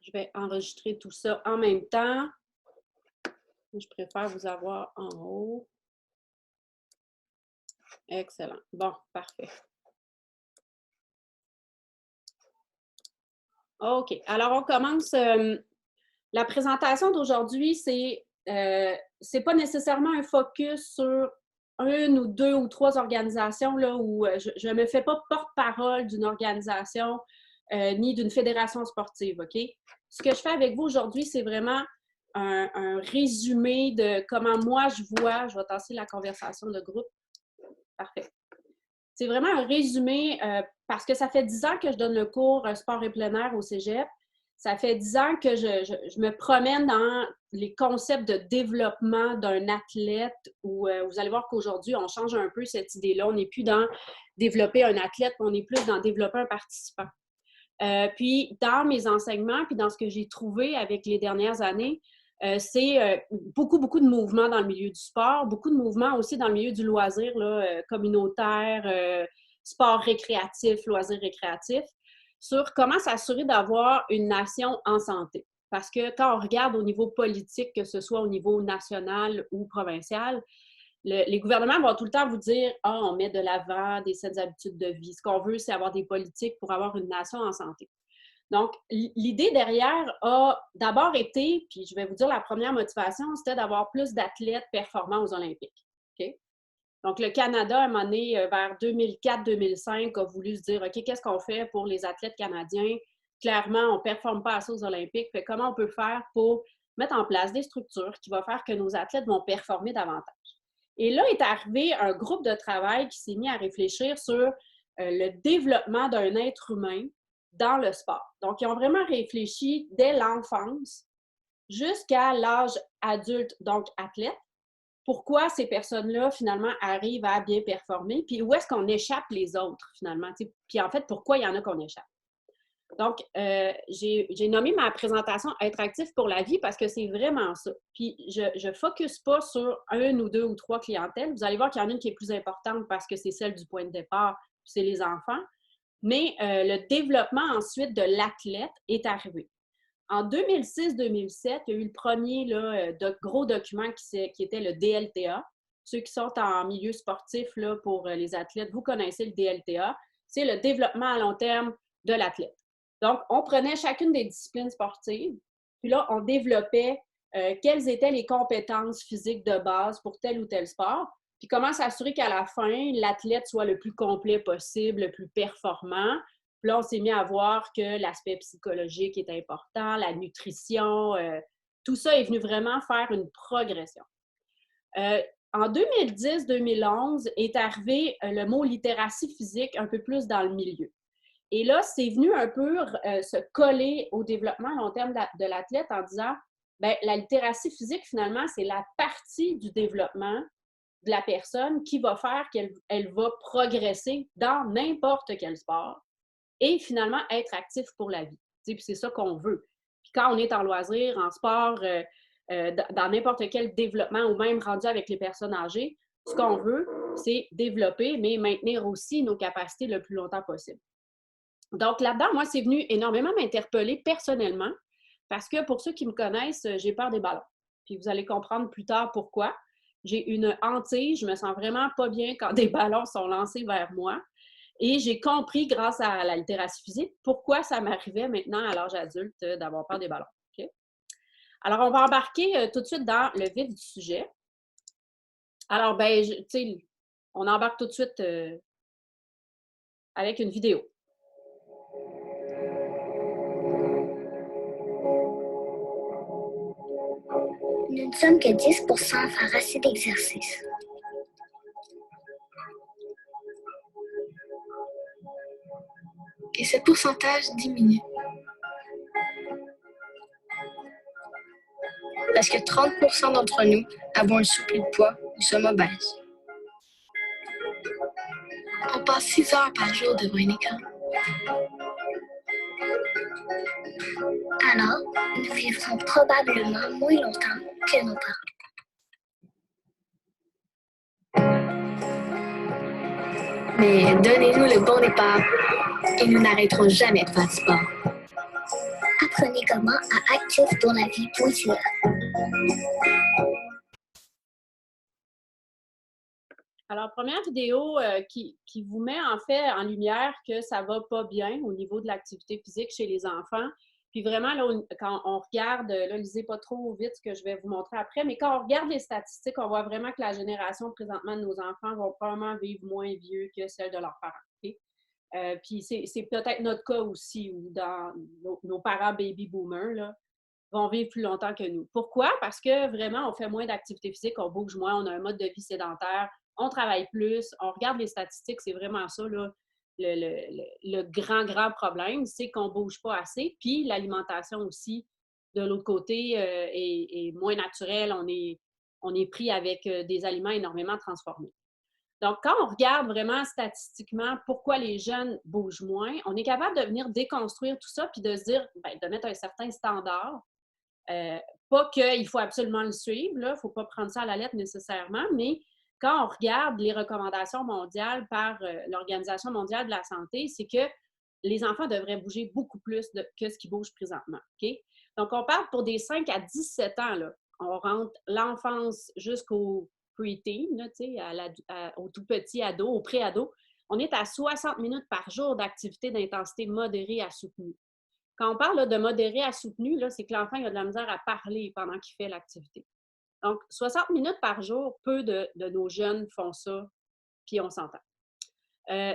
Je vais enregistrer tout ça en même temps. Je préfère vous avoir en haut. Excellent. Bon, parfait. OK. Alors, on commence. La présentation d'aujourd'hui, c'est pas nécessairement un focus sur une ou deux ou trois organisations là, où je ne me fais pas porte-parole d'une organisation ni d'une fédération sportive, OK? Ce que je fais avec vous aujourd'hui, c'est vraiment un résumé de comment moi je vois. Je vais tasser la conversation de groupe. Parfait. C'est vraiment un résumé parce que ça fait 10 ans que je donne le cours sport et plein air au cégep. Ça fait 10 ans que je me promène dans les concepts de développement d'un athlète où vous allez voir qu'aujourd'hui, on change un peu cette idée-là. On n'est plus dans développer un athlète, on est plus dans développer un participant. Puis, dans mes enseignements, puis dans ce que j'ai trouvé avec les dernières années, c'est beaucoup de mouvements dans le milieu du sport, beaucoup de mouvements aussi dans le milieu du loisir là, communautaire, sport récréatif, loisir récréatif, sur comment s'assurer d'avoir une nation en santé. Parce que quand on regarde au niveau politique, que ce soit au niveau national ou provincial, les gouvernements vont tout le temps vous dire « Ah, on met de l'avant des saines habitudes de vie. Ce qu'on veut, c'est avoir des politiques pour avoir une nation en santé. » Donc, l'idée derrière a d'abord été, puis je vais vous dire la première motivation, c'était d'avoir plus d'athlètes performants aux Olympiques. Okay? Donc, le Canada, à un moment donné, vers 2004-2005, a voulu se dire « OK, qu'est-ce qu'on fait pour les athlètes canadiens? Clairement, on ne performe pas assez aux Olympiques. Fait comment on peut faire pour mettre en place des structures qui vont faire que nos athlètes vont performer davantage? » Et là est arrivé un groupe de travail qui s'est mis à réfléchir sur le développement d'un être humain dans le sport. Donc, ils ont vraiment réfléchi dès l'enfance jusqu'à l'âge adulte, donc athlète. Pourquoi ces personnes-là, finalement, arrivent à bien performer, puis où est-ce qu'on échappe les autres, finalement? Puis en fait, pourquoi il y en a qu'on échappe? Donc, j'ai nommé ma présentation « Être actif pour la vie » parce que c'est vraiment ça. Puis, je ne focus pas sur une ou deux ou trois clientèles. Vous allez voir qu'il y en a une qui est plus importante parce que c'est celle du point de départ, c'est les enfants. Mais le développement ensuite de l'athlète est arrivé. En 2006-2007, il y a eu le premier là, gros document qui était le DLTA. Ceux qui sont en milieu sportif là, pour les athlètes, vous connaissez le DLTA. C'est le développement à long terme de l'athlète. Donc, on prenait chacune des disciplines sportives, puis là, on développait quelles étaient les compétences physiques de base pour tel ou tel sport, puis comment s'assurer qu'à la fin, l'athlète soit le plus complet possible, le plus performant. Puis là, on s'est mis à voir que l'aspect psychologique est important, la nutrition, tout ça est venu vraiment faire une progression. En 2010-2011 est arrivé le mot littératie physique un peu plus dans le milieu. Et là, c'est venu un peu se coller au développement à long terme de l'athlète en disant, bien, la littératie physique, finalement, c'est la partie du développement de la personne qui va faire qu'elle va progresser dans n'importe quel sport et finalement être actif pour la vie. Puis c'est ça qu'on veut. Puis quand on est en loisir, en sport, dans n'importe quel développement ou même rendu avec les personnes âgées, ce qu'on veut, c'est développer, mais maintenir aussi nos capacités le plus longtemps possible. Donc là-dedans, moi, c'est venu énormément m'interpeller personnellement parce que pour ceux qui me connaissent, j'ai peur des ballons. Puis vous allez comprendre plus tard pourquoi. J'ai une hantise, je me sens vraiment pas bien quand des ballons sont lancés vers moi. Et j'ai compris, grâce à la littératie physique, pourquoi ça m'arrivait maintenant à l'âge adulte d'avoir peur des ballons. Okay? Alors, on va embarquer tout de suite dans le vif du sujet. Alors, ben, tu sais, on embarque tout de suite avec une vidéo. Nous ne sommes que 10% à faire assez d'exercice. Et ce pourcentage diminue. Parce que 30% d'entre nous avons un surplus de poids ou sommes obèses. On passe 6 heures par jour devant un écran. Alors, nous vivrons probablement moins longtemps que nos parents. Mais donnez-nous le bon départ et nous n'arrêterons jamais de faire du sport. apprenez comment à actifsdonlavie.ca. Alors, première vidéo qui vous met en fait en lumière que ça va pas bien au niveau de l'activité physique chez les enfants. Puis vraiment, là, quand on regarde, là, lisez pas trop vite ce que je vais vous montrer après, mais quand on regarde les statistiques, on voit vraiment que la génération présentement de nos enfants vont probablement vivre moins vieux que celle de leurs parents. Okay? Puis c'est peut-être notre cas aussi, où dans nos parents baby boomers, là, vont vivre plus longtemps que nous. Pourquoi? Parce que vraiment, on fait moins d'activité physique, on bouge moins, on a un mode de vie sédentaire, on travaille plus, on regarde les statistiques, c'est vraiment ça, là, le grand problème, c'est qu'on ne bouge pas assez. Puis l'alimentation aussi, de l'autre côté, est moins naturelle. On est pris avec des aliments énormément transformés. Donc, quand on regarde vraiment statistiquement pourquoi les jeunes bougent moins, on est capable de venir déconstruire tout ça puis de se dire, bien, de mettre un certain standard. Pas qu'il faut absolument le suivre, il ne faut pas prendre ça à la lettre nécessairement, mais quand on regarde les recommandations mondiales par l'Organisation mondiale de la santé, c'est que les enfants devraient bouger beaucoup plus que ce qu'ils bougent présentement. Okay? Donc, on parle pour des 5 à 17 ans, là, on rentre l'enfance jusqu'au pre-teen, au tout petit ado, au pré-ado, on est à 60 minutes par jour d'activité d'intensité modérée à soutenue. Quand on parle là, de modéré à soutenu, c'est que l'enfant a de la misère à parler pendant qu'il fait l'activité. Donc, 60 minutes par jour, peu de nos jeunes font ça, puis on s'entend.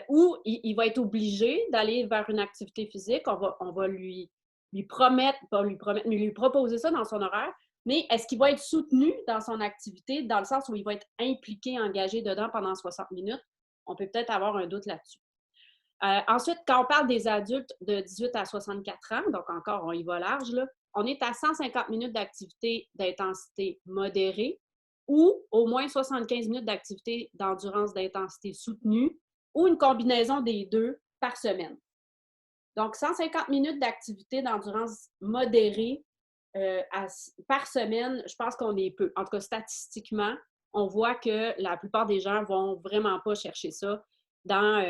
Ou il va être obligé d'aller vers une activité physique. On va lui promettre, pas lui promettre, mais lui proposer ça dans son horaire. Mais est-ce qu'il va être soutenu dans son activité, dans le sens où il va être impliqué, engagé dedans pendant 60 minutes? On peut peut-être avoir un doute là-dessus. Ensuite, quand on parle des adultes de 18 à 64 ans, donc encore, on y va large, là, on est à 150 minutes d'activité d'intensité modérée ou au moins 75 minutes d'activité d'endurance d'intensité soutenue ou une combinaison des deux par semaine. Donc, 150 minutes d'activité d'endurance modérée par semaine, je pense qu'on est peu. En tout cas, statistiquement, on voit que la plupart des gens ne vont vraiment pas chercher ça dans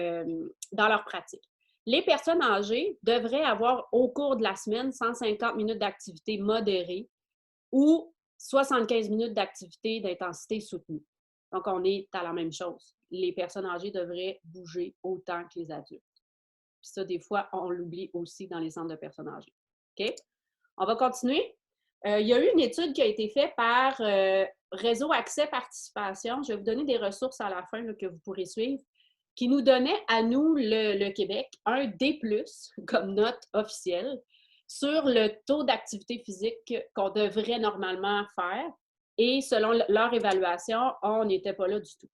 leur pratique. Les personnes âgées devraient avoir au cours de la semaine 150 minutes d'activité modérée ou 75 minutes d'activité d'intensité soutenue. Donc, on est à la même chose. Les personnes âgées devraient bouger autant que les adultes. Puis ça, des fois, on l'oublie aussi dans les centres de personnes âgées. OK? On va continuer. Il y a eu une étude qui a été faite par Réseau Accès Participation. Je vais vous donner des ressources à la fin là, que vous pourrez suivre, qui nous donnait à nous, le Québec, un D+, comme note officielle, sur le taux d'activité physique qu'on devrait normalement faire. Et selon leur évaluation, on n'était pas là du tout.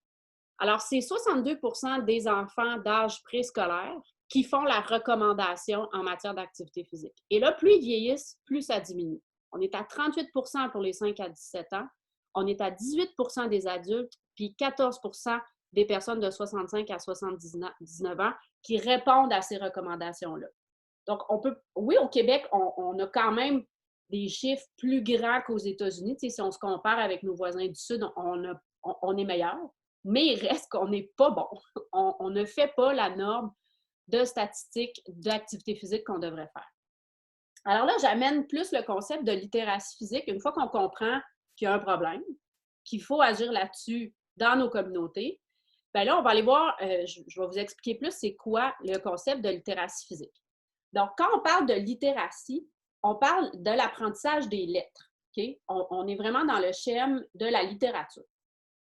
Alors, c'est 62 % des enfants d'âge préscolaire qui font la recommandation en matière d'activité physique. Et là, plus ils vieillissent, plus ça diminue. On est à 38 % pour les 5 à 17 ans. On est à 18 % des adultes, puis 14 % des personnes de 65 à 79 ans qui répondent à ces recommandations-là. Donc, oui, au Québec, on a quand même des chiffres plus grands qu'aux États-Unis. Tu sais, si on se compare avec nos voisins du Sud, on est meilleur, mais il reste qu'on n'est pas bon. On ne fait pas la norme de statistiques d'activité physique qu'on devrait faire. Alors là, j'amène plus le concept de littératie physique. Une fois qu'on comprend qu'il y a un problème, qu'il faut agir là-dessus dans nos communautés, bien là, on va aller voir, je vais vous expliquer plus c'est quoi le concept de littératie physique. Donc, quand on parle de littératie, on parle de l'apprentissage des lettres. Okay? On est vraiment dans le schème de la littérature.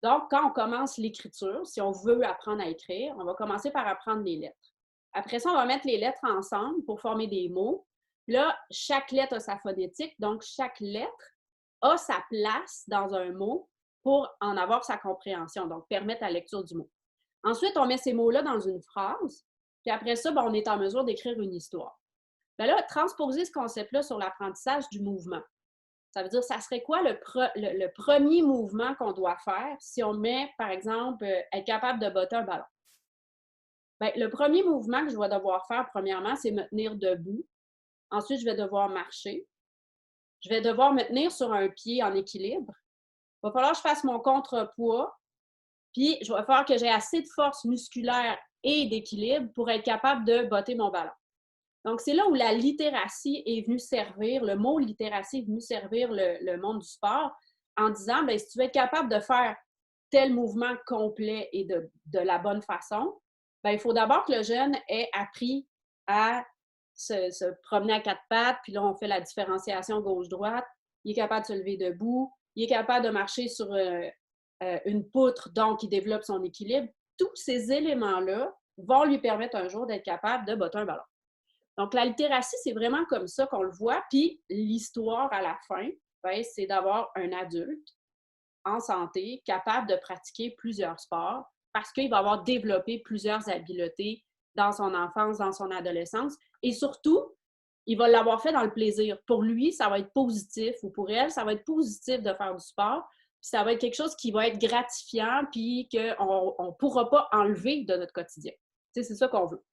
Donc, quand on commence l'écriture, si on veut apprendre à écrire, on va commencer par apprendre les lettres. Après ça, on va mettre les lettres ensemble pour former des mots. Là, chaque lettre a sa phonétique, donc chaque lettre a sa place dans un mot pour en avoir sa compréhension, donc permettre la lecture du mot. Ensuite, on met ces mots-là dans une phrase, puis après ça, on est en mesure d'écrire une histoire. Bien là, transposer ce concept-là sur l'apprentissage du mouvement. Ça veut dire, ça serait quoi le premier mouvement qu'on doit faire si on met, par exemple, être capable de botter un ballon? Bien, le premier mouvement que je vais devoir faire, premièrement, c'est me tenir debout. Ensuite, je vais devoir marcher. Je vais devoir me tenir sur un pied en équilibre. Il va falloir que je fasse mon contrepoids. Puis, il va falloir que j'ai assez de force musculaire et d'équilibre pour être capable de botter mon ballon. Donc, c'est là où la littératie est venue servir, le mot littératie est venu servir le monde du sport en disant, bien, si tu veux être capable de faire tel mouvement complet et de la bonne façon, bien, il faut d'abord que le jeune ait appris à se promener à quatre pattes, puis là, on fait la différenciation gauche-droite. Il est capable de se lever debout, il est capable de marcher sur une poutre, donc il développe son équilibre. Tous ces éléments-là vont lui permettre un jour d'être capable de botter un ballon. Donc, la littératie, c'est vraiment comme ça qu'on le voit. Puis, l'histoire à la fin, ben, c'est d'avoir un adulte en santé capable de pratiquer plusieurs sports parce qu'il va avoir développé plusieurs habiletés dans son enfance, dans son adolescence. Et surtout, il va l'avoir fait dans le plaisir. Pour lui, ça va être positif, ou pour elle, ça va être positif de faire du sport. Puis ça va être quelque chose qui va être gratifiant, puis qu'on ne pourra pas enlever de notre quotidien. Tu sais, c'est ça qu'on veut.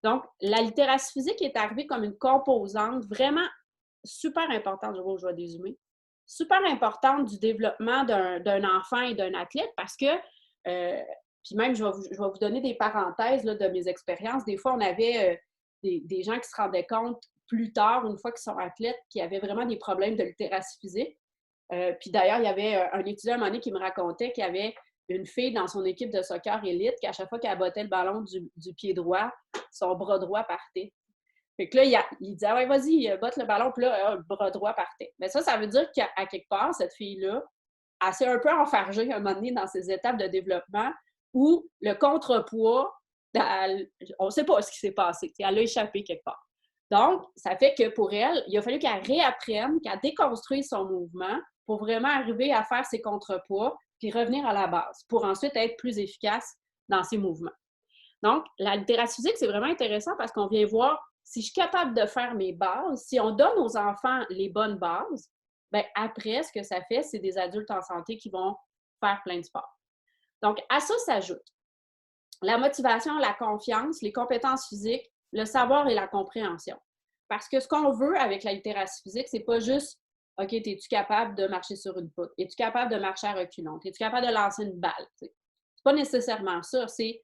Donc, la littératie physique est arrivée comme une composante vraiment super importante, je vois où je vais dézoomer, super importante du développement d'un enfant et d'un athlète parce que, puis même, je vais vous donner des parenthèses là, de mes expériences. Des fois, on avait des gens qui se rendaient compte plus tard, une fois qu'ils sont athlètes, qui avaient vraiment des problèmes de littératie physique. Puis d'ailleurs, il y avait un étudiant à un moment donné qui me racontait qu'il y avait une fille dans son équipe de soccer élite qu'à chaque fois qu'elle bottait le ballon du pied droit, son bras droit partait. Fait que là, il disait, ah ouais, vas-y, botte le ballon, puis là, le bras droit partait. Mais ça veut dire qu'à quelque part, cette fille-là, elle s'est un peu enfargée à un moment donné dans ses étapes de développement où le contrepoids, on ne sait pas ce qui s'est passé. Elle a échappé quelque part. Donc, ça fait que pour elle, il a fallu qu'elle réapprenne, qu'elle déconstruise son mouvement pour vraiment arriver à faire ses contrepoids puis revenir à la base pour ensuite être plus efficace dans ses mouvements. Donc, la littératie physique, c'est vraiment intéressant parce qu'on vient voir si je suis capable de faire mes bases, si on donne aux enfants les bonnes bases, bien après, ce que ça fait, c'est des adultes en santé qui vont faire plein de sports. Donc, à ça s'ajoute la motivation, la confiance, les compétences physiques, le savoir et la compréhension. Parce que ce qu'on veut avec la littératie physique, c'est pas juste OK, es-tu capable de marcher sur une poutre? Es-tu capable de marcher à reculons? Es-tu capable de lancer une balle? C'est pas nécessairement ça. C'est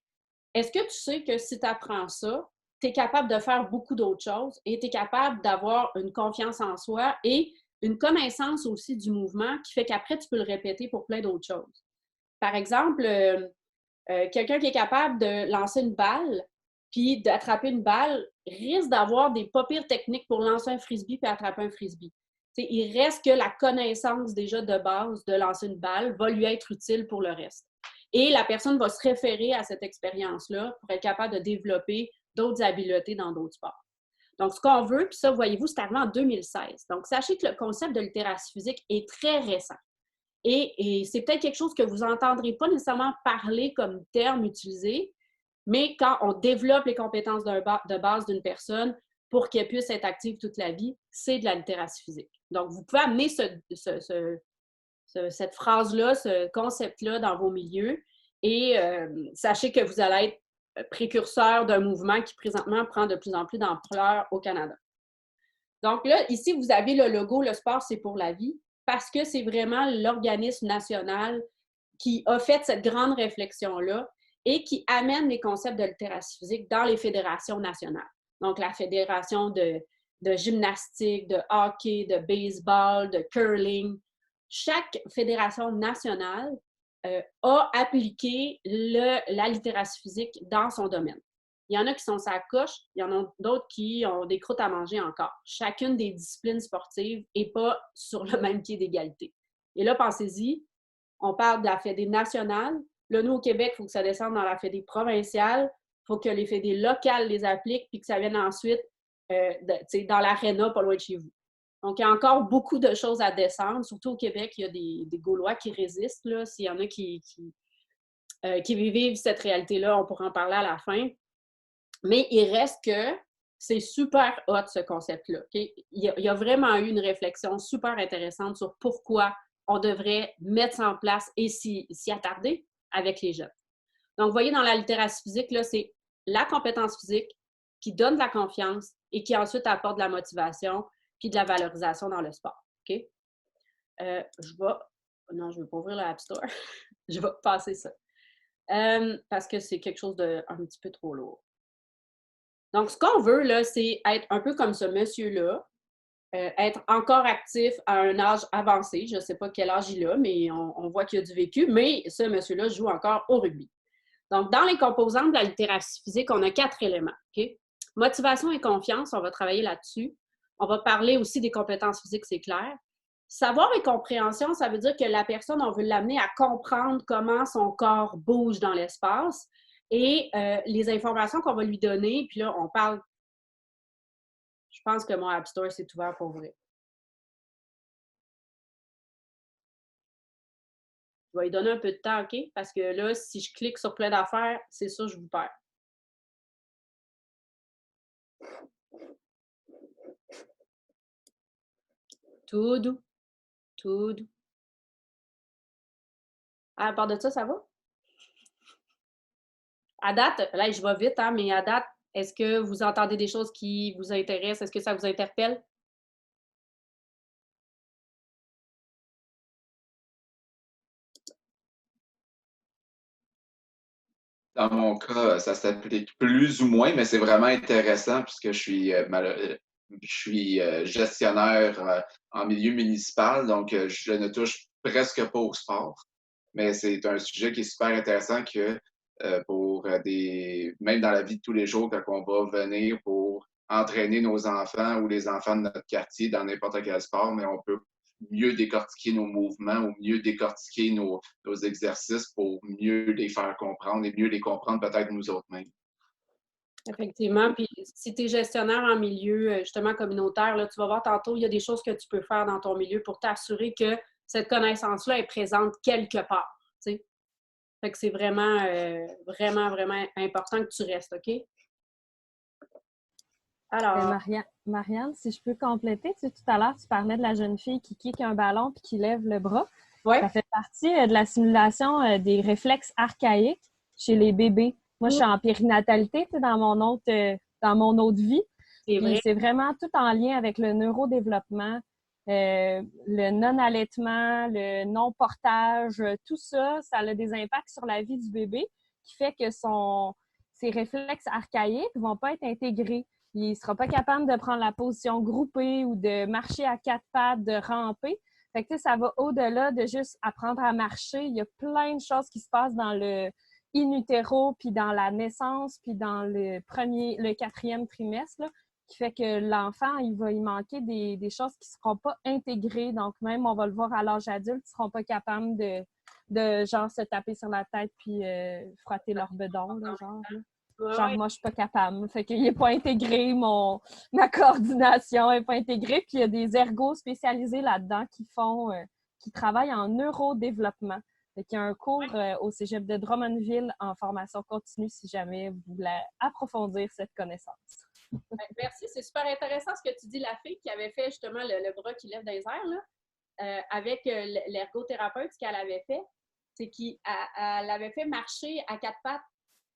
est-ce que tu sais que si tu apprends ça, tu es capable de faire beaucoup d'autres choses et tu es capable d'avoir une confiance en soi et une connaissance aussi du mouvement qui fait qu'après, tu peux le répéter pour plein d'autres choses. Par exemple, quelqu'un qui est capable de lancer une balle puis d'attraper une balle risque d'avoir des pas pires techniques pour lancer un frisbee puis attraper un frisbee. T'sais, il reste que la connaissance déjà de base de lancer une balle va lui être utile pour le reste. Et la personne va se référer à cette expérience-là pour être capable de développer d'autres habiletés dans d'autres sports. Donc, ce qu'on veut, puis ça, voyez-vous, c'est arrivé en 2016. Donc, sachez que le concept de littératie physique est très récent. Et c'est peut-être quelque chose que vous n'entendrez pas nécessairement parler comme terme utilisé, mais quand on développe les compétences de base d'une personne pour qu'elle puisse être active toute la vie, c'est de la littératie physique. Donc, vous pouvez amener cette phrase-là, ce concept-là dans vos milieux et sachez que vous allez être précurseur d'un mouvement qui présentement prend de plus en plus d'ampleur au Canada. Donc là, ici, vous avez le logo « Le sport, c'est pour la vie » parce que c'est vraiment l'organisme national qui a fait cette grande réflexion-là et qui amène les concepts de littératie physique dans les fédérations nationales. Donc, la fédération de gymnastique, de hockey, de baseball, de curling. Chaque fédération nationale a appliqué la littératie physique dans son domaine. Il y en a qui sont sa coche, il y en a d'autres qui ont des croûtes à manger encore. Chacune des disciplines sportives n'est pas sur le même pied d'égalité. Et là, pensez-y, on parle de la fédé nationale. Là, nous, au Québec, il faut que ça descende dans la fédé provinciale. Il faut que les fédés locales les appliquent puis que ça vienne ensuite dans l'aréna pas loin de chez vous. Donc, il y a encore beaucoup de choses à descendre. Surtout au Québec, il y a des Gaulois qui résistent. Là. S'il y en a qui vivent cette réalité-là, on pourra en parler à la fin. Mais il reste que c'est super hot, ce concept-là. Okay? Il y a vraiment eu une réflexion super intéressante sur pourquoi on devrait mettre ça en place et s'y attarder avec les jeunes. Donc, vous voyez, dans la littératie physique, là, c'est la compétence physique qui donne de la confiance et qui ensuite apporte de la motivation puis de la valorisation dans le sport. OK? Non, je ne veux pas ouvrir le App Store. Je vais passer ça. Parce que c'est quelque chose d'un petit peu trop lourd. Donc, ce qu'on veut, là, c'est être un peu comme ce monsieur-là, être encore actif à un âge avancé. Je ne sais pas quel âge il a, mais on voit qu'il a du vécu. Mais ce monsieur-là joue encore au rugby. Donc, dans les composantes de la littératie physique, on a 4 éléments. Okay? Motivation et confiance, on va travailler là-dessus. On va parler aussi des compétences physiques, c'est clair. Savoir et compréhension, ça veut dire que la personne, on veut l'amener à comprendre comment son corps bouge dans l'espace et les informations qu'on va lui donner. Puis là, on parle. Je pense que mon App Store s'est ouvert pour vrai. Je vais lui donner un peu de temps, OK? Parce que là, si je clique sur plein d'affaires, c'est sûr, je vous perds. Tout doux, tout doux. À part de ça, ça va? À date, là, je vais vite, hein, mais à date, est-ce que vous entendez des choses qui vous intéressent? Est-ce que ça vous interpelle? Dans mon cas, ça s'applique plus ou moins, mais c'est vraiment intéressant puisque je suis gestionnaire en milieu municipal, donc je ne touche presque pas au sport. Mais c'est un sujet qui est super intéressant que même dans la vie de tous les jours, quand on va venir pour entraîner nos enfants ou les enfants de notre quartier dans n'importe quel sport, mais on peut mieux décortiquer nos mouvements ou mieux décortiquer nos exercices pour mieux les faire comprendre et mieux les comprendre peut-être nous autres mêmes. Effectivement. Puis si tu es gestionnaire en milieu justement communautaire, là, tu vas voir tantôt, il y a des choses que tu peux faire dans ton milieu pour t'assurer que cette connaissance-là est présente quelque part. T'sais. Fait que c'est vraiment, vraiment, vraiment important que tu restes, OK? Alors. Marianne, si je peux compléter, tu sais, tout à l'heure, tu parlais de la jeune fille qui kick un ballon puis qui lève le bras. Ouais. Ça fait partie de la simulation des réflexes archaïques chez les bébés. Moi, je suis en périnatalité, tu sais, dans mon autre vie. Puis c'est vraiment tout en lien avec le neurodéveloppement, le non-allaitement, le non-portage, tout ça, ça a des impacts sur la vie du bébé qui fait que ses réflexes archaïques ne vont pas être intégrés. Il ne sera pas capable de prendre la position groupée ou de marcher à 4 pattes, de ramper. Fait que, ça va au-delà de juste apprendre à marcher. Il y a plein de choses qui se passent dans le in utero, puis dans la naissance, puis dans le 4e trimestre, là, qui fait que l'enfant, il va y manquer des choses qui ne seront pas intégrées. Donc, même, on va le voir à l'âge adulte, ils ne seront pas capables de genre se taper sur la tête puis frotter leur bedon, là, genre. Là. Genre, moi, je suis pas capable. Fait qu'il n'est pas intégré, ma coordination n'est pas intégrée. Puis il y a des ergos spécialisés là-dedans qui travaillent en neurodéveloppement. Fait qu'il y a un cours au cégep de Drummondville en formation continue si jamais vous voulez approfondir cette connaissance. Merci, c'est super intéressant ce que tu dis. La fille qui avait fait justement le bras qui lève dans les airs, là, avec l'ergothérapeute, ce qu'elle avait fait, c'est qu'elle avait fait marcher à 4 pattes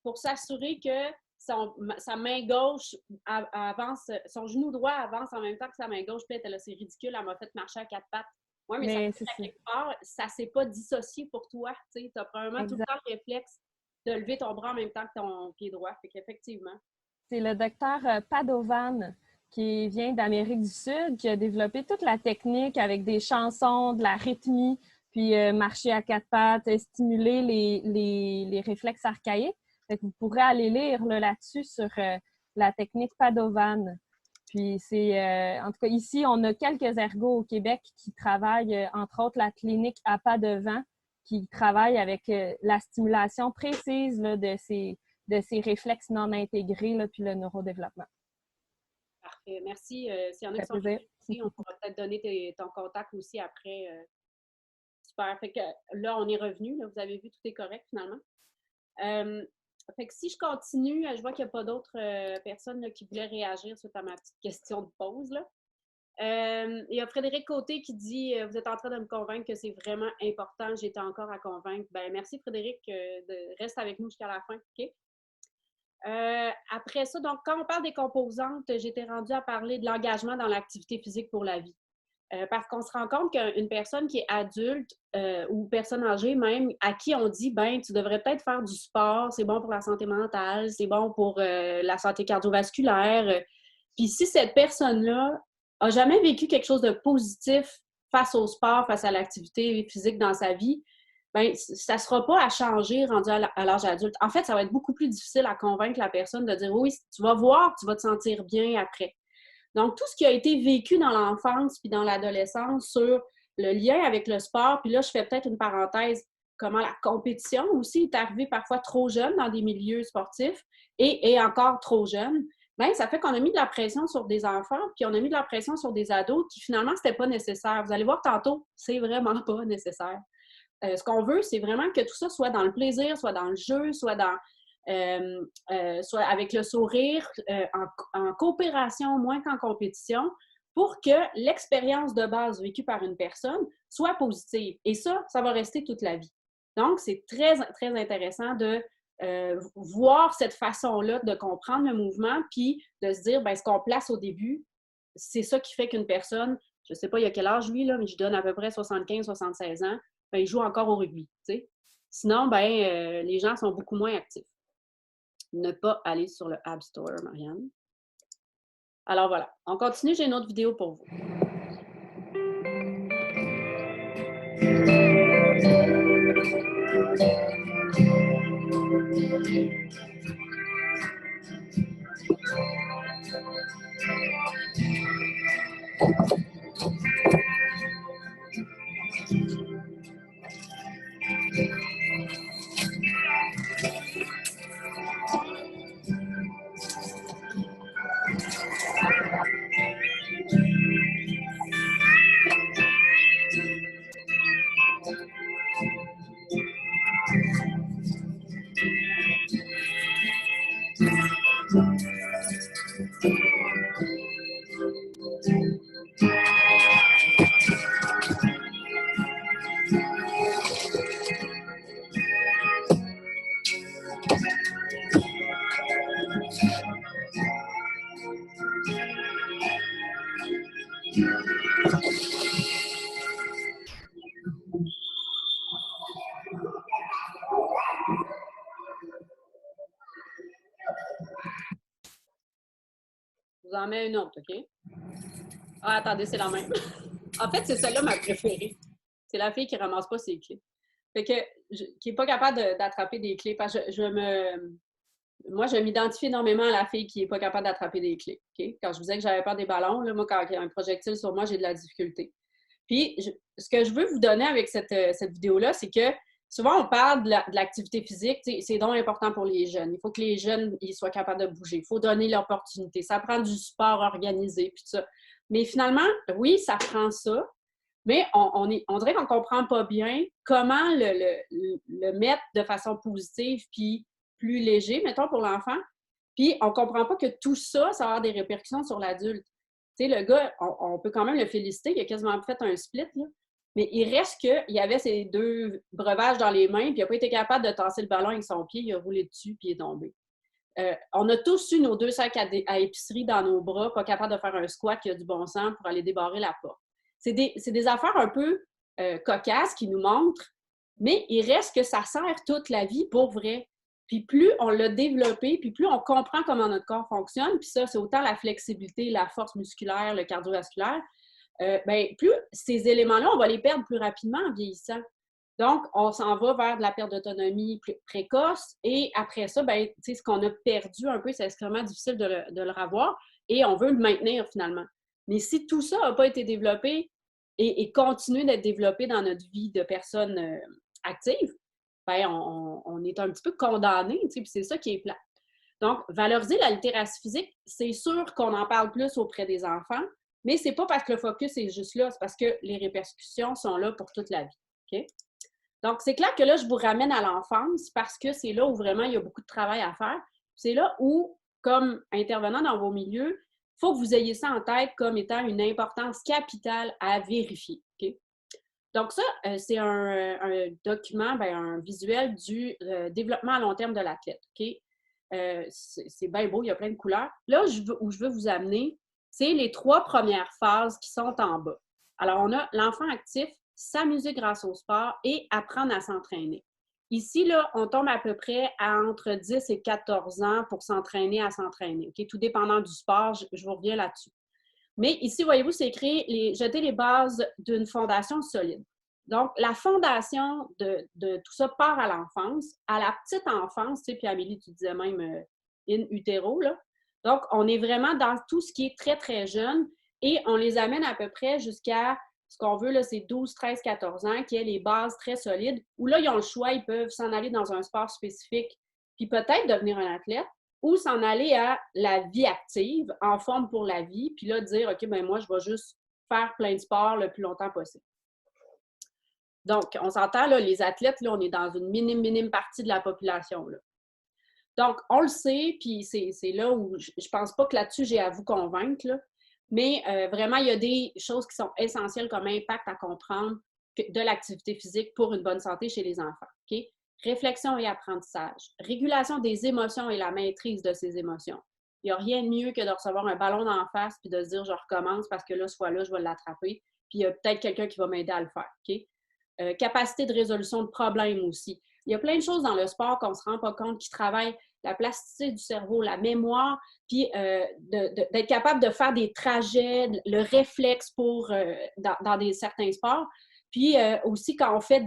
pour s'assurer que sa main gauche avance, son genou droit avance en même temps que sa main gauche. Puis elle était là, c'est ridicule, elle m'a fait marcher à 4 pattes. Oui, mais ça fait quelque part, ça ne s'est pas dissocié pour toi. Tu as probablement tout le temps le réflexe de lever ton bras en même temps que ton pied droit. Fait qu'effectivement. C'est le docteur Padovan qui vient d'Amérique du Sud, qui a développé toute la technique avec des chansons, de la rythmie, puis marcher à 4 pattes, stimuler les réflexes archaïques. Fait que vous pourrez aller lire là-dessus sur la technique Padovan. Puis en tout cas, ici, on a quelques ergots au Québec qui travaillent, entre autres, la clinique à pas de vent, qui travaille avec la stimulation précise là, de ces réflexes non intégrés, là, puis le neurodéveloppement. Parfait. Merci. S'il y en a qui sont intéressés, on pourra peut-être donner ton contact aussi après. Super. Fait que là, on est revenu. Là, vous avez vu, tout est correct finalement. Fait que si je continue, je vois qu'il n'y a pas d'autres personnes là, qui voulaient réagir suite à ma petite question de pause. Là. Il y a Frédéric Côté qui dit vous êtes en train de me convaincre que c'est vraiment important, j'étais encore à convaincre. Ben merci Frédéric, reste avec nous jusqu'à la fin. OK? Après ça, donc quand on parle des composantes, j'étais rendue à parler de l'engagement dans l'activité physique pour la vie. Parce qu'on se rend compte qu'une personne qui est adulte ou personne âgée même, à qui on dit, ben tu devrais peut-être faire du sport, c'est bon pour la santé mentale, c'est bon pour la santé cardiovasculaire. Puis si cette personne-là a jamais vécu quelque chose de positif face au sport, face à l'activité physique dans sa vie, ben ça ne sera pas à changer rendu à l'âge adulte. En fait, ça va être beaucoup plus difficile à convaincre la personne de dire, oui, tu vas voir, tu vas te sentir bien après. Donc, tout ce qui a été vécu dans l'enfance puis dans l'adolescence sur le lien avec le sport, puis là, je fais peut-être une parenthèse, comment la compétition aussi est arrivée parfois trop jeune dans des milieux sportifs et encore trop jeune, bien, ça fait qu'on a mis de la pression sur des enfants, puis on a mis de la pression sur des ados qui, finalement, c'était pas nécessaire. Vous allez voir tantôt, c'est vraiment pas nécessaire. Ce qu'on veut, c'est vraiment que tout ça soit dans le plaisir, soit dans le jeu, soit avec le sourire, en coopération, moins qu'en compétition, pour que l'expérience de base vécue par une personne soit positive. Et ça va rester toute la vie. Donc, c'est très, très intéressant de voir cette façon-là de comprendre le mouvement, puis de se dire, bien, ce qu'on place au début, c'est ça qui fait qu'une personne, je ne sais pas il y a quel âge lui, là, mais je donne à peu près 75-76 ans, bien, il joue encore au rugby. T'sais. Sinon, bien, les gens sont beaucoup moins actifs. Ne pas aller sur le App Store, Marianne. Alors voilà, on continue, j'ai une autre vidéo pour vous. Je vous en mets une autre, OK? Ah, attendez, c'est la même. En fait, c'est celle-là ma préférée. C'est la fille qui ne ramasse pas ses clés. Fait que, qui n'est pas capable d'attraper des clés. Parce que moi, je m'identifie énormément à la fille qui n'est pas capable d'attraper des clés. Okay? Quand je vous disais que j'avais peur des ballons, là, moi, quand il y a un projectile sur moi, j'ai de la difficulté. Puis, ce que je veux vous donner avec cette vidéo-là, c'est que souvent, on parle de l'activité physique. C'est donc important pour les jeunes. Il faut que les jeunes ils soient capables de bouger. Il faut donner l'opportunité. Ça prend du sport organisé, puis tout ça. Mais finalement, oui, ça prend ça. Mais on dirait qu'on ne comprend pas bien comment le mettre de façon positive puis plus léger, mettons, pour l'enfant. Puis on ne comprend pas que tout ça, ça va avoir des répercussions sur l'adulte. Tu sais, le gars, on peut quand même le féliciter, il a quasiment fait un split, là. Mais il reste qu'il avait ses 2 breuvages dans les mains, puis il n'a pas été capable de tasser le ballon avec son pied, il a roulé dessus, puis il est tombé. On a tous eu nos 2 sacs à épicerie dans nos bras, pas capable de faire un squat qui a du bon sens pour aller débarrer la porte. C'est des affaires un peu cocasses qui nous montrent, mais il reste que ça sert toute la vie pour vrai. Puis plus on l'a développé, puis plus on comprend comment notre corps fonctionne, puis ça, c'est autant la flexibilité, la force musculaire, le cardiovasculaire, bien, plus ces éléments-là, on va les perdre plus rapidement en vieillissant. Donc, on s'en va vers de la perte d'autonomie précoce et après ça, bien, tu sais, ce qu'on a perdu un peu, c'est extrêmement difficile de le revoir et on veut le maintenir finalement. Mais si tout ça n'a pas été développé et continue d'être développé dans notre vie de personnes actives, bien, on est un petit peu condamné, tu sais, puis c'est ça qui est plate. Donc, valoriser la littératie physique, c'est sûr qu'on en parle plus auprès des enfants, mais c'est pas parce que le focus est juste là, c'est parce que les répercussions sont là pour toute la vie. OK? Donc, c'est clair que là, je vous ramène à l'enfance parce que c'est là où vraiment il y a beaucoup de travail à faire. C'est là où, comme intervenant dans vos milieux, il faut que vous ayez ça en tête comme étant une importance capitale à vérifier. Okay? Donc ça, c'est un document, un visuel du développement à long terme de l'athlète. Okay? C'est bien beau, il y a plein de couleurs. Là où je veux vous amener, c'est les 3 premières phases qui sont en bas. Alors, on a l'enfant actif, s'amuser grâce au sport et apprendre à s'entraîner. Ici, là, on tombe à peu près à entre 10 et 14 ans pour s'entraîner à s'entraîner. Okay? Tout dépendant du sport, je vous reviens là-dessus. Mais ici, voyez-vous, c'est jeter les bases d'une fondation solide. Donc, la fondation de tout ça part à l'enfance, à la petite enfance, tu sais, puis Amélie, tu disais même in utero, là. Donc, on est vraiment dans tout ce qui est très, très jeune et on les amène à peu près jusqu'à ce qu'on veut, là, c'est 12, 13, 14 ans, qui est les bases très solides, où là, ils ont le choix, ils peuvent s'en aller dans un sport spécifique, puis peut-être devenir un athlète, ou s'en aller à la vie active, en forme pour la vie, puis là, dire, OK, ben moi, je vais juste faire plein de sports le plus longtemps possible. Donc, on s'entend, là, les athlètes, là, on est dans une minime partie de la population, là. Donc, on le sait, puis c'est là où je pense pas que là-dessus, j'ai à vous convaincre, là. Mais vraiment, il y a des choses qui sont essentielles comme impact à comprendre de l'activité physique pour une bonne santé chez les enfants. Okay? Réflexion et apprentissage, régulation des émotions et la maîtrise de ces émotions. Il n'y a rien de mieux que de recevoir un ballon d'en face puis de se dire « je recommence parce que là, ce fois-là, je vais l'attraper ». Puis il y a peut-être quelqu'un qui va m'aider à le faire. Okay? Capacité de résolution de problèmes aussi. Il y a plein de choses dans le sport qu'on ne se rend pas compte qui travaillent la plasticité du cerveau, la mémoire, puis d'être capable de faire des trajets, le réflexe dans certains sports. Puis aussi, quand on fait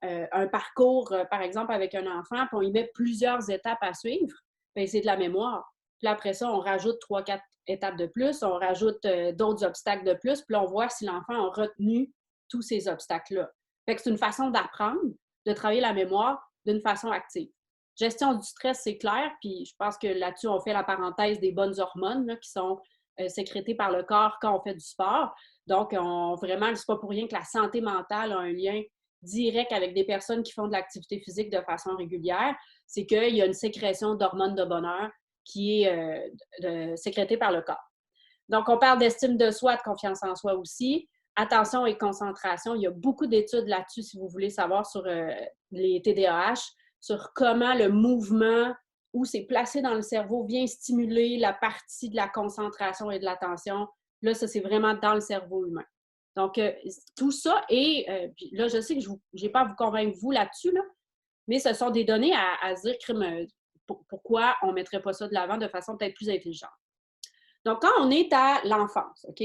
un parcours, par exemple, avec un enfant, puis on y met plusieurs étapes à suivre, bien, c'est de la mémoire. Puis après ça, on rajoute 3-4 étapes de plus, on rajoute d'autres obstacles de plus, puis là, on voit si l'enfant a retenu tous ces obstacles-là. Fait que c'est une façon d'apprendre, de travailler la mémoire d'une façon active. Gestion du stress, c'est clair, puis je pense que là-dessus, on fait la parenthèse des bonnes hormones là, qui sont sécrétées par le corps quand on fait du sport. Donc, vraiment, c'est pas pour rien que la santé mentale a un lien direct avec des personnes qui font de l'activité physique de façon régulière. C'est qu'il y a une sécrétion d'hormones de bonheur qui est sécrétée par le corps. Donc, on parle d'estime de soi, de confiance en soi aussi. Attention et concentration. Il y a beaucoup d'études là-dessus, si vous voulez savoir, sur les TDAH, sur comment le mouvement, où c'est placé dans le cerveau, vient stimuler la partie de la concentration et de l'attention. Là, ça, c'est vraiment dans le cerveau humain. Donc, tout ça, et là, je sais que je n'ai pas à vous convaincre, vous, là-dessus, là, mais ce sont des données à se dire pourquoi on ne mettrait pas ça de l'avant de façon peut-être plus intelligente. Donc, quand on est à l'enfance, OK?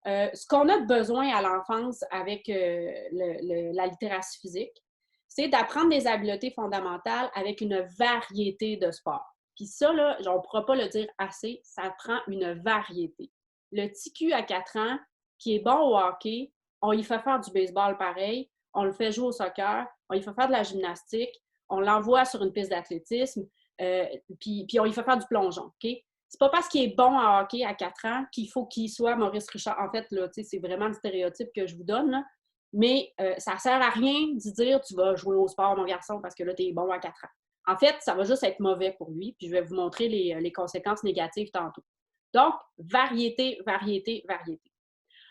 Ce qu'on a besoin à l'enfance avec la littératie physique, c'est d'apprendre des habiletés fondamentales avec une variété de sports. Puis ça, là, on ne pourra pas le dire assez, ça prend une variété. Le TQ à 4 ans, qui est bon au hockey, on y fait faire du baseball pareil, on le fait jouer au soccer, on y fait faire de la gymnastique, on l'envoie sur une piste d'athlétisme, puis on y fait faire du plongeon, OK? C'est pas parce qu'il est bon en hockey à 4 ans qu'il faut qu'il soit Maurice Richard. En fait, là, c'est vraiment le stéréotype que je vous donne, là. Mais ça ne sert à rien de dire tu vas jouer au sport, mon garçon, parce que là, tu es bon à 4 ans. En fait, ça va juste être mauvais pour lui, puis je vais vous montrer les conséquences négatives tantôt. Donc, variété, variété, variété.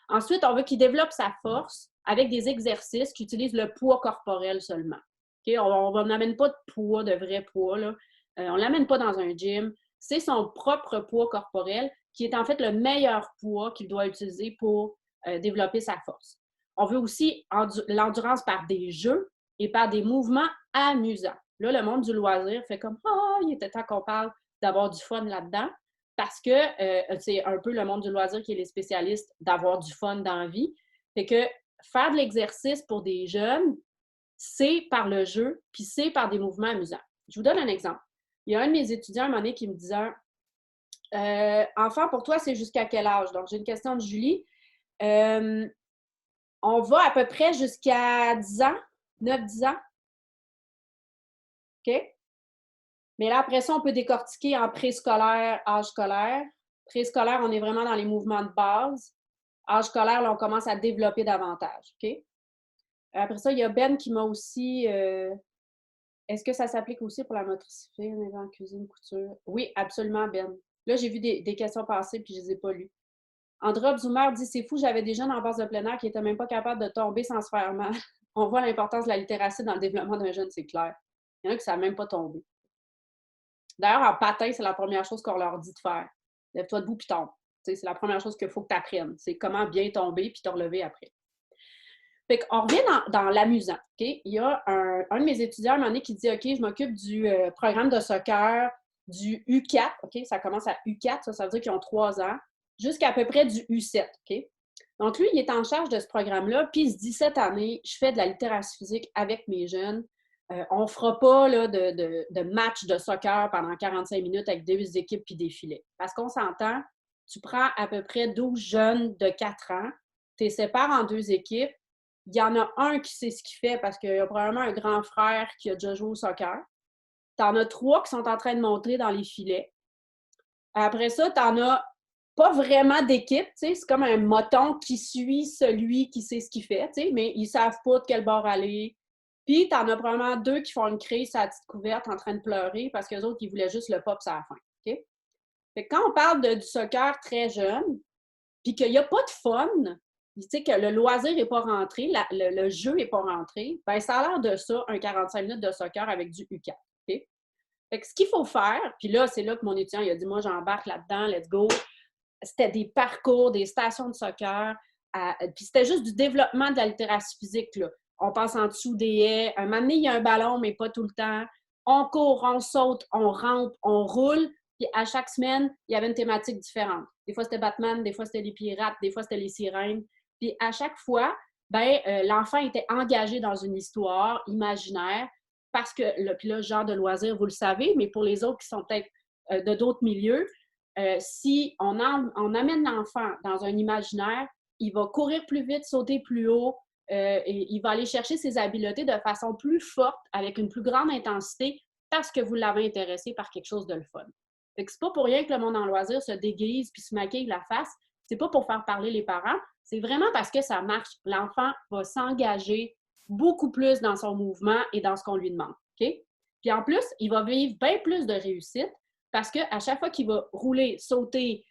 Ensuite, on veut qu'il développe sa force avec des exercices qui utilisent le poids corporel seulement. Okay? On n'amène pas de poids, de vrai poids, là. On ne l'amène pas dans un gym. C'est son propre poids corporel qui est en fait le meilleur poids qu'il doit utiliser pour développer sa force. On veut aussi l'endurance par des jeux et par des mouvements amusants. Là, le monde du loisir fait comme « Ah, il était temps qu'on parle d'avoir du fun là-dedans » parce que c'est un peu le monde du loisir qui est les spécialistes d'avoir du fun dans la vie. Fait que faire de l'exercice pour des jeunes, c'est par le jeu, puis c'est par des mouvements amusants. Je vous donne un exemple. Il y a un de mes étudiants à un moment donné qui me disait enfant, pour toi, c'est jusqu'à quel âge? Donc, j'ai une question de Julie. On va à peu près jusqu'à 10 ans, 9-10 ans. OK? Mais là, après ça, on peut décortiquer en préscolaire, âge scolaire. Préscolaire, on est vraiment dans les mouvements de base. Âge scolaire, là, on commence à développer davantage. OK? Après ça, il y a Ben qui m'a aussi... Est-ce que ça s'applique aussi pour la motricité, en cuisine, couture? Oui, absolument, Ben. Là, j'ai vu des questions passer puis je ne les ai pas lues. Androp Zoomer dit « C'est fou, j'avais des jeunes en base de plein air qui n'étaient même pas capables de tomber sans se faire mal. » On voit l'importance de la littératie dans le développement d'un jeune, c'est clair. Il y en a qui ne savent même pas tomber. D'ailleurs, en patin, c'est la première chose qu'on leur dit de faire. Lève-toi debout puis tombe. C'est la première chose qu'il faut que tu apprennes. C'est comment bien tomber puis te relever après. Fait qu'on revient dans l'amusant. Okay? Il y a un de mes étudiants à un moment donné qui dit OK, je m'occupe du programme de soccer du U4. OK? Ça commence à U4, ça veut dire qu'ils ont 3 ans, jusqu'à peu près du U7. OK? Donc, lui, il est en charge de ce programme-là, puis il se dit cette année, je fais de la littératie physique avec mes jeunes. On ne fera pas là, de match de soccer pendant 45 minutes avec 2 équipes puis des filets. Parce qu'on s'entend, tu prends à peu près 12 jeunes de 4 ans, tu les sépares en 2 équipes. Il y en a un qui sait ce qu'il fait parce qu'il y a probablement un grand frère qui a déjà joué au soccer. Tu en as 3 qui sont en train de monter dans les filets. Après ça, tu n'en as pas vraiment d'équipe. C'est comme un moton qui suit celui qui sait ce qu'il fait, mais ils ne savent pas de quel bord aller. Puis, tu en as probablement 2 qui font une crise à la petite couverte en train de pleurer parce qu'eux autres, ils voulaient juste le pop à la fin. Okay? Fait que quand on parle du soccer très jeune, puis qu'il n'y a pas de fun, que le loisir n'est pas rentré, le jeu n'est pas rentré, bien, ça a l'air de ça, un 45 minutes de soccer avec du U4. Okay? Fait que ce qu'il faut faire, puis là, c'est là que mon étudiant il a dit « Moi, j'embarque là-dedans, let's go », c'était des parcours, des stations de soccer, puis c'était juste du développement de la littératie physique, là. On passe en dessous des haies. Un moment donné, il y a un ballon, mais pas tout le temps. On court, on saute, on rampe, on roule. Puis à chaque semaine, il y avait une thématique différente. Des fois, c'était Batman, des fois, c'était les pirates, des fois, c'était les sirènes. Puis à chaque fois, l'enfant était engagé dans une histoire imaginaire parce que, puis là, genre de loisir, vous le savez, mais pour les autres qui sont peut-être de d'autres milieux, si on amène l'enfant dans un imaginaire, il va courir plus vite, sauter plus haut, et il va aller chercher ses habiletés de façon plus forte, avec une plus grande intensité, parce que vous l'avez intéressé par quelque chose de le fun. Fait que c'est pas pour rien que le monde en loisir se déguise puis se maquille la face. C'est pas pour faire parler les parents. C'est vraiment parce que ça marche. L'enfant va s'engager beaucoup plus dans son mouvement et dans ce qu'on lui demande. Okay? Puis en plus, il va vivre bien plus de réussite parce qu'à chaque fois qu'il va rouler, sauter,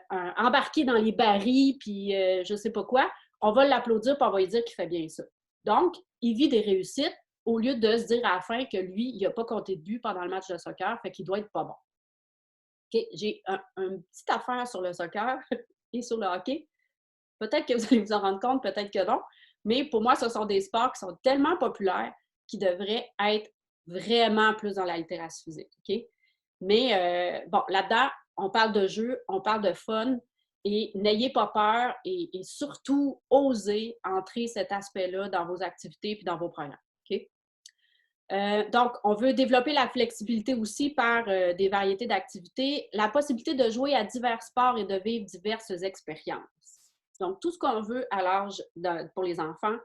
embarquer dans les barils, puis je sais pas quoi, on va l'applaudir et on va lui dire qu'il fait bien ça. Donc, il vit des réussites au lieu de se dire à la fin que lui, il n'a pas compté de but pendant le match de soccer, fait qu'il doit être pas bon. Okay? J'ai une petite affaire sur le soccer et sur le hockey. Peut-être que vous allez vous en rendre compte, peut-être que non. Mais pour moi, ce sont des sports qui sont tellement populaires qu'ils devraient être vraiment plus dans la littératie physique. Okay? Mais bon, là-dedans, on parle de jeu, on parle de fun. Et n'ayez pas peur et surtout, osez entrer cet aspect-là dans vos activités et dans vos programmes. Okay? Donc, on veut développer la flexibilité aussi par des variétés d'activités, la possibilité de jouer à divers sports et de vivre diverses expériences. Donc, tout ce qu'on veut à l'âge pour les enfants,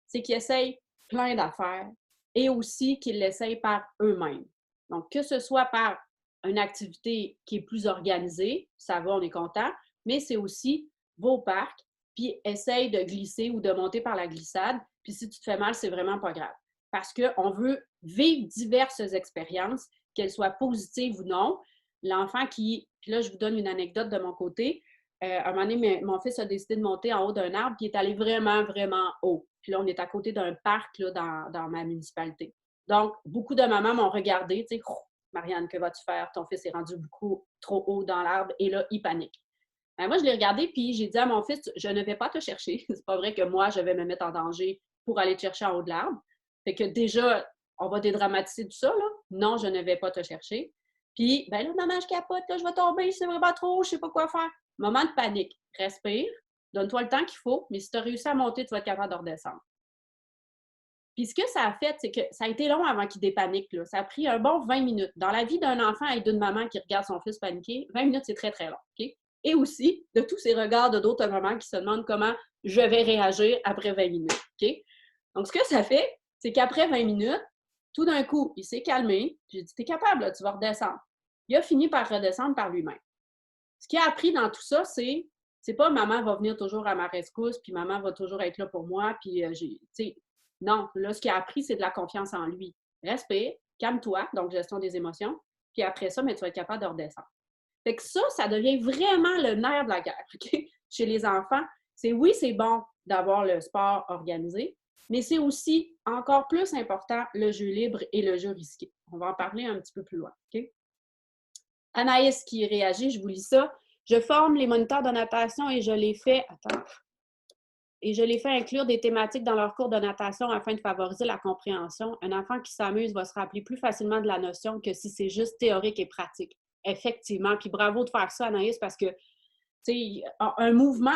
c'est qu'ils essayent plein d'affaires et aussi qu'ils l'essayent par eux-mêmes. Donc, que ce soit par une activité qui est plus organisée, ça va, on est content, mais c'est aussi va au parc, puis essaye de glisser ou de monter par la glissade, puis si tu te fais mal, c'est vraiment pas grave. Parce qu'on veut vivre diverses expériences, qu'elles soient positives ou non. L'enfant puis là, je vous donne une anecdote de mon côté. Un moment donné, mon fils a décidé de monter en haut d'un arbre, puis il est allé vraiment, vraiment haut. Puis là, on est à côté d'un parc là, dans ma municipalité. Donc, beaucoup de mamans m'ont regardé, tu sais, Marianne, que vas-tu faire? Ton fils est rendu beaucoup trop haut dans l'arbre, et là, il panique. Moi, je l'ai regardé, puis j'ai dit à mon fils, je ne vais pas te chercher. C'est pas vrai que moi, je vais me mettre en danger pour aller te chercher en haut de l'arbre. Fait que déjà, on va dédramatiser tout ça, là. Non, je ne vais pas te chercher. Puis, ben là, maman, je capote, là, je vais tomber, c'est vraiment trop, je sais pas quoi faire. Moment de panique. Respire, donne-toi le temps qu'il faut, mais si tu as réussi à monter, tu vas être capable de redescendre. Puis ce que ça a fait, c'est que ça a été long avant qu'il dépanique, là. Ça a pris un bon 20 minutes. Dans la vie d'un enfant et d'une maman qui regarde son fils paniquer, 20 minutes, c'est très, très long. OK? Et aussi de tous ces regards de d'autres mamans qui se demandent comment je vais réagir après 20 minutes. Okay? Donc, ce que ça fait, c'est qu'après 20 minutes, tout d'un coup, il s'est calmé. J'ai dit, t'es capable, là, tu vas redescendre. Il a fini par redescendre par lui-même. Ce qu'il a appris dans tout ça, c'est pas maman va venir toujours à ma rescousse, puis maman va toujours être là pour moi, puis non, là, ce qu'il a appris, c'est de la confiance en lui. Respire, calme-toi, donc gestion des émotions, puis après ça, mais tu vas être capable de redescendre. Fait que ça devient vraiment le nerf de la guerre, okay? Chez les enfants. Oui, c'est bon d'avoir le sport organisé, mais c'est aussi encore plus important le jeu libre et le jeu risqué. On va en parler un petit peu plus loin. Okay? Anaïs qui réagit, je vous lis ça. Je forme les moniteurs de natation et je les fais inclure des thématiques dans leur cours de natation afin de favoriser la compréhension. Un enfant qui s'amuse va se rappeler plus facilement de la notion que si c'est juste théorique et pratique. Effectivement. Puis bravo de faire ça, Anaïs, parce que un mouvement,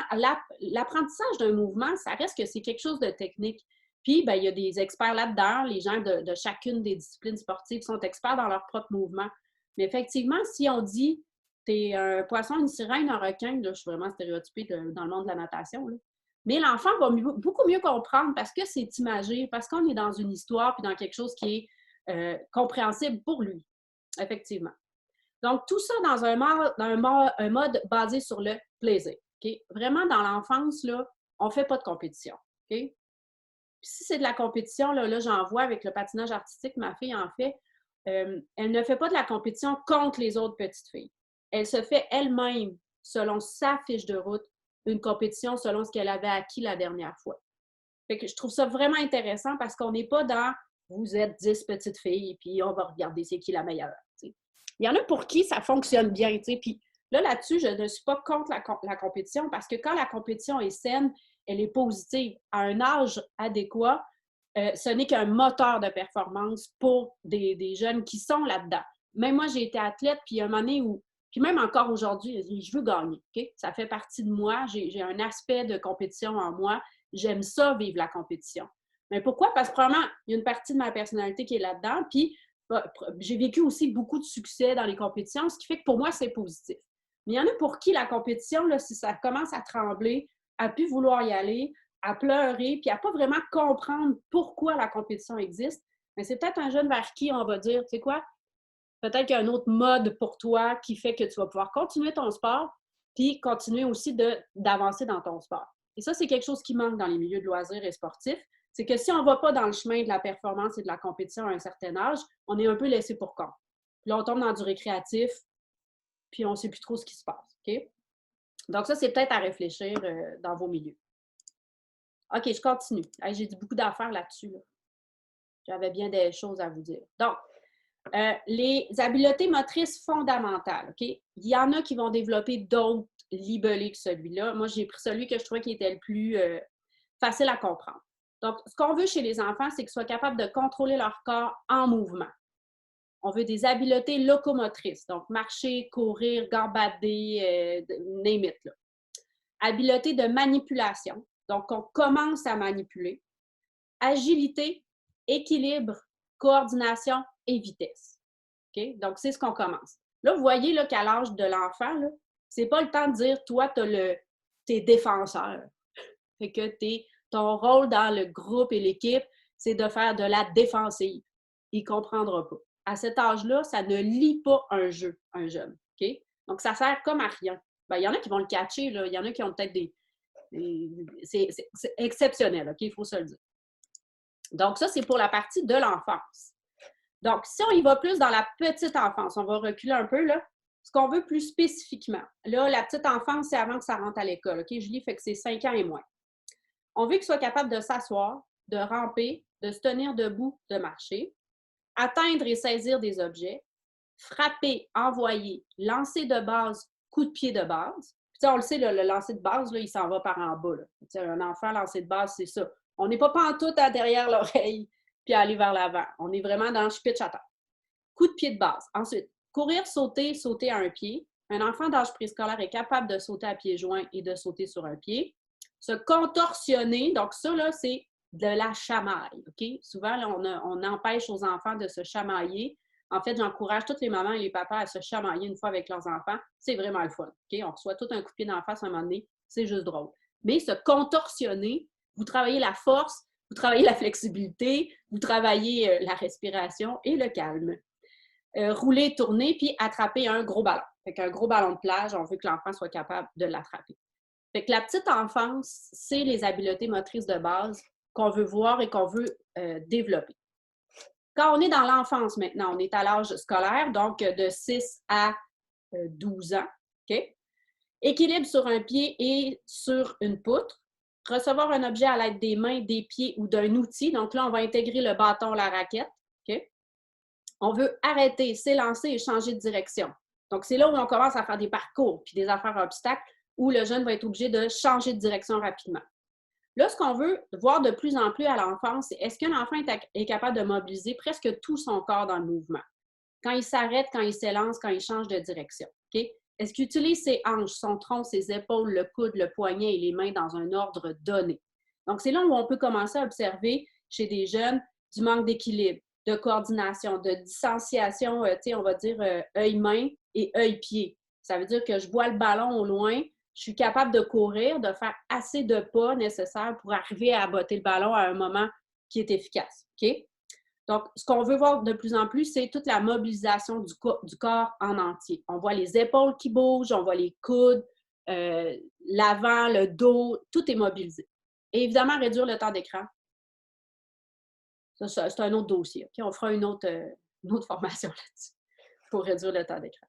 l'apprentissage d'un mouvement, ça reste que c'est quelque chose de technique. Puis, il y a des experts là-dedans. Les gens de chacune des disciplines sportives sont experts dans leur propre mouvement. Mais effectivement, si on dit t'es un poisson, une sirène, un requin, là, je suis vraiment stéréotypée dans le monde de la natation, là. Mais l'enfant va beaucoup mieux comprendre parce que c'est imagé, parce qu'on est dans une histoire puis dans quelque chose qui est compréhensible pour lui. Effectivement. Donc, tout ça dans un mode basé sur le plaisir. Okay? Vraiment, dans l'enfance, là, on ne fait pas de compétition. Okay? Puis si c'est de la compétition, là j'en vois avec le patinage artistique, ma fille en fait, elle ne fait pas de la compétition contre les autres petites filles. Elle se fait elle-même, selon sa fiche de route, une compétition selon ce qu'elle avait acquis la dernière fois. Fait que je trouve ça vraiment intéressant parce qu'on n'est pas dans « vous êtes 10 petites filles et puis on va regarder c'est qui la meilleure ». T'sais. Il y en a pour qui ça fonctionne bien. T'sais. Puis là-dessus, je ne suis pas contre la compétition parce que quand la compétition est saine, elle est positive. À un âge adéquat, ce n'est qu'un moteur de performance pour des jeunes qui sont là-dedans. Même moi, j'ai été athlète, puis à un moment donné où puis même encore aujourd'hui, je veux gagner. Okay? Ça fait partie de moi. J'ai un aspect de compétition en moi. J'aime ça, vivre la compétition. Mais pourquoi? Parce que probablement, il y a une partie de ma personnalité qui est là-dedans. Puis, j'ai vécu aussi beaucoup de succès dans les compétitions, ce qui fait que pour moi, c'est positif. Mais il y en a pour qui la compétition, là, si ça commence à trembler, à plus vouloir y aller, à pleurer, puis à pas vraiment comprendre pourquoi la compétition existe, mais c'est peut-être un jeune vers qui on va dire, tu sais quoi? Peut-être qu'il y a un autre mode pour toi qui fait que tu vas pouvoir continuer ton sport puis continuer aussi d'avancer dans ton sport. Et ça, c'est quelque chose qui manque dans les milieux de loisirs et sportifs. C'est que si on ne va pas dans le chemin de la performance et de la compétition à un certain âge, on est un peu laissé pour compte. Puis là, on tombe dans du récréatif, puis on ne sait plus trop ce qui se passe. Okay? Donc ça, c'est peut-être à réfléchir dans vos milieux. OK, je continue. Hey, j'ai dit beaucoup d'affaires là-dessus. Là. J'avais bien des choses à vous dire. Donc, les habiletés motrices fondamentales, OK? Il y en a qui vont développer d'autres libellés que celui-là. Moi, j'ai pris celui que je trouvais qui était le plus facile à comprendre. Donc, ce qu'on veut chez les enfants, c'est qu'ils soient capables de contrôler leur corps en mouvement. On veut des habiletés locomotrices, donc marcher, courir, gambader, name it, là. Habileté de manipulation, donc on commence à manipuler. Agilité, équilibre, coordination et vitesse. Okay? Donc, c'est ce qu'on commence. Là, vous voyez là, qu'à l'âge de l'enfant, c'est pas le temps de dire, toi, t'es défenseur. Fait que ton rôle dans le groupe et l'équipe, c'est de faire de la défensive. Il ne comprendra pas. À cet âge-là, ça ne lit pas un jeu, un jeune. Okay? Donc, ça sert comme à rien. Ben, il y en a qui vont le catcher, là. Il y en a qui ont peut-être c'est exceptionnel, OK? Il faut se le dire. Donc, ça, c'est pour la partie de l'enfance. Donc, si on y va plus dans la petite enfance, on va reculer un peu, là, ce qu'on veut plus spécifiquement. Là, la petite enfance, c'est avant que ça rentre à l'école, OK? Julie, fait que c'est 5 ans et moins. On veut qu'il soit capable de s'asseoir, de ramper, de se tenir debout, de marcher, atteindre et saisir des objets, frapper, envoyer, lancer de base, coup de pied de base. Puis, on le sait, le lancer de base, là, il s'en va par en bas. Là. Un enfant lancé de base, c'est ça. On n'est pas pantoute à derrière l'oreille puis aller vers l'avant. On est vraiment dans le pitch à terre. Coup de pied de base. Ensuite, courir, sauter, sauter à un pied. Un enfant d'âge préscolaire est capable de sauter à pieds joints et de sauter sur un pied. Se contorsionner, donc ça, là, c'est de la chamaille. Okay? Souvent, là, on empêche aux enfants de se chamailler. En fait, j'encourage toutes les mamans et les papas à se chamailler une fois avec leurs enfants. C'est vraiment le fun. Okay? On reçoit tout un coup de pied d'en face à un moment donné. C'est juste drôle. Mais se contorsionner, vous travaillez la force, vous travaillez la flexibilité, vous travaillez la respiration et le calme. Rouler, tourner, puis attraper un gros ballon. Fait qu'un gros ballon de plage, on veut que l'enfant soit capable de l'attraper. Fait que la petite enfance, c'est les habiletés motrices de base qu'on veut voir et qu'on veut développer. Quand on est dans l'enfance maintenant, on est à l'âge scolaire, donc de 6 à 12 ans. Okay? Équilibre sur un pied et sur une poutre. Recevoir un objet à l'aide des mains, des pieds ou d'un outil. Donc là, on va intégrer le bâton, la raquette. Okay? On veut arrêter, s'élancer et changer de direction. Donc, c'est là où on commence à faire des parcours puis des affaires à obstacles où le jeune va être obligé de changer de direction rapidement. Là, ce qu'on veut voir de plus en plus à l'enfance, c'est est-ce qu'un enfant est capable de mobiliser presque tout son corps dans le mouvement? Quand il s'arrête, quand il s'élance, quand il change de direction. Okay? Est-ce qu'il utilise ses hanches, son tronc, ses épaules, le coude, le poignet et les mains dans un ordre donné? Donc, c'est là où on peut commencer à observer chez des jeunes du manque d'équilibre, de coordination, de distanciation, on va dire œil-main et œil-pied. Ça veut dire que je vois le ballon au loin, je suis capable de courir, de faire assez de pas nécessaires pour arriver à botter le ballon à un moment qui est efficace. Okay? Donc, ce qu'on veut voir de plus en plus, c'est toute la mobilisation du corps en entier. On voit les épaules qui bougent, on voit les coudes, l'avant, le dos, tout est mobilisé. Et évidemment, réduire le temps d'écran. Ça, c'est un autre dossier. Okay? On fera une autre formation là-dessus pour réduire le temps d'écran.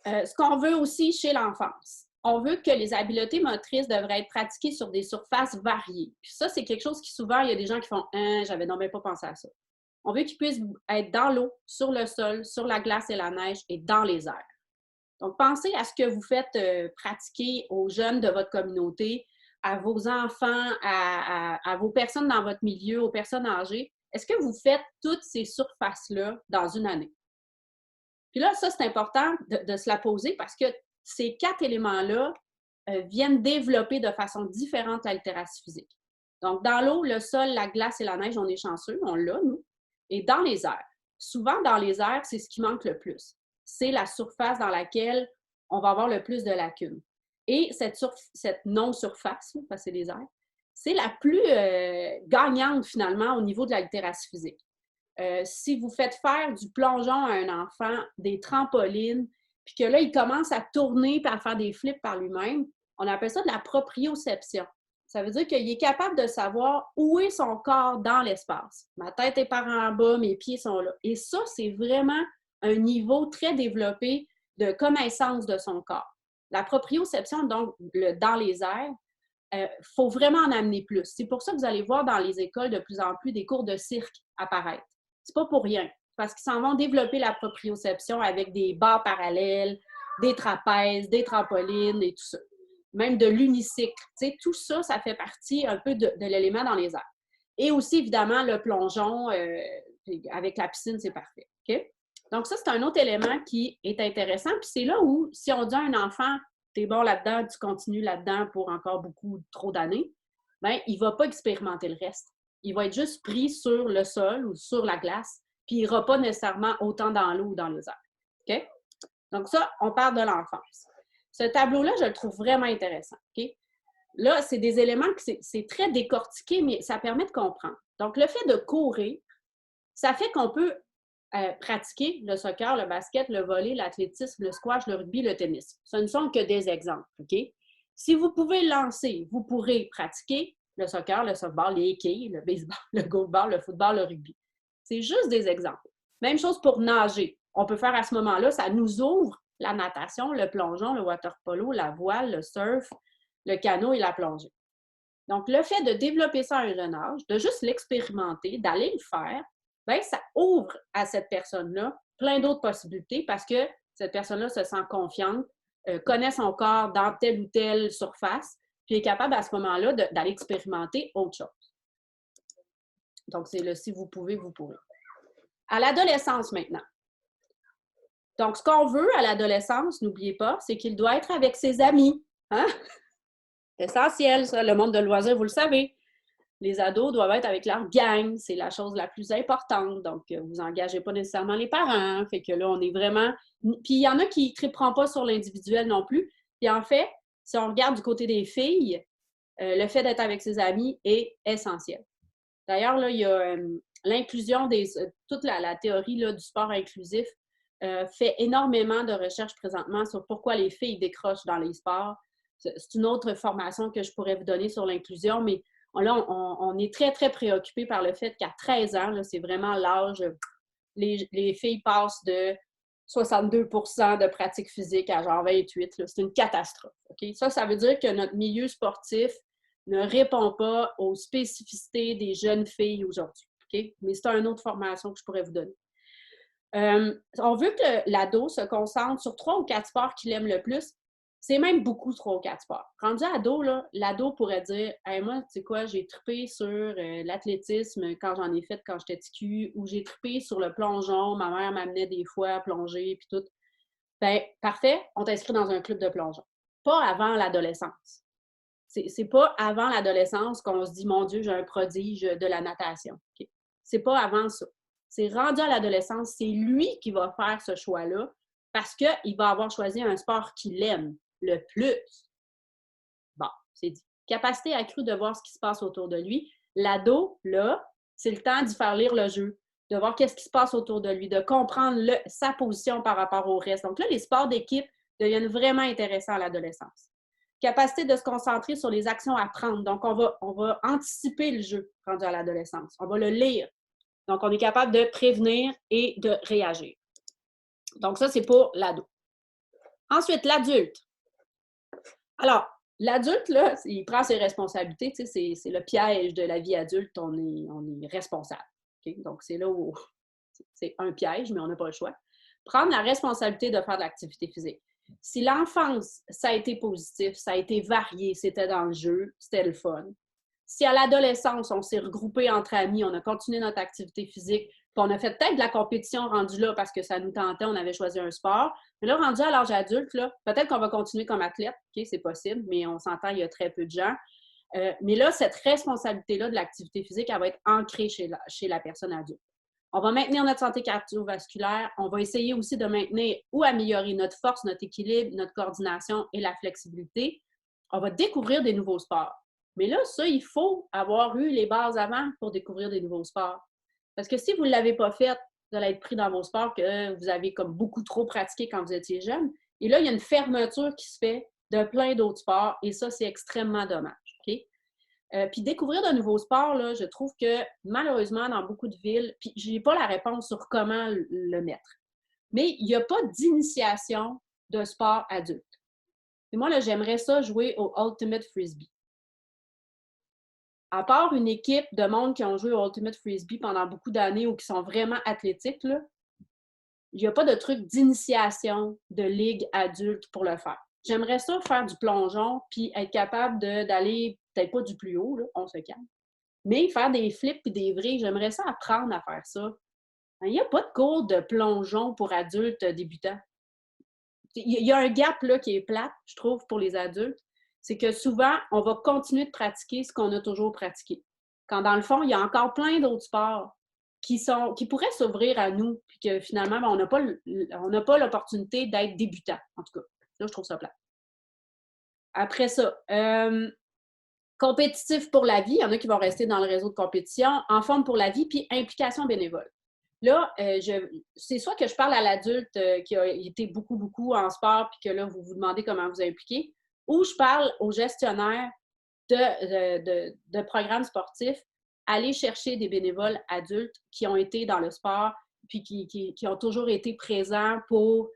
Ce qu'on veut aussi chez l'enfance, on veut que les habiletés motrices devraient être pratiquées sur des surfaces variées. Puis ça, c'est quelque chose qui souvent, il y a des gens qui font « j'avais non même pas pensé à ça ». On veut qu'ils puissent être dans l'eau, sur le sol, sur la glace et la neige et dans les airs. Donc, pensez à ce que vous faites pratiquer aux jeunes de votre communauté, à vos enfants, à vos personnes dans votre milieu, aux personnes âgées. Est-ce que vous faites toutes ces surfaces-là dans une année? Puis là, ça, c'est important de se la poser parce que ces 4 éléments-là viennent développer de façon différente la littératie physique. Donc, dans l'eau, le sol, la glace et la neige, on est chanceux, on l'a, nous. Et dans les airs. Souvent, dans les airs, c'est ce qui manque le plus. C'est la surface dans laquelle on va avoir le plus de lacunes. Et cette non-surface, parce que c'est les airs, c'est la plus gagnante, finalement, au niveau de la littératie physique. Si vous faites faire du plongeon à un enfant, des trampolines, puis que là, il commence à tourner et à faire des flips par lui-même, on appelle ça de la proprioception. Ça veut dire qu'il est capable de savoir où est son corps dans l'espace. Ma tête est par en bas, mes pieds sont là. Et ça, c'est vraiment un niveau très développé de connaissance de son corps. La proprioception, donc, dans les airs, faut vraiment en amener plus. C'est pour ça que vous allez voir dans les écoles de plus en plus des cours de cirque apparaître. C'est pas pour rien, parce qu'ils s'en vont développer la proprioception avec des barres parallèles, des trapèzes, des trampolines et tout ça. Même de l'unicycle. Tu sais, tout ça, ça fait partie un peu de l'élément dans les airs. Et aussi, évidemment, le plongeon avec la piscine, c'est parfait. Okay? Donc, ça, c'est un autre élément qui est intéressant. Puis c'est là où, si on dit à un enfant, t'es bon là-dedans, tu continues là-dedans pour encore trop d'années, bien, il ne va pas expérimenter le reste. Il va être juste pris sur le sol ou sur la glace, puis il n'ira pas nécessairement autant dans l'eau ou dans les airs. OK? Donc ça, on parle de l'enfance. Ce tableau-là, je le trouve vraiment intéressant. OK? Là, c'est des éléments que c'est très décortiqué, mais ça permet de comprendre. Donc, le fait de courir, ça fait qu'on peut pratiquer le soccer, le basket, le volley, l'athlétisme, le squash, le rugby, le tennis. Ce ne sont que des exemples. OK? Si vous pouvez lancer, vous pourrez pratiquer le soccer, le softball, les quilles, le baseball, le goalball, le football, le rugby. C'est juste des exemples. Même chose pour nager. On peut faire à ce moment-là, ça nous ouvre la natation, le plongeon, le water polo, la voile, le surf, le canot et la plongée. Donc, le fait de développer ça à un jeune âge, de juste l'expérimenter, d'aller le faire, bien, ça ouvre à cette personne-là plein d'autres possibilités parce que cette personne-là se sent confiante, connaît son corps dans telle ou telle surface, puis est capable à ce moment-là d'aller expérimenter autre chose. Donc, c'est le « si vous pouvez, vous pourrez ». À l'adolescence maintenant. Donc, ce qu'on veut à l'adolescence, n'oubliez pas, c'est qu'il doit être avec ses amis. Hein? C'est essentiel, ça, le monde de loisirs, vous le savez. Les ados doivent être avec leur gang, c'est la chose la plus importante. Donc, vous n'engagez pas nécessairement les parents. Fait que là, on est vraiment... Puis, il y en a qui ne triperont pas sur l'individuel non plus. Puis, en fait, si on regarde du côté des filles, le fait d'être avec ses amis est essentiel. D'ailleurs, là, il y a l'inclusion toute la théorie là, du sport inclusif fait énormément de recherches présentement sur pourquoi les filles décrochent dans les sports. C'est une autre formation que je pourrais vous donner sur l'inclusion, mais là, on est très, très préoccupé par le fait qu'à 13 ans, c'est vraiment l'âge, les filles passent de 62 % de pratique physique à genre 28. C'est une catastrophe. Okay? Ça veut dire que notre milieu sportif ne répond pas aux spécificités des jeunes filles aujourd'hui. Okay? Mais c'est une autre formation que je pourrais vous donner. On veut que l'ado se concentre sur 3 ou 4 sports qu'il aime le plus. C'est même beaucoup 3 ou 4 sports. Rendu ado, là, l'ado pourrait dire hey, moi, tu sais quoi, j'ai trippé sur l'athlétisme quand j'en ai fait quand j'étais TQ, ou j'ai trippé sur le plongeon, ma mère m'amenait des fois à plonger, puis tout. Bien, parfait, on t'inscrit dans un club de plongeon. Pas avant l'adolescence. C'est pas avant l'adolescence qu'on se dit, mon Dieu, j'ai un prodige de la natation. Okay? C'est pas avant ça. C'est rendu à l'adolescence, c'est lui qui va faire ce choix-là parce qu'il va avoir choisi un sport qu'il aime le plus. Bon, c'est dit. Capacité accrue de voir ce qui se passe autour de lui. L'ado, là, c'est le temps d'y faire lire le jeu, de voir qu'est-ce qui se passe autour de lui, de comprendre sa position par rapport au reste. Donc là, les sports d'équipe deviennent vraiment intéressants à l'adolescence. Capacité de se concentrer sur les actions à prendre. Donc, on va anticiper le jeu rendu à l'adolescence. On va le lire. Donc, on est capable de prévenir et de réagir. Donc, ça, c'est pour l'ado. Ensuite, l'adulte. Alors, l'adulte, là, il prend ses responsabilités. Tu sais, c'est le piège de la vie adulte. On est responsable. Okay? Donc, c'est là où c'est un piège, mais on n'a pas le choix. Prendre la responsabilité de faire de l'activité physique. Si l'enfance, ça a été positif, ça a été varié, c'était dans le jeu, c'était le fun. Si à l'adolescence, on s'est regroupé entre amis, on a continué notre activité physique, puis on a fait peut-être de la compétition rendue là parce que ça nous tentait, on avait choisi un sport. Mais là, rendu à l'âge adulte, là, peut-être qu'on va continuer comme athlète, okay, c'est possible, mais on s'entend, il y a très peu de gens. Mais là, cette responsabilité-là de l'activité physique, elle va être ancrée chez la personne adulte. On va maintenir notre santé cardiovasculaire. On va essayer aussi de maintenir ou améliorer notre force, notre équilibre, notre coordination et la flexibilité. On va découvrir des nouveaux sports. Mais là, ça, il faut avoir eu les bases avant pour découvrir des nouveaux sports. Parce que si vous ne l'avez pas fait, vous allez être pris dans vos sports que vous avez comme beaucoup trop pratiqué quand vous étiez jeune. Et là, il y a une fermeture qui se fait de plein d'autres sports et ça, c'est extrêmement dommage. Okay? Puis découvrir de nouveaux sports, là, je trouve que malheureusement, dans beaucoup de villes, puis je n'ai pas la réponse sur comment le mettre, mais il n'y a pas d'initiation de sport adulte. Et moi, là, j'aimerais ça jouer au Ultimate Frisbee. À part une équipe de monde qui ont joué au Ultimate Frisbee pendant beaucoup d'années ou qui sont vraiment athlétiques, là, il n'y a pas de truc d'initiation de ligue adulte pour le faire. J'aimerais ça faire du plongeon puis être capable d'aller, peut-être pas du plus haut, là, on se calme, mais faire des flips et des vrilles, j'aimerais ça apprendre à faire ça. Il n'y a pas de cours de plongeon pour adultes débutants. Il y a un gap là, qui est plate, je trouve, pour les adultes. C'est que souvent, on va continuer de pratiquer ce qu'on a toujours pratiqué. Quand dans le fond, il y a encore plein d'autres sports qui pourraient s'ouvrir à nous, puis que finalement, on n'a pas l'opportunité d'être débutant, en tout cas. Là, je trouve ça plate. Après ça, compétitif pour la vie, il y en a qui vont rester dans le réseau de compétition, en forme pour la vie, puis implication bénévole. Là, c'est soit que je parle à l'adulte qui a été beaucoup, beaucoup en sport, puis que là, vous vous demandez comment vous impliquer, ou je parle aux gestionnaires de programmes sportifs, aller chercher des bénévoles adultes qui ont été dans le sport, puis qui ont toujours été présents pour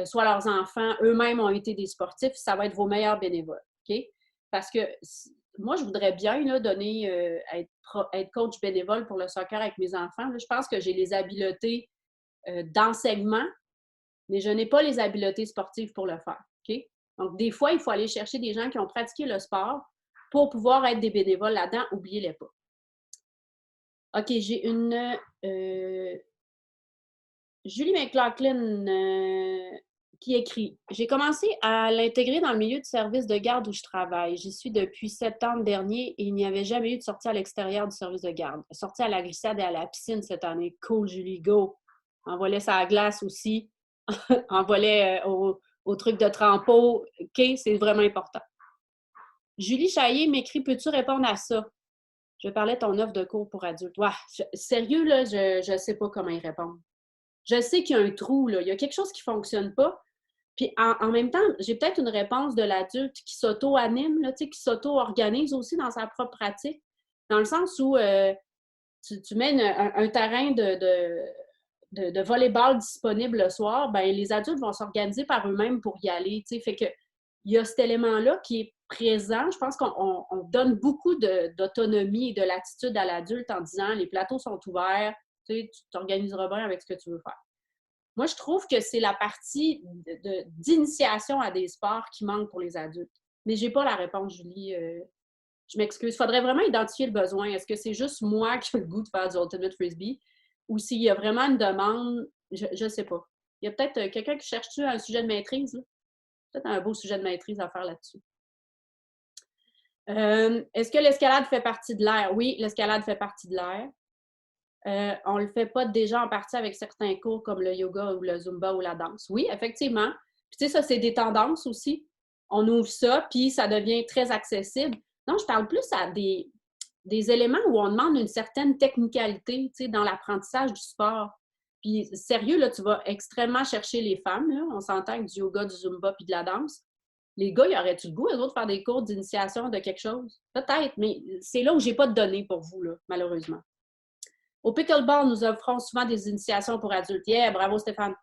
soit leurs enfants, eux-mêmes ont été des sportifs, ça va être vos meilleurs bénévoles. OK? Parce que moi, je voudrais bien là, être coach bénévole pour le soccer avec mes enfants. Là, je pense que j'ai les habiletés d'enseignement, mais je n'ai pas les habiletés sportives pour le faire. Okay? Donc, des fois, il faut aller chercher des gens qui ont pratiqué le sport pour pouvoir être des bénévoles là-dedans. Oubliez-les pas. OK, j'ai une Julie McLaughlin qui écrit « J'ai commencé à l'intégrer dans le milieu de service de garde où je travaille. J'y suis depuis septembre dernier et il n'y avait jamais eu de sortie à l'extérieur du service de garde. Sortie à la glissade et à la piscine cette année. Cool, Julie, go! Envoie-les ça à la glace aussi. Envoie-les au truc de trempeau. OK, c'est vraiment important. Julie Chaillé m'écrit « Peux-tu répondre à ça? Je parlais de ton offre de cours pour adultes. Ouais, sérieux, là, je ne sais pas comment y répondre. Je sais qu'il y a un trou, là. Il y a quelque chose qui ne fonctionne pas. Puis en même temps, j'ai peut-être une réponse de l'adulte qui s'auto-anime, là, qui s'auto-organise aussi dans sa propre pratique, dans le sens où tu mets un terrain de volleyball disponible le soir, ben les adultes vont s'organiser par eux-mêmes pour y aller. Fait que il y a cet élément-là qui est présent. Je pense qu'on donne beaucoup d'autonomie et de latitude à l'adulte en disant les plateaux sont ouverts, tu t'organiseras bien avec ce que tu veux faire. Moi, je trouve que c'est la partie d'initiation à des sports qui manque pour les adultes. Mais je n'ai pas la réponse, Julie. Je m'excuse. Il faudrait vraiment identifier le besoin. Est-ce que c'est juste moi qui ai le goût de faire du Ultimate Frisbee ou s'il y a vraiment une demande, je ne sais pas. Il y a peut-être quelqu'un qui cherche-tu un sujet de maîtrise? Peut-être un beau sujet de maîtrise à faire là-dessus. Est-ce que l'escalade fait partie de l'air? Oui, l'escalade fait partie de l'air. On ne le fait pas déjà en partie avec certains cours comme le yoga ou le zumba ou la danse. Oui, effectivement. Puis tu sais, ça, c'est des tendances aussi. On ouvre ça, puis ça devient très accessible. Non, je parle plus à des éléments où on demande une certaine technicalité, tu sais, dans l'apprentissage du sport. Puis sérieux, là, tu vas extrêmement chercher les femmes, là. On s'entend avec du yoga, du zumba, puis de la danse. Les gars, y aurait-tu le goût, eux autres, de faire des cours d'initiation de quelque chose? Peut-être, mais c'est là où j'ai pas de données pour vous, là, malheureusement. Au pickleball, nous offrons souvent des initiations pour adultes. Yeah, bravo Stéphane.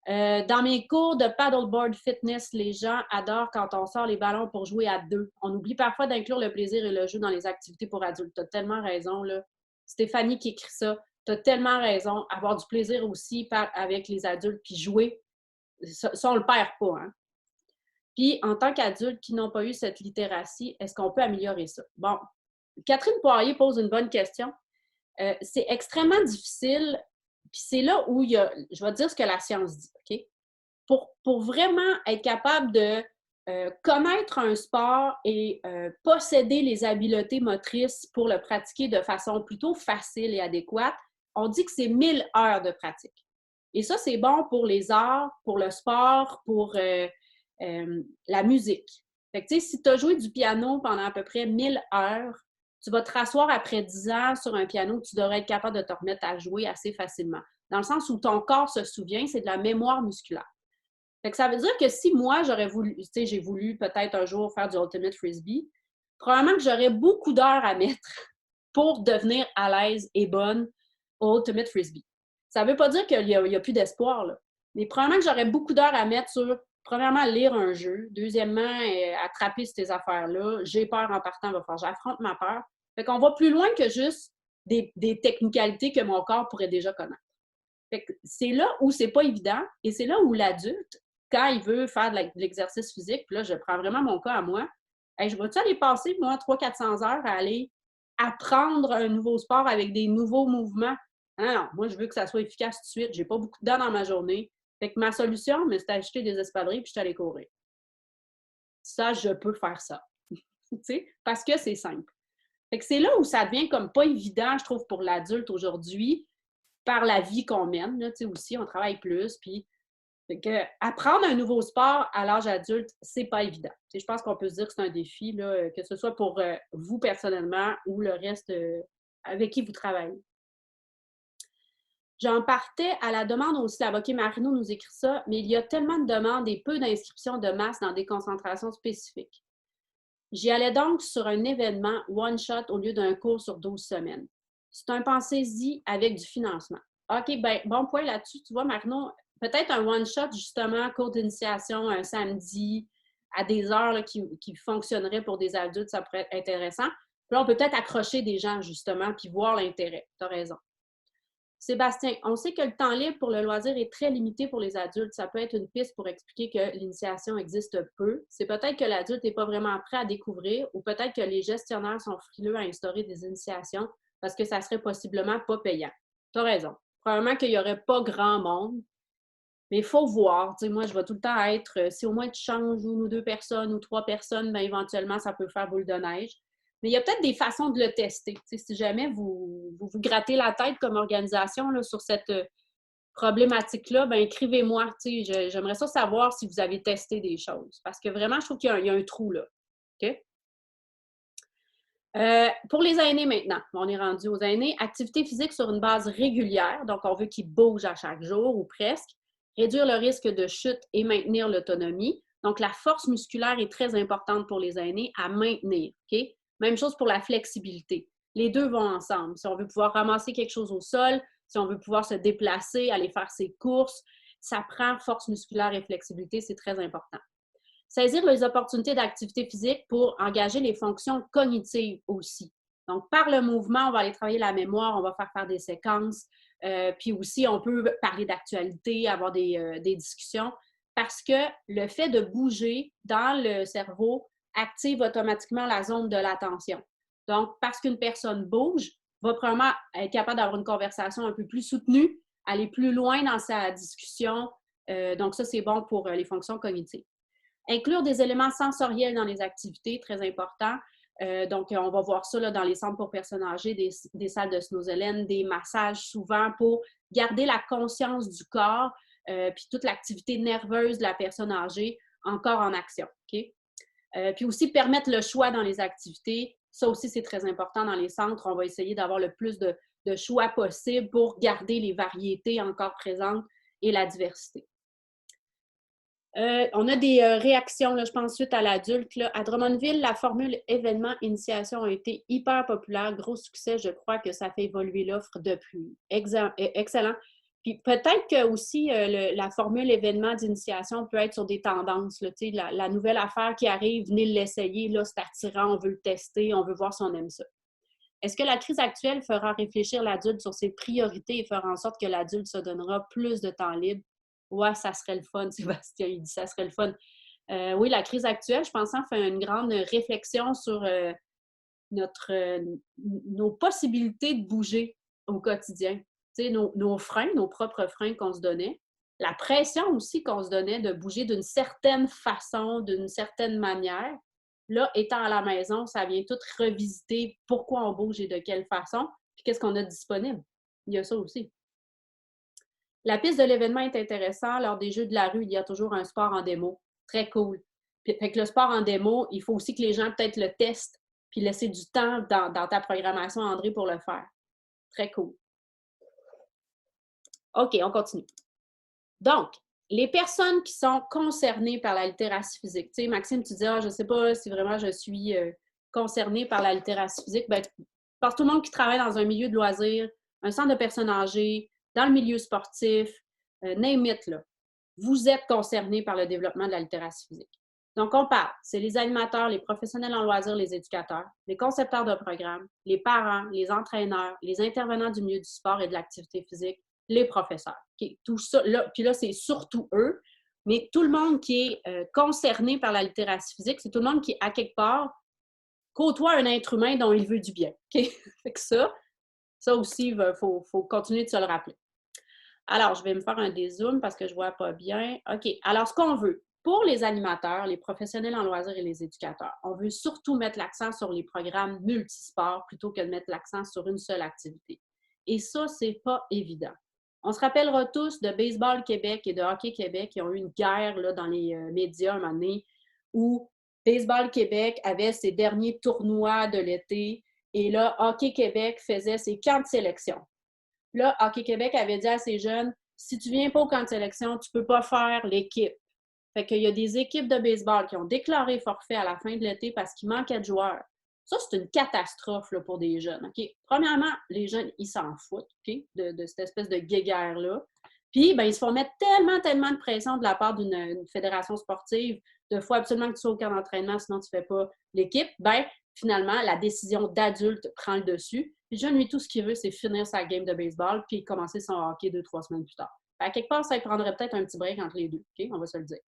Dans mes cours de paddleboard fitness, les gens adorent quand on sort les ballons pour jouer à deux. On oublie parfois d'inclure le plaisir et le jeu dans les activités pour adultes. Tu as tellement raison, là. Stéphanie qui écrit ça. Tu as tellement raison. Avoir du plaisir aussi avec les adultes, puis jouer, ça on ne le perd pas, hein? Puis, en tant qu'adultes qui n'ont pas eu cette littératie, est-ce qu'on peut améliorer ça? Bon, Catherine Poirier pose une bonne question. C'est extrêmement difficile, puis c'est là où je vais dire ce que la science dit, OK? Pour vraiment être capable de connaître un sport et posséder les habiletés motrices pour le pratiquer de façon plutôt facile et adéquate, on dit que c'est 1000 heures de pratique. Et ça, c'est bon pour les arts, pour le sport, pour la musique. Fait que, tu sais, si tu as joué du piano pendant à peu près 1000 heures, tu vas te rasseoir après 10 ans sur un piano, tu devrais être capable de te remettre à jouer assez facilement. Dans le sens où ton corps se souvient, c'est de la mémoire musculaire. Fait que ça veut dire que si moi, j'aurais voulu, tu sais, j'ai voulu peut-être un jour faire du Ultimate Frisbee, probablement que j'aurais beaucoup d'heures à mettre pour devenir à l'aise et bonne au Ultimate Frisbee. Ça ne veut pas dire qu'il n'y a plus d'espoir, là. Mais probablement que j'aurais beaucoup d'heures à mettre sur, premièrement, lire un jeu. Deuxièmement, attraper ces affaires-là. J'ai peur en partant, il va falloir que j'affronte ma peur. Fait qu'on va plus loin que juste des technicalités que mon corps pourrait déjà connaître. Fait que c'est là où c'est pas évident et c'est là où l'adulte, quand il veut faire de l'exercice physique, puis là, je prends vraiment mon cas à moi, hey, je vais-tu aller passer, moi, 300-400 heures à aller apprendre un nouveau sport avec des nouveaux mouvements? Non, moi, je veux que ça soit efficace tout de suite. J'ai pas beaucoup de dents dans ma journée. Fait que ma solution, c'est d'acheter des espadrilles puis je suis allée courir. Ça, je peux faire ça. Tu sais, parce que c'est simple. Fait que c'est là où ça devient comme pas évident, je trouve, pour l'adulte aujourd'hui, par la vie qu'on mène. Là, tu sais, aussi, on travaille plus. Puis, fait que apprendre un nouveau sport à l'âge adulte, c'est pas évident. Tu sais, je pense qu'on peut se dire que c'est un défi, là, que ce soit pour vous personnellement ou le reste avec qui vous travaillez. J'en partais à la demande aussi. L'avocat Marino nous écrit ça, mais il y a tellement de demandes et peu d'inscriptions de masse dans des concentrations spécifiques. J'y allais donc sur un événement one-shot au lieu d'un cours sur 12 semaines. C'est un pensez-y avec du financement. OK, bien, bon point là-dessus. Tu vois, Marino, peut-être un one-shot, justement, cours d'initiation un samedi à des heures là, qui fonctionnerait pour des adultes, ça pourrait être intéressant. Puis là, on peut peut-être accrocher des gens, justement, puis voir l'intérêt. Tu as raison. Sébastien, on sait que le temps libre pour le loisir est très limité pour les adultes. Ça peut être une piste pour expliquer que l'initiation existe peu. C'est peut-être que l'adulte n'est pas vraiment prêt à découvrir ou peut-être que les gestionnaires sont frileux à instaurer des initiations parce que ça serait possiblement pas payant. Tu as raison. Probablement qu'il n'y aurait pas grand monde, mais il faut voir. Tu sais, moi, je vais tout le temps être, si au moins tu changes une ou deux personnes ou 3 personnes, bien, éventuellement, ça peut faire boule de neige. Mais il y a peut-être des façons de le tester. Tu sais, si jamais vous grattez la tête comme organisation là, sur cette problématique-là, bien, écrivez-moi. Tu sais, j'aimerais ça savoir si vous avez testé des choses. Parce que vraiment, je trouve qu'il y a un trou là. OK? Pour les aînés maintenant, on est rendu aux aînés. Activité physique sur une base régulière. Donc, on veut qu'ils bougent à chaque jour ou presque. Réduire le risque de chute et maintenir l'autonomie. Donc, la force musculaire est très importante pour les aînés à maintenir. OK? Même chose pour la flexibilité. Les deux vont ensemble. Si on veut pouvoir ramasser quelque chose au sol, si on veut pouvoir se déplacer, aller faire ses courses, ça prend force musculaire et flexibilité, c'est très important. Saisir les opportunités d'activité physique pour engager les fonctions cognitives aussi. Donc, par le mouvement, on va aller travailler la mémoire, on va faire des séquences, Puis aussi, on peut parler d'actualité, avoir des discussions, parce que le fait de bouger dans le cerveau active automatiquement la zone de l'attention. Donc, parce qu'une personne bouge, va probablement être capable d'avoir une conversation un peu plus soutenue, aller plus loin dans sa discussion. Donc, ça, c'est bon pour les fonctions cognitives. Inclure des éléments sensoriels dans les activités, très important. Donc, on va voir ça là, dans les centres pour personnes âgées, des salles de Snozelen, des massages souvent pour garder la conscience du corps, puis toute l'activité nerveuse de la personne âgée encore en action. Okay? Puis aussi permettre le choix dans les activités. Ça aussi, c'est très important dans les centres. On va essayer d'avoir le plus de choix possible pour garder les variétés encore présentes et la diversité. On a des réactions, là, je pense, suite à l'adulte. À Drummondville, la formule événement initiation a été hyper populaire. Gros succès, je crois que ça fait évoluer l'offre depuis. Excellent. Puis peut-être que aussi la formule événement d'initiation peut être sur des tendances. Là, la nouvelle affaire qui arrive, venez l'essayer, là, c'est attirant, on veut le tester, on veut voir si on aime ça. Est-ce que la crise actuelle fera réfléchir l'adulte sur ses priorités et fera en sorte que l'adulte se donnera plus de temps libre? Ouais, ça serait le fun, Sébastien, il dit ça serait le fun. Oui, la crise actuelle, je pense, fait une grande réflexion sur nos possibilités de bouger au quotidien. Nos freins, nos propres freins qu'on se donnait. La pression aussi qu'on se donnait de bouger d'une certaine façon, d'une certaine manière. Là, étant à la maison, ça vient tout revisiter pourquoi on bouge et de quelle façon, puis qu'est-ce qu'on a disponible. Il y a ça aussi. La piste de l'événement est intéressante. Lors des Jeux de la rue, il y a toujours un sport en démo. Très cool. Fait que le sport en démo, il faut aussi que les gens peut-être le testent puis laisser du temps dans ta programmation, André, pour le faire. Très cool. OK, on continue. Donc, les personnes qui sont concernées par la littératie physique. Tu sais, Maxime, tu dis, je ne sais pas si vraiment je suis concernée par la littératie physique. Bien, par tout le monde qui travaille dans un milieu de loisirs, un centre de personnes âgées, dans le milieu sportif, name it, là. Vous êtes concerné par le développement de la littératie physique. Donc, on parle, c'est les animateurs, les professionnels en loisirs, les éducateurs, les concepteurs de programmes, les parents, les entraîneurs, les intervenants du milieu du sport et de l'activité physique, les professeurs. Okay, tout ça, là, puis là, c'est surtout eux, mais tout le monde qui est concerné par la littératie physique, c'est tout le monde qui, à quelque part, côtoie un être humain dont il veut du bien. Okay? Fait que ça aussi, il faut continuer de se le rappeler. Alors, je vais me faire un dézoom parce que je ne vois pas bien. OK. Alors, ce qu'on veut, pour les animateurs, les professionnels en loisirs et les éducateurs, on veut surtout mettre l'accent sur les programmes multisports plutôt que de mettre l'accent sur une seule activité. Et ça, ce n'est pas évident. On se rappellera tous de Baseball Québec et de Hockey Québec qui ont eu une guerre là, dans les médias un moment donné où Baseball Québec avait ses derniers tournois de l'été et là, Hockey Québec faisait ses camps de sélection. Là, Hockey Québec avait dit à ses jeunes, si tu ne viens pas au camp de sélection, tu ne peux pas faire l'équipe. Fait qu'il y a des équipes de baseball qui ont déclaré forfait à la fin de l'été parce qu'il manquait de joueurs. Ça, c'est une catastrophe là, pour des jeunes. Okay? Premièrement, les jeunes, ils s'en foutent okay? de cette espèce de guéguerre-là. Puis, ben, ils se font mettre tellement de pression de la part d'une fédération sportive de faut absolument que tu sois au camp d'entraînement, sinon tu ne fais pas l'équipe. Ben, finalement, la décision d'adulte prend le dessus. Puis le jeune, lui, tout ce qu'il veut, c'est finir sa game de baseball puis commencer son hockey 2-3 semaines plus tard. À quelque part, ça prendrait peut-être un petit break entre les deux. Okay? On va se le dire.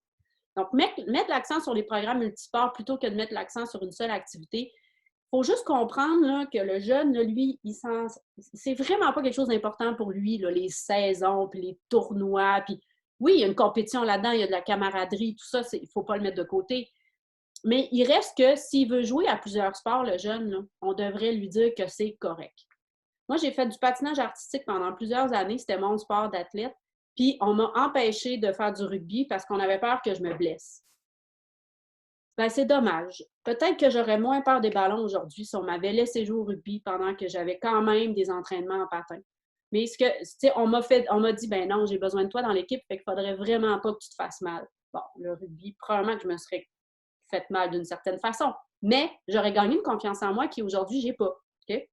Donc, mettre l'accent sur les programmes multisports plutôt que de mettre l'accent sur une seule activité, il faut juste comprendre là, que le jeune, là, lui, c'est vraiment pas quelque chose d'important pour lui, là, les saisons, puis les tournois. Puis oui, il y a une compétition là-dedans, il y a de la camaraderie, tout ça, il ne faut pas le mettre de côté. Mais il reste que s'il veut jouer à plusieurs sports, le jeune, là, on devrait lui dire que c'est correct. Moi, j'ai fait du patinage artistique pendant plusieurs années. C'était mon sport d'athlète. Puis, on m'a empêché de faire du rugby parce qu'on avait peur que je me blesse. Ben, c'est dommage. Peut-être que j'aurais moins peur des ballons aujourd'hui si on m'avait laissé jouer au rugby pendant que j'avais quand même des entraînements en patin. Mais on m'a dit, ben non, j'ai besoin de toi dans l'équipe, fait qu'il faudrait vraiment pas que tu te fasses mal. Bon, le rugby, probablement que je me serais fait mal d'une certaine façon. Mais j'aurais gagné une confiance en moi qui, aujourd'hui, je n'ai pas. Okay?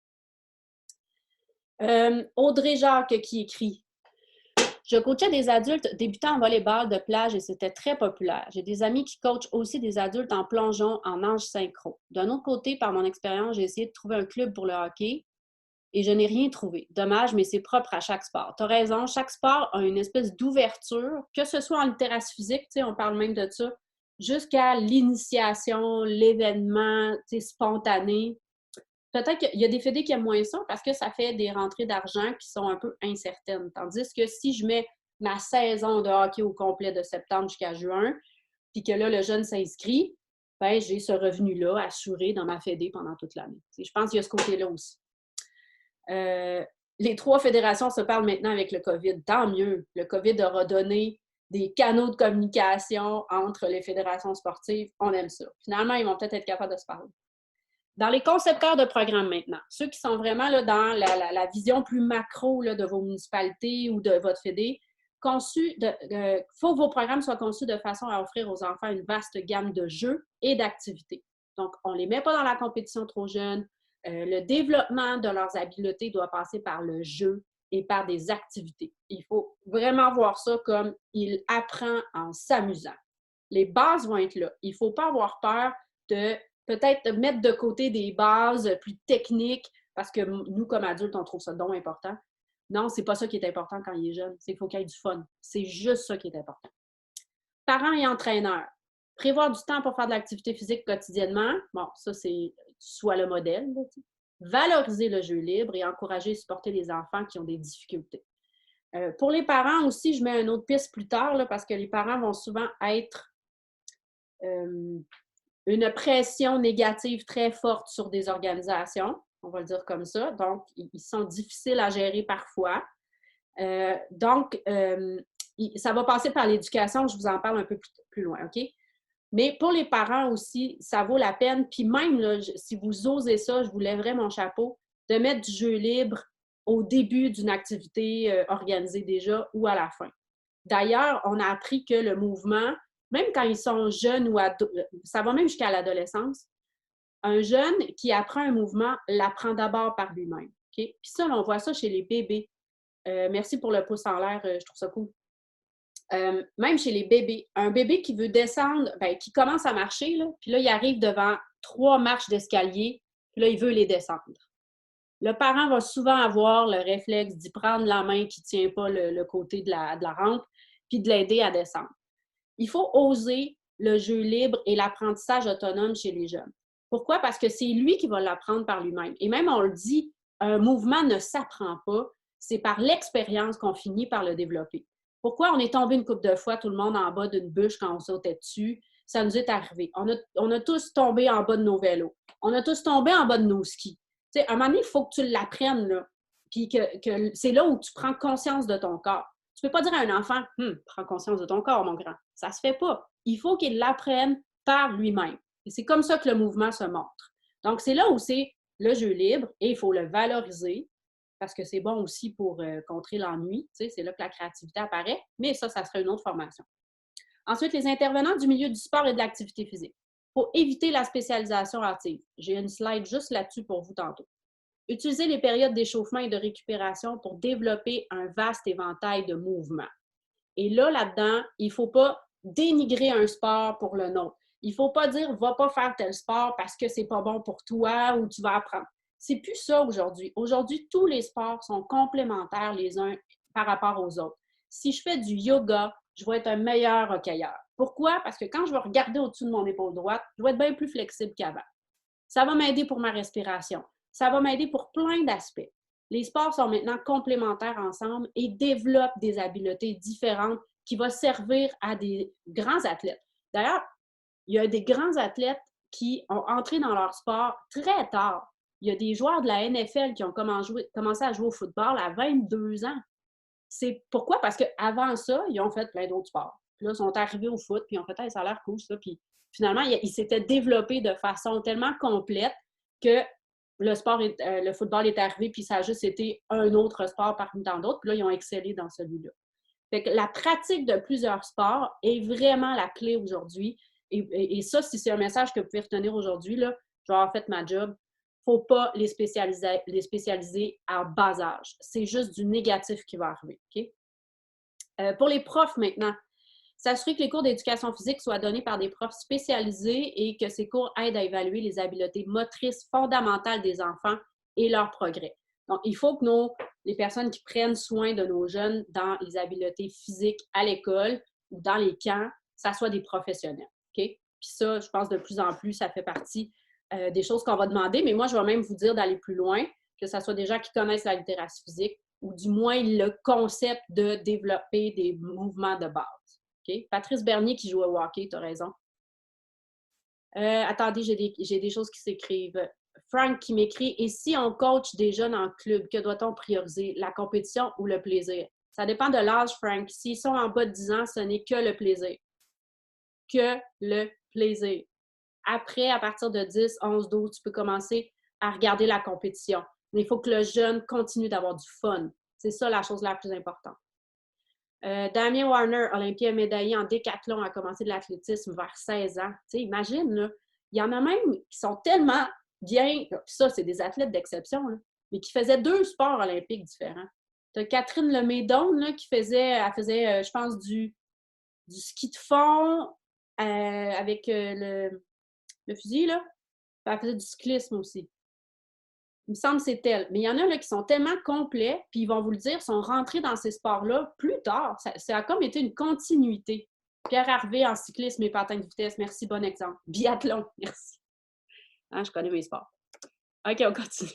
Audrey Jacques qui écrit « Je coachais des adultes débutants en volleyball de plage et c'était très populaire. J'ai des amis qui coachent aussi des adultes en plongeon, en nage synchro. D'un autre côté, par mon expérience, j'ai essayé de trouver un club pour le hockey. et je n'ai rien trouvé. Dommage, mais c'est propre à chaque sport. Tu as raison, chaque sport a une espèce d'ouverture, que ce soit en littératie physique, on parle même de ça, jusqu'à l'initiation, l'événement spontané. Peut-être qu'il y a des fédés qui aiment moins ça parce que ça fait des rentrées d'argent qui sont un peu incertaines. Tandis que si je mets ma saison de hockey au complet de septembre jusqu'à juin, puis que là, le jeune s'inscrit, ben, j'ai ce revenu-là assuré dans ma fédé pendant toute l'année. Je pense qu'il y a ce côté-là aussi. Les 3 fédérations se parlent maintenant avec le COVID. Tant mieux. Le COVID aura donné des canaux de communication entre les fédérations sportives. On aime ça. Finalement, ils vont peut-être être capables de se parler. Dans les concepteurs de programmes maintenant, ceux qui sont vraiment là, dans la vision plus macro là, de vos municipalités ou de votre fédé, faut que vos programmes soient conçus de façon à offrir aux enfants une vaste gamme de jeux et d'activités. Donc, on ne les met pas dans la compétition trop jeune. Le développement de leurs habiletés doit passer par le jeu et par des activités. Il faut vraiment voir ça comme il apprend en s'amusant. Les bases vont être là. Il ne faut pas avoir peur de peut-être mettre de côté des bases plus techniques parce que nous, comme adultes, on trouve ça donc important. Non, c'est pas ça qui est important quand il est jeune. C'est qu'il faut qu'il y ait du fun. C'est juste ça qui est important. Parents et entraîneurs. Prévoir du temps pour faire de l'activité physique quotidiennement. Bon, ça, c'est soit le modèle. Là, valoriser le jeu libre et encourager et supporter les enfants qui ont des difficultés. Pour les parents aussi, je mets une autre piste plus tard là, parce que les parents vont souvent être une pression négative très forte sur des organisations. On va le dire comme ça. Donc, ils sont difficiles à gérer parfois. Donc, ça va passer par l'éducation. Je vous en parle un peu plus loin, OK? Mais pour les parents aussi, ça vaut la peine. Puis même, là, si vous osez ça, je vous lèverai mon chapeau, de mettre du jeu libre au début d'une activité organisée déjà ou à la fin. D'ailleurs, on a appris que le mouvement, même quand ils sont jeunes ou ça va même jusqu'à l'adolescence, un jeune qui apprend un mouvement l'apprend d'abord par lui-même. Okay? Puis ça, on voit ça chez les bébés. Merci pour le pouce en l'air, je trouve ça cool. Même chez les bébés, un bébé qui veut descendre, ben, qui commence à marcher, là, puis là, il arrive devant 3 marches d'escalier, puis là, il veut les descendre. Le parent va souvent avoir le réflexe d'y prendre la main qui ne tient pas le côté de la rampe, puis de l'aider à descendre. Il faut oser le jeu libre et l'apprentissage autonome chez les jeunes. Pourquoi? Parce que c'est lui qui va l'apprendre par lui-même. Et même, on le dit, un mouvement ne s'apprend pas, c'est par l'expérience qu'on finit par le développer. Pourquoi on est tombé une couple de fois, tout le monde en bas d'une bûche quand on sautait dessus? Ça nous est arrivé. On a tous tombé en bas de nos vélos. On a tous tombé en bas de nos skis. T'sais, à un moment donné, il faut que tu l'apprennes, là. Puis que c'est là où tu prends conscience de ton corps. Tu ne peux pas dire à un enfant, prends conscience de ton corps, mon grand. Ça ne se fait pas. Il faut qu'il l'apprenne par lui-même. Et c'est comme ça que le mouvement se montre. Donc, c'est là où c'est le jeu libre et il faut le valoriser parce que c'est bon aussi pour contrer l'ennui. C'est là que la créativité apparaît, mais ça serait une autre formation. Ensuite, les intervenants du milieu du sport et de l'activité physique. Il faut éviter la spécialisation hâtive. J'ai une slide juste là-dessus pour vous tantôt. Utiliser les périodes d'échauffement et de récupération pour développer un vaste éventail de mouvements. Et là-dedans, il ne faut pas dénigrer un sport pour le nôtre. Il ne faut pas dire « va pas faire tel sport parce que c'est pas bon pour toi ou tu vas apprendre ». C'est plus ça aujourd'hui. Aujourd'hui, tous les sports sont complémentaires les uns par rapport aux autres. Si je fais du yoga, je vais être un meilleur hockeyeur. Pourquoi? Parce que quand je vais regarder au-dessus de mon épaule droite, je vais être bien plus flexible qu'avant. Ça va m'aider pour ma respiration. Ça va m'aider pour plein d'aspects. Les sports sont maintenant complémentaires ensemble et développent des habiletés différentes qui vont servir à des grands athlètes. D'ailleurs, il y a des grands athlètes qui ont entré dans leur sport très tard. Il y a des joueurs de la NFL qui ont commencé à jouer au football à 22 ans. C'est pourquoi? Parce qu'avant ça, ils ont fait plein d'autres sports. Puis là, ils sont arrivés au foot, puis ils ont fait « ça a l'air cool, ça ». Puis finalement, ils s'étaient développés de façon tellement complète que le football est arrivé, puis ça a juste été un autre sport parmi tant d'autres. Puis là, ils ont excellé dans celui-là. Fait que la pratique de plusieurs sports est vraiment la clé aujourd'hui. Et ça, si c'est un message que vous pouvez retenir aujourd'hui, là, je vais avoir fait ma job. Il ne faut pas les spécialiser à bas âge. C'est juste du négatif qui va arriver. Okay? Pour les profs maintenant, s'assurer que les cours d'éducation physique soient donnés par des profs spécialisés et que ces cours aident à évaluer les habiletés motrices fondamentales des enfants et leur progrès. Donc, il faut que les personnes qui prennent soin de nos jeunes dans les habiletés physiques à l'école ou dans les camps, ça soit des professionnels. OK? Puis ça, je pense de plus en plus, ça fait partie des choses qu'on va demander. Mais moi, je vais même vous dire d'aller plus loin, que ce soit des gens qui connaissent la littératie physique ou du moins le concept de développer des mouvements de base. Okay? Patrice Bernier qui joue au hockey, tu as raison. Attendez, j'ai des choses qui s'écrivent. Frank qui m'écrit « Et si on coach des jeunes en club, que doit-on prioriser, la compétition ou le plaisir? » Ça dépend de l'âge, Frank. S'ils sont en bas de 10 ans, ce n'est que le plaisir. Que le plaisir. Après, à partir de 10, 11, 12, tu peux commencer à regarder la compétition. Mais il faut que le jeune continue d'avoir du fun. C'est ça la chose la plus importante. Damien Warner, olympien médaillé en décathlon, a commencé de l'athlétisme vers 16 ans. Tu sais, imagine, là, il y en a même qui sont tellement bien, ça, c'est des athlètes d'exception, là, mais qui faisaient 2 sports olympiques différents. Tu as Catherine Lemay-Doane, là, qui faisait, je pense, du ski de fond avec le fusil, là. Elle faisait du cyclisme aussi. Il me semble que c'est elle. Mais il y en a là, qui sont tellement complets, puis ils vont vous le dire, sont rentrés dans ces sports-là plus tard. Ça a comme été une continuité. Pierre Harvey en cyclisme et patin de vitesse, merci, bon exemple. Biathlon, merci. Hein, je connais mes sports. OK, on continue.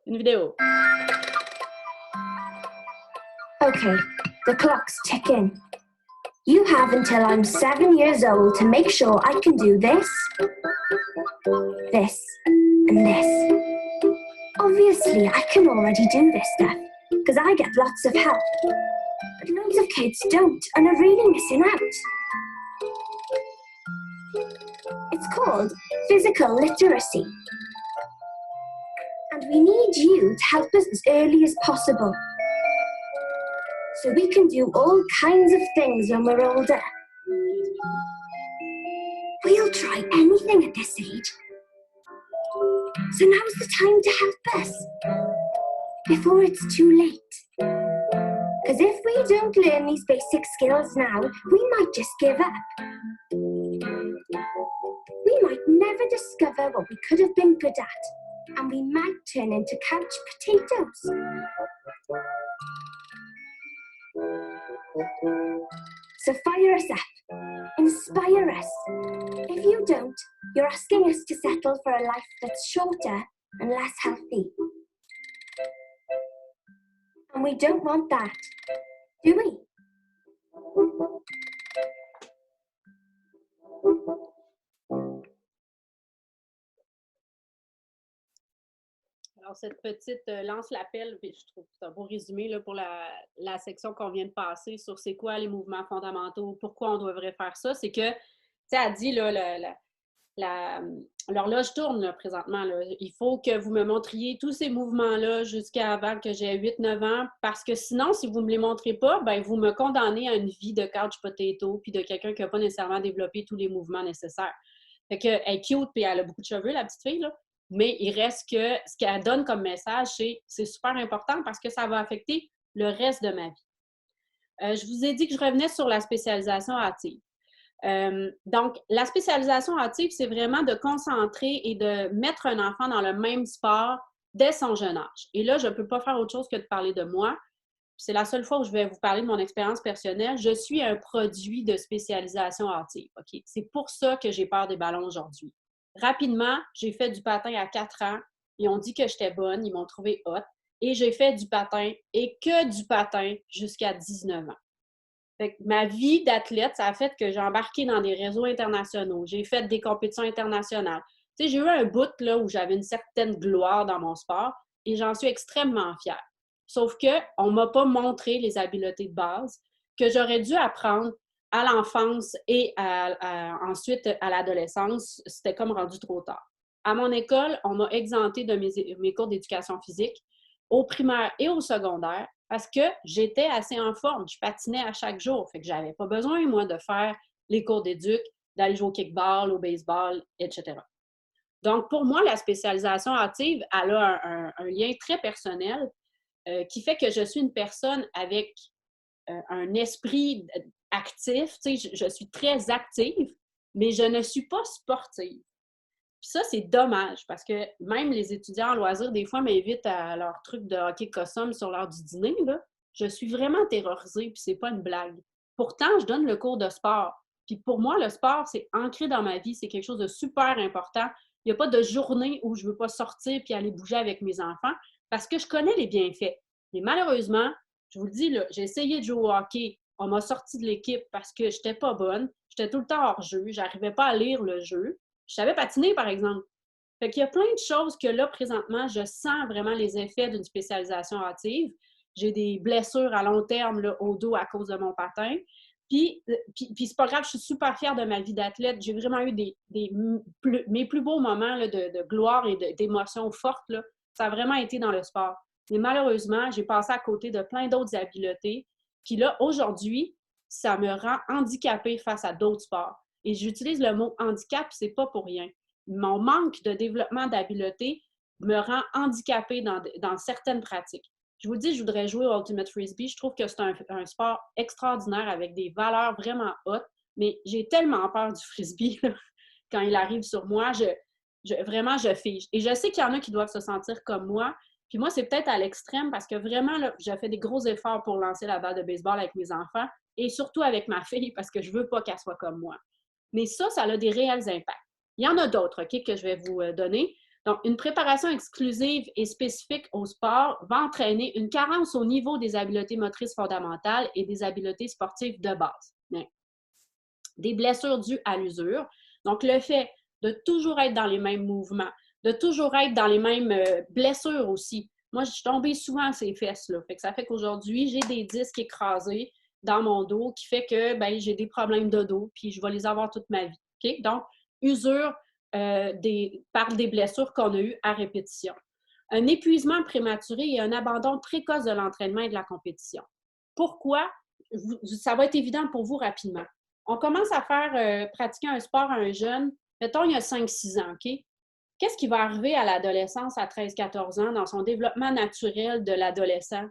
Une vidéo. Okay, the clock's ticking. You have until I'm 7 years old to make sure I can do this, this, and this. Obviously, I can already do this stuff, because I get lots of help. But loads of kids don't and are really missing out. It's called physical literacy. And we need you to help us as early as possible, so we can do all kinds of things when we're older. We'll try anything at this age. So now's the time to help us, before it's too late. Because if we don't learn these basic skills now, we might just give up. We might never discover what we could have been good at, and we might turn into couch potatoes. So fire us up, inspire us. If you don't, you're asking us to settle for a life that's shorter and less healthy. And we don't want that, do we? Alors, cette petite lance l'appel, puis je trouve que c'est un beau résumé là, pour la section qu'on vient de passer sur c'est quoi les mouvements fondamentaux, pourquoi on devrait faire ça. C'est que, tu sais, elle dit, là, l'horloge tourne là, présentement. Là. Il faut que vous me montriez tous ces mouvements-là jusqu'à avant que j'ai 8-9 ans, parce que sinon, si vous ne me les montrez pas, ben, vous me condamnez à une vie de couch potato puis de quelqu'un qui n'a pas nécessairement développé tous les mouvements nécessaires. Fait qu'elle est cute puis elle a beaucoup de cheveux, la petite fille, là. Mais il reste que ce qu'elle donne comme message, c'est super important parce que ça va affecter le reste de ma vie. Je vous ai dit que je revenais sur la spécialisation hâtive. Donc, la spécialisation hâtive, c'est vraiment de concentrer et de mettre un enfant dans le même sport dès son jeune âge. Et là, je ne peux pas faire autre chose que de parler de moi. C'est la seule fois où je vais vous parler de mon expérience personnelle. Je suis un produit de spécialisation hâtive. Okay? C'est pour ça que j'ai peur des ballons aujourd'hui. Rapidement, j'ai fait du patin à 4 ans. Ils ont dit que j'étais bonne. Ils m'ont trouvé hot. Et j'ai fait du patin et que du patin jusqu'à 19 ans. Fait que ma vie d'athlète, ça a fait que j'ai embarqué dans des réseaux internationaux. J'ai fait des compétitions internationales. Tu sais, j'ai eu un bout là, où j'avais une certaine gloire dans mon sport et j'en suis extrêmement fière. Sauf qu'on ne m'a pas montré les habiletés de base que j'aurais dû apprendre à l'enfance et ensuite à l'adolescence. C'était comme rendu trop tard. À mon école, on m'a exempté de mes cours d'éducation physique au primaire et au secondaire parce que j'étais assez en forme. Je patinais à chaque jour. Fait que j'avais pas besoin, moi, de faire les cours d'éduc, d'aller jouer au kickball, au baseball, etc. Donc, pour moi, la spécialisation hâtive, elle a un lien très personnel qui fait que je suis une personne avec un esprit actif. Tu sais, je suis très active, mais je ne suis pas sportive. Puis ça, c'est dommage parce que même les étudiants en loisirs, des fois, m'invitent à leur truc de hockey cossum sur l'heure du dîner, là. Je suis vraiment terrorisée, puis c'est pas une blague. Pourtant, je donne le cours de sport. Puis pour moi, le sport, c'est ancré dans ma vie, c'est quelque chose de super important. Il n'y a pas de journée où je ne veux pas sortir puis aller bouger avec mes enfants parce que je connais les bienfaits. Mais malheureusement, je vous le dis, là, j'ai essayé de jouer au hockey. On m'a sorti de l'équipe parce que je n'étais pas bonne. J'étais tout le temps hors jeu. Je n'arrivais pas à lire le jeu. Je savais patiner, par exemple. Fait qu'il y a plein de choses que là, présentement, je sens vraiment les effets d'une spécialisation hâtive. J'ai des blessures à long terme là, au dos à cause de mon patin. Puis c'est pas grave, je suis super fière de ma vie d'athlète. J'ai vraiment eu mes plus beaux moments là, de gloire et d'émotions fortes. Là, ça a vraiment été dans le sport. Mais malheureusement, j'ai passé à côté de plein d'autres habiletés. Puis là, aujourd'hui, ça me rend handicapée face à d'autres sports. Et j'utilise le mot handicap, c'est pas pour rien. Mon manque de développement d'habileté me rend handicapée dans certaines pratiques. Je vous le dis, je voudrais jouer au Ultimate Frisbee. Je trouve que c'est un sport extraordinaire avec des valeurs vraiment hautes, mais j'ai tellement peur du frisbee là, quand il arrive sur moi. Vraiment, je fige. Et je sais qu'il y en a qui doivent se sentir comme moi. Puis moi, c'est peut-être à l'extrême parce que vraiment, là, j'ai fait des gros efforts pour lancer la balle de baseball avec mes enfants et surtout avec ma fille parce que je veux pas qu'elle soit comme moi. Mais ça a des réels impacts. Il y en a d'autres, OK, que je vais vous donner. Donc, une préparation exclusive et spécifique au sport va entraîner une carence au niveau des habiletés motrices fondamentales et des habiletés sportives de base. Bien. Des blessures dues à l'usure. Donc, le fait de toujours être dans les mêmes mouvements, de toujours être dans les mêmes blessures aussi. Moi, je suis tombée souvent à ces fesses-là. Ça fait qu'aujourd'hui, j'ai des disques écrasés dans mon dos qui fait que ben, j'ai des problèmes de dos puis je vais les avoir toute ma vie. Okay? Donc, usure par des blessures qu'on a eues à répétition. Un épuisement prématuré et un abandon précoce de l'entraînement et de la compétition. Pourquoi? Ça va être évident pour vous rapidement. On commence à faire pratiquer un sport à un jeune, mettons, il y a 5-6 ans, OK? Qu'est-ce qui va arriver à l'adolescence à 13-14 ans dans son développement naturel de l'adolescent?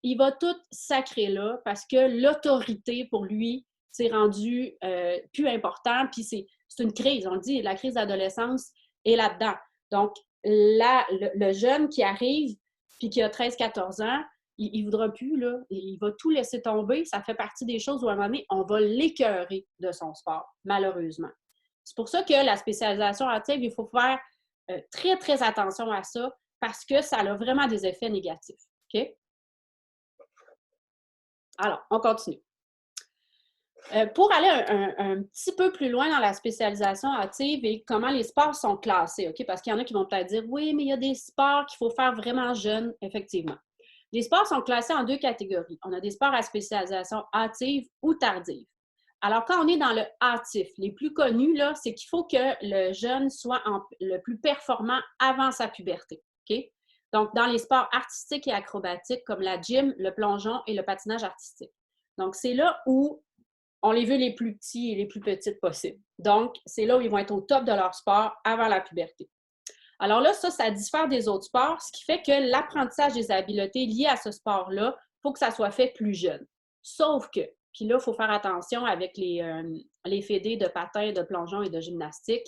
Il va tout sacrer là parce que l'autorité, pour lui, s'est rendue plus important, puis c'est une crise, on le dit, la crise d'adolescence est là-dedans. Donc, là, le jeune qui arrive, puis qui a 13-14 ans, il ne voudra plus, là, il va tout laisser tomber. Ça fait partie des choses où, à un moment donné, on va l'écœurer de son sport, malheureusement. C'est pour ça que la spécialisation hâtive, il faut faire très, très attention à ça parce que ça a vraiment des effets négatifs. OK? Alors, on continue. Pour aller un petit peu plus loin dans la spécialisation hâtive et comment les sports sont classés, OK? Parce qu'il y en a qui vont peut-être dire, oui, mais il y a des sports qu'il faut faire vraiment jeune, effectivement. Les sports sont classés en 2 catégories. On a des sports à spécialisation hâtive ou tardive. Alors, quand on est dans le hâtif, les plus connus, là, c'est qu'il faut que le jeune soit le plus performant avant sa puberté, OK? Donc, dans les sports artistiques et acrobatiques comme la gym, le plongeon et le patinage artistique. Donc, c'est là où on les veut les plus petits et les plus petites possibles. Donc, c'est là où ils vont être au top de leur sport avant la puberté. Alors là, ça diffère des autres sports, ce qui fait que l'apprentissage des habiletés liées à ce sport-là, il faut que ça soit fait plus jeune. Sauf que, puis là, il faut faire attention avec les fédés de patin, de plongeon et de gymnastique.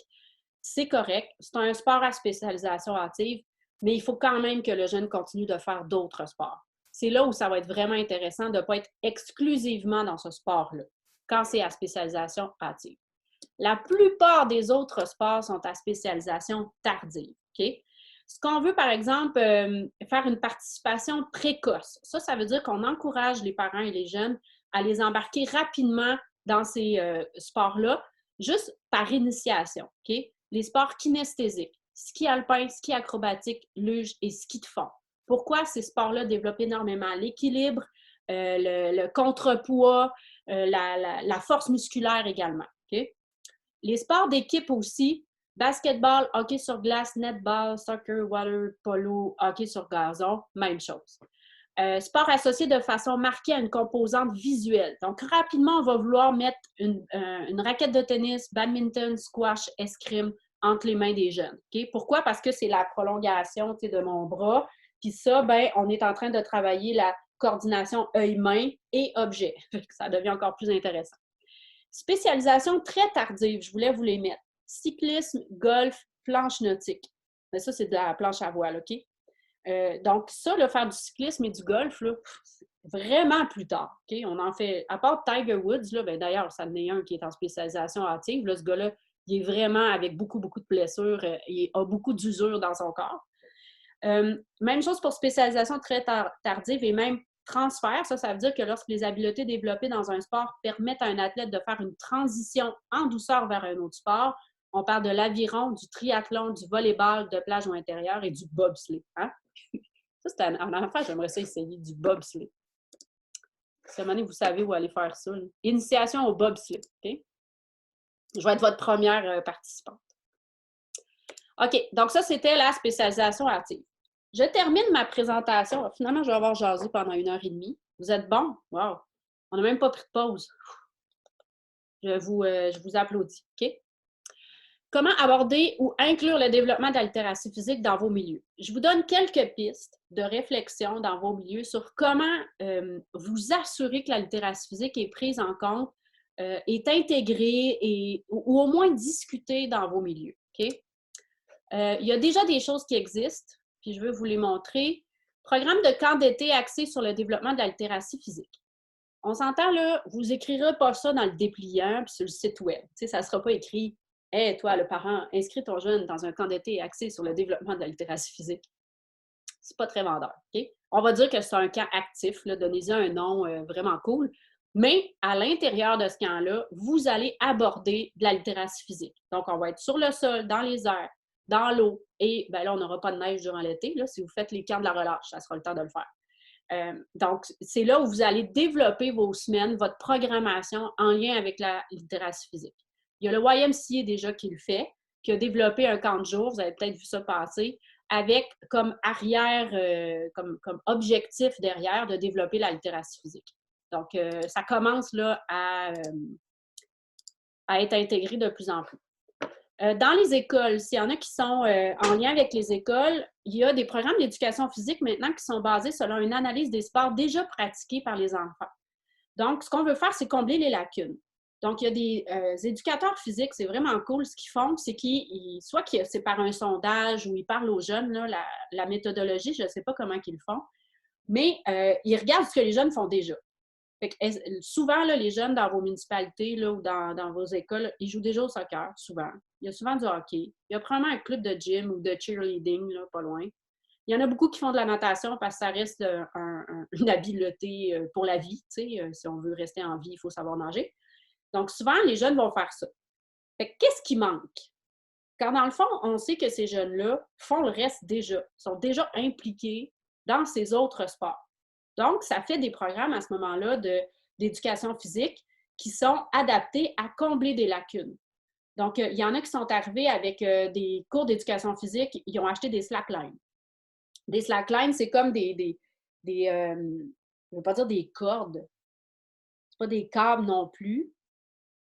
C'est correct, c'est un sport à spécialisation hâtive, mais il faut quand même que le jeune continue de faire d'autres sports. C'est là où ça va être vraiment intéressant de ne pas être exclusivement dans ce sport-là, quand c'est à spécialisation hâtive. La plupart des autres sports sont à spécialisation tardive. Okay? Ce qu'on veut, par exemple, faire une participation précoce. Ça veut dire qu'on encourage les parents et les jeunes à les embarquer rapidement dans ces sports-là, juste par initiation. Okay? Les sports kinesthésiques, ski alpin, ski acrobatique, luge et ski de fond. Pourquoi ces sports-là développent énormément l'équilibre, le contrepoids, la force musculaire également. Okay? Les sports d'équipe aussi, basketball, hockey sur glace, netball, soccer, water polo, hockey sur gazon, même chose. Sport associé de façon marquée à une composante visuelle. Donc, rapidement, on va vouloir mettre une raquette de tennis, badminton, squash, escrime entre les mains des jeunes. Okay? Pourquoi? Parce que c'est la prolongation de mon bras. Puis ça, ben, on est en train de travailler la coordination œil-main et objet. Ça devient encore plus intéressant. Spécialisation très tardive, je voulais vous les mettre. Cyclisme, golf, planche nautique. Mais ça, c'est de la planche à voile, OK? Donc, ça, là, faire du cyclisme et du golf, là, c'est vraiment plus tard. OK? On en fait, à part Tiger Woods, là, ben, d'ailleurs, ça en est un qui est en spécialisation hâtive. Là, ce gars-là, il est vraiment avec beaucoup, beaucoup de blessures. Il a beaucoup d'usure dans son corps. Même chose pour spécialisation très tardive et même transfert. Ça veut dire que lorsque les habiletés développées dans un sport permettent à un athlète de faire une transition en douceur vers un autre sport, on parle de l'aviron, du triathlon, du volleyball de plage ou intérieur et du bobsleigh. Hein? Ça, c'est un enfant, j'aimerais ça essayer du bobsleigh. Si à un moment donné, vous savez où aller faire ça. Là. Initiation au bobsleigh. Okay? Je vais être votre première participante. OK, donc ça, c'était la spécialisation active. Je termine ma présentation. Finalement, je vais avoir jasé pendant 1h30. Vous êtes bons? Wow! On n'a même pas pris de pause. Je vous applaudis. OK? Comment aborder ou inclure le développement de la littératie physique dans vos milieux? Je vous donne quelques pistes de réflexion dans vos milieux sur comment vous assurer que la littératie physique est prise en compte, est intégrée ou au moins discutée dans vos milieux. OK? Il y a déjà des choses qui existent, puis je veux vous les montrer. Programme de camp d'été axé sur le développement de la littératie physique. On s'entend là, vous n'écrirez pas ça dans le dépliant puis sur le site web. Tu sais, ça ne sera pas écrit « Hey, toi, le parent, inscris ton jeune dans un camp d'été axé sur le développement de la littératie physique. » C'est pas très vendeur. OK? On va dire que c'est un camp actif, donnez-y un nom vraiment cool. Mais à l'intérieur de ce camp-là, vous allez aborder de la littératie physique. Donc, on va être sur le sol, dans les airs, dans l'eau. Et bien là, on n'aura pas de neige durant l'été. Là, si vous faites les camps de la relâche, ça sera le temps de le faire. Donc, c'est là où vous allez développer vos semaines, votre programmation en lien avec la littératie physique. Il y a le YMCA déjà qui le fait, qui a développé un camp de jour, vous avez peut-être vu ça passer, avec comme arrière, comme objectif derrière de développer la littératie physique. Donc, ça commence là à être intégré de plus en plus. Dans les écoles, s'il y en a qui sont en lien avec les écoles, il y a des programmes d'éducation physique maintenant qui sont basés selon une analyse des sports déjà pratiqués par les enfants. Donc, ce qu'on veut faire, c'est combler les lacunes. Donc, il y a des éducateurs physiques, c'est vraiment cool. Ce qu'ils font, c'est soit c'est par un sondage ou ils parlent aux jeunes, là, la méthodologie, je ne sais pas comment ils le font, mais ils regardent ce que les jeunes font déjà. Fait que, souvent, là, les jeunes dans vos municipalités là, ou dans vos écoles, ils jouent déjà au soccer, souvent. Il y a souvent du hockey. Il y a probablement un club de gym ou de cheerleading, là, pas loin. Il y en a beaucoup qui font de la natation parce que ça reste une habileté pour la vie. Si on veut rester en vie, il faut savoir nager. Donc, souvent, les jeunes vont faire ça. Fait que, qu'est-ce qui manque? Quand, dans le fond, on sait que ces jeunes-là font le reste déjà, sont déjà impliqués dans ces autres sports. Donc, ça fait des programmes à ce moment-là d'éducation physique qui sont adaptés à combler des lacunes. Donc, il y en a qui sont arrivés avec des cours d'éducation physique, ils ont acheté des slacklines. Des slacklines, c'est comme je ne veux pas dire des cordes. C'est pas des câbles non plus.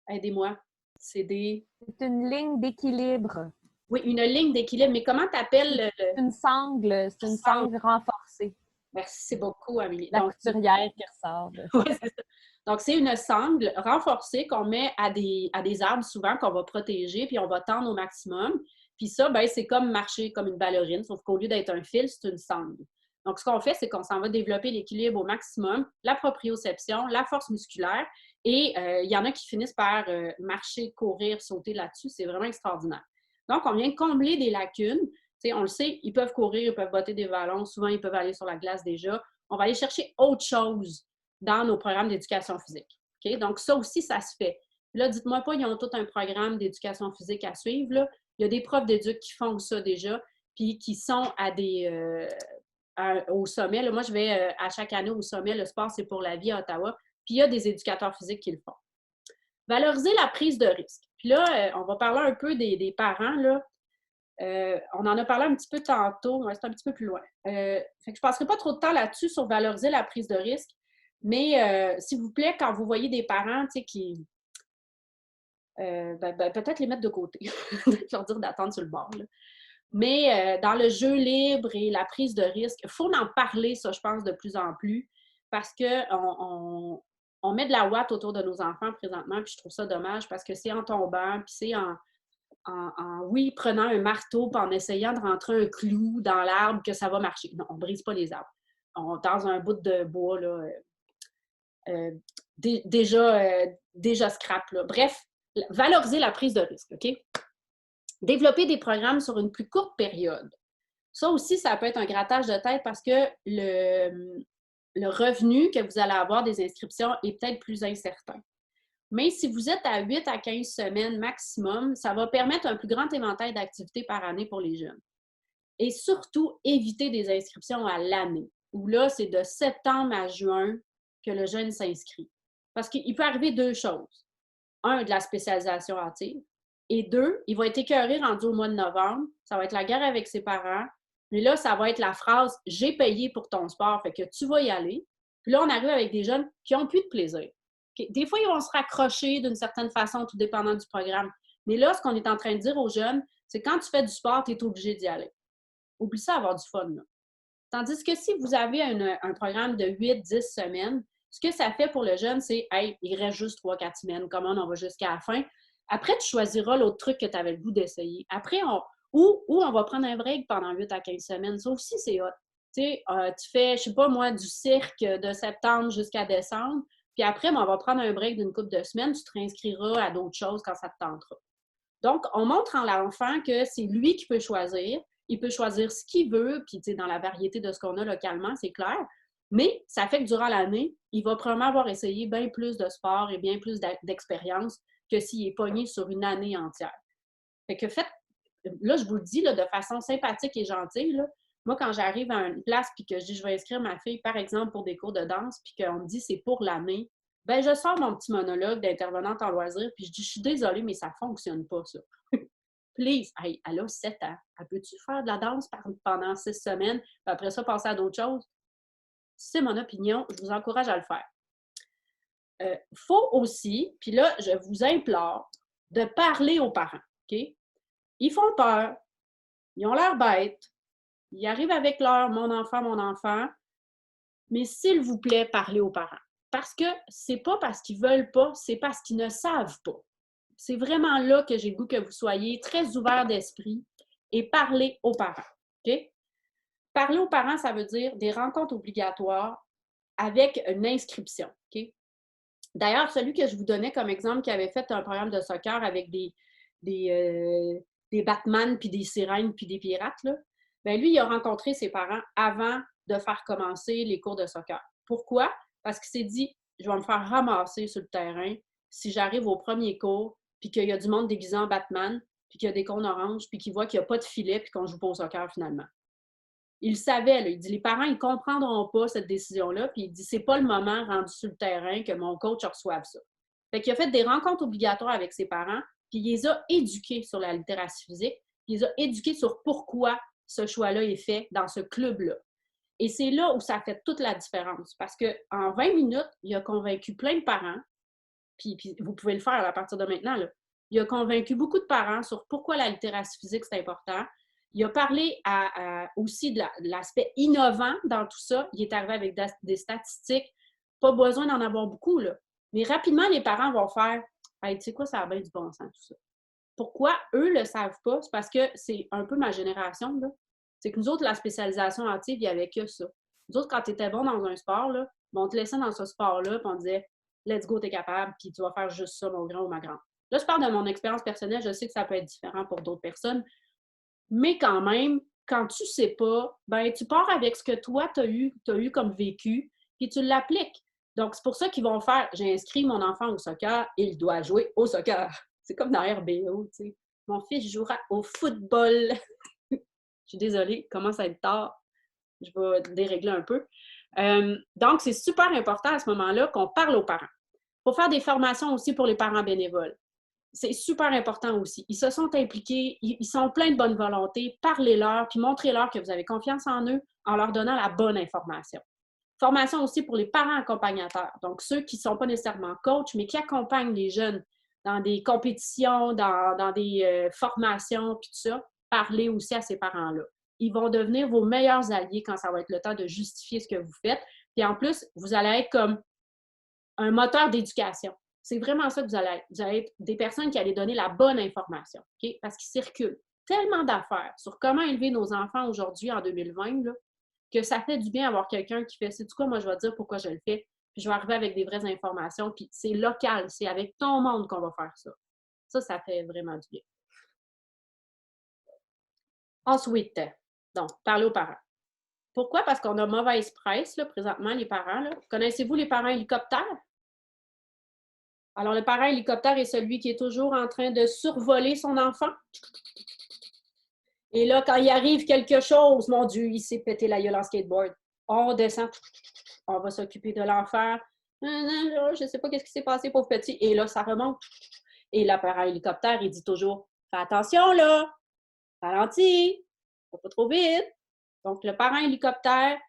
Aidez-moi. C'est une ligne d'équilibre. Oui, une ligne d'équilibre. Mais comment tu appelles une sangle. C'est une sangle renforcée. Merci beaucoup, Amélie. La couturière qui ressort. Oui, c'est ça. Donc, c'est une sangle renforcée qu'on met à des arbres souvent qu'on va protéger, puis on va tendre au maximum. Puis ça, ben, c'est comme marcher comme une ballerine, sauf qu'au lieu d'être un fil, c'est une sangle. Donc, ce qu'on fait, c'est qu'on s'en va développer l'équilibre au maximum, la proprioception, la force musculaire, et il y en a qui finissent par marcher, courir, sauter là-dessus. C'est vraiment extraordinaire. Donc, on vient combler des lacunes. T'sais, on le sait, ils peuvent courir, ils peuvent botter des ballons, souvent ils peuvent aller sur la glace déjà. On va aller chercher autre chose dans nos programmes d'éducation physique. Okay? Donc, ça aussi, ça se fait. Là, dites-moi pas, ils ont tout un programme d'éducation physique à suivre. Là. Il y a des profs d'éduc qui font ça déjà, puis qui sont au sommet. Là, moi, je vais à chaque année au sommet, le sport, c'est pour la vie à Ottawa, puis il y a des éducateurs physiques qui le font. Valoriser la prise de risque. Puis là, on va parler un peu des parents, là. On en a parlé un petit peu tantôt, ouais, c'est un petit peu plus loin. Fait que je ne passerai pas trop de temps là-dessus sur valoriser la prise de risque, mais s'il vous plaît, quand vous voyez des parents qui... peut-être les mettre de côté, leur dire d'attendre sur le bord. Là. Mais dans le jeu libre et la prise de risque, il faut en parler, ça, je pense, de plus en plus, parce qu'on met de la ouate autour de nos enfants présentement, puis je trouve ça dommage, parce que c'est en tombant, puis c'est en oui, prenant un marteau et en essayant de rentrer un clou dans l'arbre que ça va marcher. Non, on ne brise pas les arbres. Dans un bout de bois, là, déjà scrap. Là. Bref, valoriser la prise de risque, OK? Développer des programmes sur une plus courte période. Ça aussi, ça peut être un grattage de tête parce que le revenu que vous allez avoir des inscriptions est peut-être plus incertain. Mais si vous êtes à 8 à 15 semaines maximum, ça va permettre un plus grand éventail d'activités par année pour les jeunes. Et surtout, éviter des inscriptions à l'année, où là, c'est de septembre à juin que le jeune s'inscrit. Parce qu'il peut arriver deux choses. Un, de la spécialisation hâtive. Et deux, il va être écœuré rendu au mois de novembre. Ça va être la guerre avec ses parents. Mais là, ça va être la phrase « J'ai payé pour ton sport, fait que tu vas y aller ». Puis là, on arrive avec des jeunes qui n'ont plus de plaisir. Des fois, ils vont se raccrocher d'une certaine façon, tout dépendant du programme. Mais là, ce qu'on est en train de dire aux jeunes, c'est quand tu fais du sport, tu es obligé d'y aller. Oublie ça, avoir du fun. Là. Tandis que si vous avez un programme de 8-10 semaines, ce que ça fait pour le jeune, c'est « Hey, il reste juste 3-4 semaines, comment on va jusqu'à la fin? » Après, tu choisiras l'autre truc que tu avais le goût d'essayer. Après, on va prendre un break pendant 8 à 15 semaines. Ça aussi, c'est hot. Tu fais, je sais pas moi, du cirque de septembre jusqu'à décembre. Puis après, on va prendre un break d'une couple de semaines. Tu te réinscriras à d'autres choses quand ça te tentera. Donc, on montre à l'enfant que c'est lui qui peut choisir. Il peut choisir ce qu'il veut. Puis, dans la variété de ce qu'on a localement, c'est clair. Mais ça fait que durant l'année, il va probablement avoir essayé bien plus de sport et bien plus d'expérience que s'il est pogné sur une année entière. Fait que là, je vous le dis là, de façon sympathique et gentille, là, moi, quand j'arrive à une place puis que je dis je vais inscrire ma fille, par exemple, pour des cours de danse, puis qu'on me dit c'est pour l'année, bien, je sors mon petit monologue d'intervenante en loisirs, puis je dis je suis désolée, mais ça ne fonctionne pas, ça. Please, hey, elle a 7 ans. Elle peut-tu faire de la danse pendant 6 semaines, puis après ça, passer à d'autres choses? C'est mon opinion, je vous encourage à le faire. Faut aussi, puis là, je vous implore de parler aux parents, OK? Ils font peur, ils ont l'air bêtes, ils arrivent avec leur « mon enfant », mais s'il vous plaît, parlez aux parents. Parce que c'est pas parce qu'ils veulent pas, c'est parce qu'ils ne savent pas. C'est vraiment là que j'ai le goût que vous soyez très ouverts d'esprit et parlez aux parents, OK? Parler aux parents, ça veut dire des rencontres obligatoires avec une inscription, OK? D'ailleurs, celui que je vous donnais comme exemple qui avait fait un programme de soccer avec des Batman, puis des sirènes, puis des pirates, là, bien, lui, il a rencontré ses parents avant de faire commencer les cours de soccer. Pourquoi? Parce qu'il s'est dit, je vais me faire ramasser sur le terrain si j'arrive au premier cours, puis qu'il y a du monde déguisé en Batman, puis qu'il y a des cônes oranges, puis qu'il voit qu'il n'y a pas de filet, puis qu'on ne joue pas au soccer finalement. Il savait, là, il dit, les parents, ils ne comprendront pas cette décision-là, puis il dit, c'est pas le moment rendu sur le terrain que mon coach reçoive ça. Fait qu'il a fait des rencontres obligatoires avec ses parents, puis il les a éduqués sur la littératie physique, puis il les a éduqués sur pourquoi ce choix-là est fait dans ce club-là. Et c'est là où ça fait toute la différence, parce qu'en 20 minutes, il a convaincu plein de parents, puis vous pouvez le faire à partir de maintenant, là. Il a convaincu beaucoup de parents sur pourquoi la littératie physique, c'est important. Il a parlé aussi de l'aspect innovant dans tout ça. Il est arrivé avec des statistiques. Pas besoin d'en avoir beaucoup, là. Mais rapidement, les parents vont faire « Hey, tu sais quoi, ça a bien du bon sens, tout ça. » Pourquoi eux ne le savent pas? C'est parce que c'est un peu ma génération, là. C'est que nous autres, la spécialisation hâtive, il n'y avait que ça. Nous autres, quand tu étais bon dans un sport, là, on te laissait dans ce sport-là, puis on disait « Let's go, t'es capable, puis tu vas faire juste ça, mon grand ou ma grande. » Là, je parle de mon expérience personnelle. Je sais que ça peut être différent pour d'autres personnes. Mais quand même, quand tu ne sais pas, ben tu pars avec ce que toi, tu as eu comme vécu, puis tu l'appliques. Donc, c'est pour ça qu'ils vont faire « J'ai inscrit mon enfant au soccer, il doit jouer au soccer. » C'est comme dans RBO, tu sais. « Mon fils jouera au football. » Je suis désolée, il commence à être tard. Je vais dérégler un peu. Donc, c'est super important à ce moment-là qu'on parle aux parents. Il faut faire des formations aussi pour les parents bénévoles. C'est super important aussi. Ils se sont impliqués, ils sont pleins de bonne volonté. Parlez-leur, puis montrez-leur que vous avez confiance en eux en leur donnant la bonne information. Formation aussi pour les parents accompagnateurs. Donc, ceux qui ne sont pas nécessairement coachs, mais qui accompagnent les jeunes dans des compétitions, dans des formations, puis tout ça. Parlez aussi à ces parents-là. Ils vont devenir vos meilleurs alliés quand ça va être le temps de justifier ce que vous faites. Puis en plus, vous allez être comme un moteur d'éducation. C'est vraiment ça que vous allez être. Vous allez être des personnes qui allaient donner la bonne information, OK? Parce qu'il circule tellement d'affaires sur comment élever nos enfants aujourd'hui, en 2020, là, que ça fait du bien d'avoir quelqu'un qui fait, c'est du quoi, moi, je vais te dire pourquoi je le fais, puis je vais arriver avec des vraies informations, puis c'est local, c'est avec ton monde qu'on va faire ça. Ça fait vraiment du bien. Ensuite, donc, parler aux parents. Pourquoi? Parce qu'on a mauvaise presse, là, présentement, les parents. Là. Connaissez-vous les parents hélicoptères? Alors, le parent hélicoptère est celui qui est toujours en train de survoler son enfant. Et là, quand il arrive quelque chose, mon Dieu, il s'est pété la gueule en skateboard. On descend, on va s'occuper de l'enfant. Je ne sais pas ce qui s'est passé, pauvre petit. Et là, ça remonte. Et le parent hélicoptère, il dit toujours, fais attention là, ralentis, pas trop vite. Donc, le parent hélicoptère,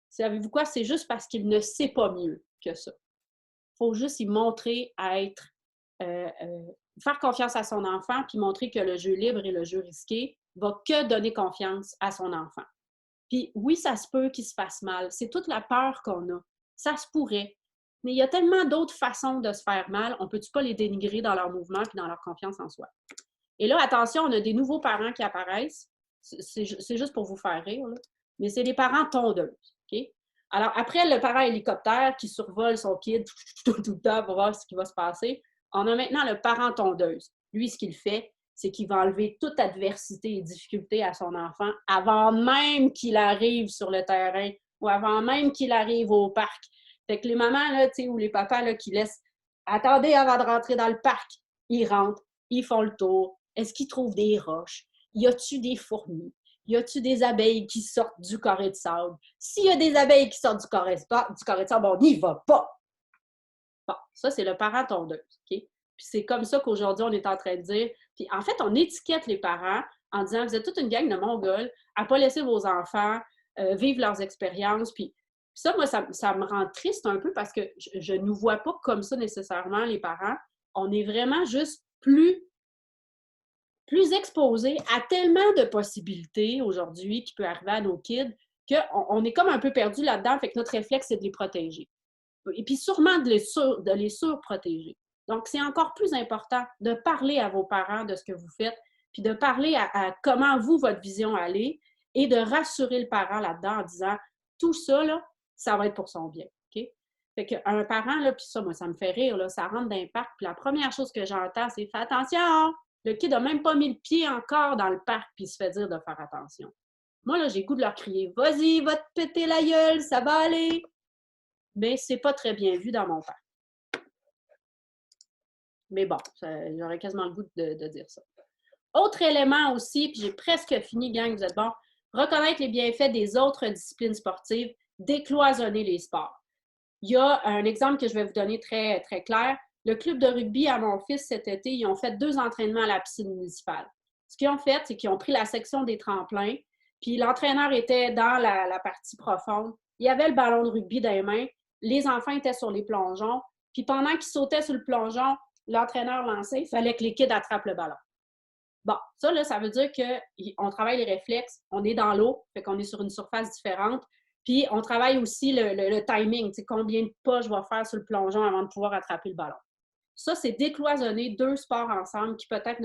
savez-vous quoi? C'est juste parce qu'il ne sait pas mieux que ça. Il faut juste y montrer à être, faire confiance à son enfant, puis montrer que le jeu libre et le jeu risqué va que donner confiance à son enfant. Puis oui, ça se peut qu'il se fasse mal. C'est toute la peur qu'on a. Ça se pourrait. Mais il y a tellement d'autres façons de se faire mal. On ne peut-tu pas les dénigrer dans leur mouvement et dans leur confiance en soi? Et là, attention, on a des nouveaux parents qui apparaissent. C'est juste pour vous faire rire, là. Mais c'est des parents tondeuses. OK? Alors, après le parent hélicoptère qui survole son kid tout le temps pour voir ce qui va se passer, on a maintenant le parent tondeuse. Lui, ce qu'il fait, c'est qu'il va enlever toute adversité et difficulté à son enfant avant même qu'il arrive sur le terrain ou avant même qu'il arrive au parc. Fait que les mamans, là, ou les papas là, qui laissent « Attendez avant de rentrer dans le parc », ils rentrent, ils font le tour. Est-ce qu'ils trouvent des roches? Y a-tu des fourmis? Y a-tu des abeilles qui sortent du carré de sable? S'il y a des abeilles qui sortent du carré de sable, on n'y va pas. Bon, ça, c'est le parent tondeuse, OK? Puis c'est comme ça qu'aujourd'hui, on est en train de dire. Puis en fait, on étiquette les parents en disant, vous êtes toute une gang de Mongols à ne pas laisser vos enfants vivre leurs expériences. Puis ça, moi, ça me rend triste un peu parce que je ne nous vois pas comme ça nécessairement, les parents. On est vraiment juste plus exposés à tellement de possibilités aujourd'hui qui peut arriver à nos kids qu'on est comme un peu perdu là-dedans. Fait que notre réflexe, c'est de les protéger. Et puis sûrement de les surprotéger. Donc, c'est encore plus important de parler à vos parents de ce que vous faites, puis de parler à comment vous, votre vision allait, et de rassurer le parent là-dedans en disant tout ça, là, ça va être pour son bien. OK? Fait qu'un parent, là, puis ça, moi, ça me fait rire, là, ça rentre dans le parc, puis la première chose que j'entends, c'est fais attention! Le kid n'a même pas mis le pied encore dans le parc, puis il se fait dire de faire attention. Moi, là, j'ai le goût de leur crier vas-y, va te péter la gueule, ça va aller! Mais c'est pas très bien vu dans mon parc. Mais bon, j'aurais quasiment le goût de dire ça. Autre élément aussi, puis j'ai presque fini, gang, vous êtes bons, reconnaître les bienfaits des autres disciplines sportives, décloisonner les sports. Il y a un exemple que je vais vous donner très, très clair. Le club de rugby à mon fils cet été, ils ont fait 2 entraînements à la piscine municipale. Ce qu'ils ont fait, c'est qu'ils ont pris la section des tremplins, puis l'entraîneur était dans la partie profonde. Il y avait le ballon de rugby dans les mains. Les enfants étaient sur les plongeons. Puis pendant qu'ils sautaient sur le plongeon, l'entraîneur lançait, il fallait que les kids attrapent le ballon. Bon, ça, là, ça veut dire qu'on travaille les réflexes, on est dans l'eau, fait qu'on est sur une surface différente. Puis on travaille aussi le timing, tu sais, combien de pas je vais faire sur le plongeon avant de pouvoir attraper le ballon. Ça, c'est décloisonner 2 sports ensemble qui peut-être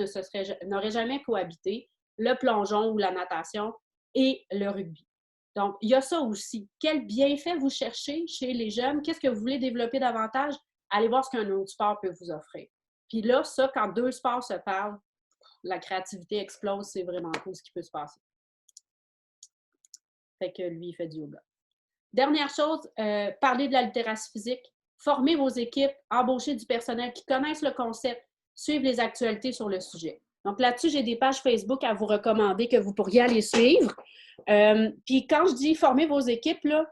n'auraient jamais cohabité, le plongeon ou la natation et le rugby. Donc, il y a ça aussi. Quel bienfait vous cherchez chez les jeunes? Qu'est-ce que vous voulez développer davantage? Allez voir ce qu'un autre sport peut vous offrir. Puis là, ça, quand 2 sports se parlent, la créativité explose, c'est vraiment cool ce qui peut se passer. Fait que lui, il fait du yoga. Dernière chose, parler de la littératie physique. Former vos équipes, embaucher du personnel qui connaissent le concept, suivre les actualités sur le sujet. Donc là-dessus, j'ai des pages Facebook à vous recommander que vous pourriez aller suivre. Puis quand je dis former vos équipes, là,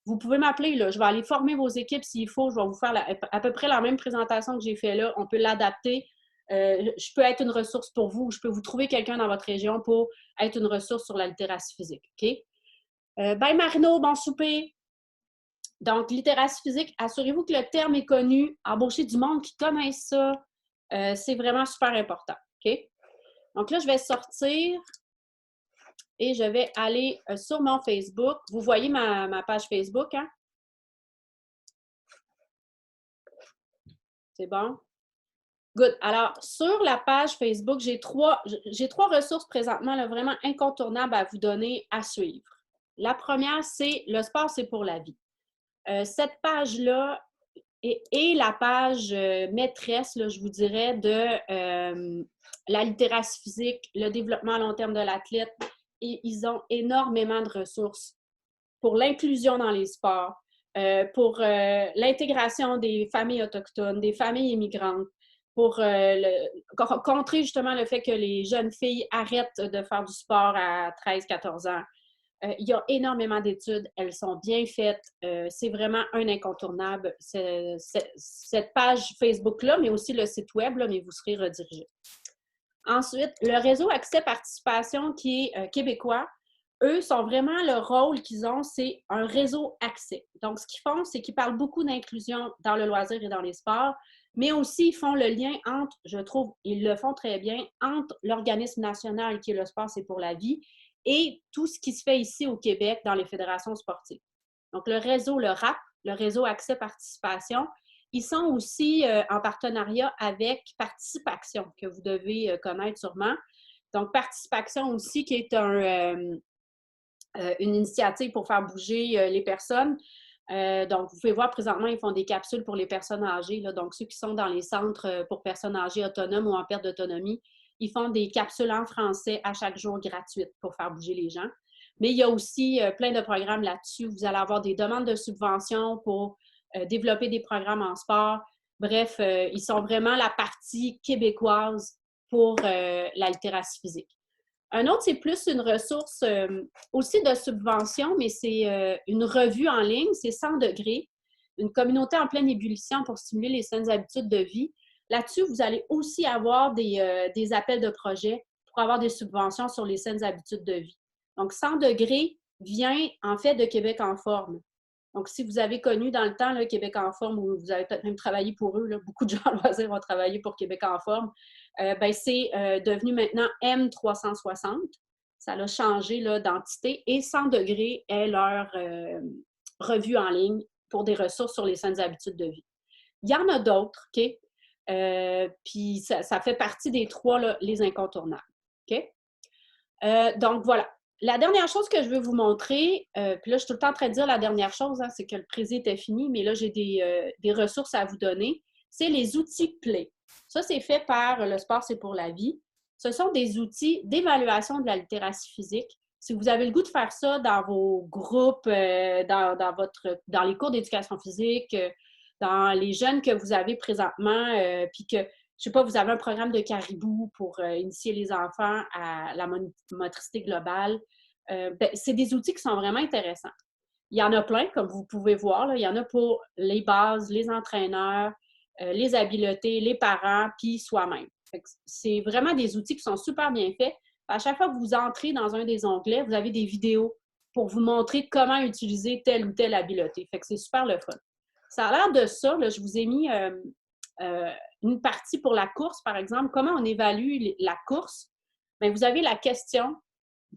vous pouvez m'appeler, là. Je vais aller former vos équipes s'il faut. Je vais vous faire à peu près la même présentation que j'ai fait là. On peut l'adapter. Je peux être une ressource pour vous. Je peux vous trouver quelqu'un dans votre région pour être une ressource sur la littératie physique. OK? Bye Marino, bon souper! Donc, littératie physique, assurez-vous que le terme est connu. Embauchez du monde qui connaisse ça. C'est vraiment super important. OK? Donc là, je vais sortir et je vais aller sur mon Facebook. Vous voyez ma page Facebook, hein? C'est bon? Good. Alors, sur la page Facebook, j'ai trois ressources présentement là, vraiment incontournables à vous donner à suivre. La première, c'est Le sport, c'est pour la vie. Cette page-là est la page maîtresse, là, je vous dirais, de la littératie physique, le développement à long terme de l'athlète. Et ils ont énormément de ressources pour l'inclusion dans les sports, pour l'intégration des familles autochtones, des familles immigrantes, pour contrer justement le fait que les jeunes filles arrêtent de faire du sport à 13-14 ans. Il y a énormément d'études, elles sont bien faites. C'est vraiment un incontournable, cette page Facebook-là, mais aussi le site web, là, mais vous serez redirigé. Ensuite, le réseau Accès Participation qui est québécois, eux, sont vraiment le rôle qu'ils ont, c'est un réseau accès. Donc, ce qu'ils font, c'est qu'ils parlent beaucoup d'inclusion dans le loisir et dans les sports, mais aussi ils font le lien entre, je trouve, ils le font très bien, entre l'organisme national qui est le sport, c'est pour la vie, et tout ce qui se fait ici au Québec dans les fédérations sportives. Donc, le réseau, le RAP, le réseau Accès Participation, ils sont aussi en partenariat avec Participation, que vous devez connaître sûrement. Donc, Participation aussi, qui est une initiative pour faire bouger les personnes. Donc, vous pouvez voir présentement, ils font des capsules pour les personnes âgées. Là, donc, ceux qui sont dans les centres pour personnes âgées autonomes ou en perte d'autonomie, ils font des capsules en français à chaque jour gratuites pour faire bouger les gens. Mais il y a aussi plein de programmes là-dessus. Vous allez avoir des demandes de subventions pour développer des programmes en sport. Bref, ils sont vraiment la partie québécoise pour la littératie physique. Un autre, c'est plus une ressource aussi de subvention, mais c'est une revue en ligne, c'est 100 degrés, une communauté en pleine ébullition pour stimuler les saines habitudes de vie. Là-dessus, vous allez aussi avoir des appels de projets pour avoir des subventions sur les saines habitudes de vie. Donc, 100 degrés vient en fait de Québec en forme. Donc, si vous avez connu dans le temps là, Québec en forme, ou vous avez peut-être même travaillé pour eux, là, beaucoup de gens à loisir ont travaillé pour Québec en forme, c'est devenu maintenant M360. Ça a changé d'entité et 100 degrés est leur revue en ligne pour des ressources sur les saines habitudes de vie. Il y en a d'autres, OK? Puis ça fait partie des trois, là, les incontournables. OK? Donc, voilà. La dernière chose que je veux vous montrer, puis là, je suis tout le temps en train de dire la dernière chose, hein, c'est que le prési était fini, mais là, j'ai des ressources à vous donner. C'est les outils Play. Ça, c'est fait par Le sport, c'est pour la vie. Ce sont des outils d'évaluation de la littératie physique. Si vous avez le goût de faire ça dans vos groupes, dans les cours d'éducation physique, dans les jeunes que vous avez présentement, puis que, je ne sais pas, vous avez un programme de caribou pour initier les enfants à la motricité globale, c'est des outils qui sont vraiment intéressants. Il y en a plein, comme vous pouvez voir. Là. Il y en a pour les bases, les entraîneurs, les habiletés, les parents, puis soi-même. C'est vraiment des outils qui sont super bien faits. À chaque fois que vous entrez dans un des onglets, vous avez des vidéos pour vous montrer comment utiliser telle ou telle habileté. Fait que c'est super le fun. Ça a l'air de ça. Là, je vous ai mis une partie pour la course, par exemple. Comment on évalue la course? Bien, vous avez la question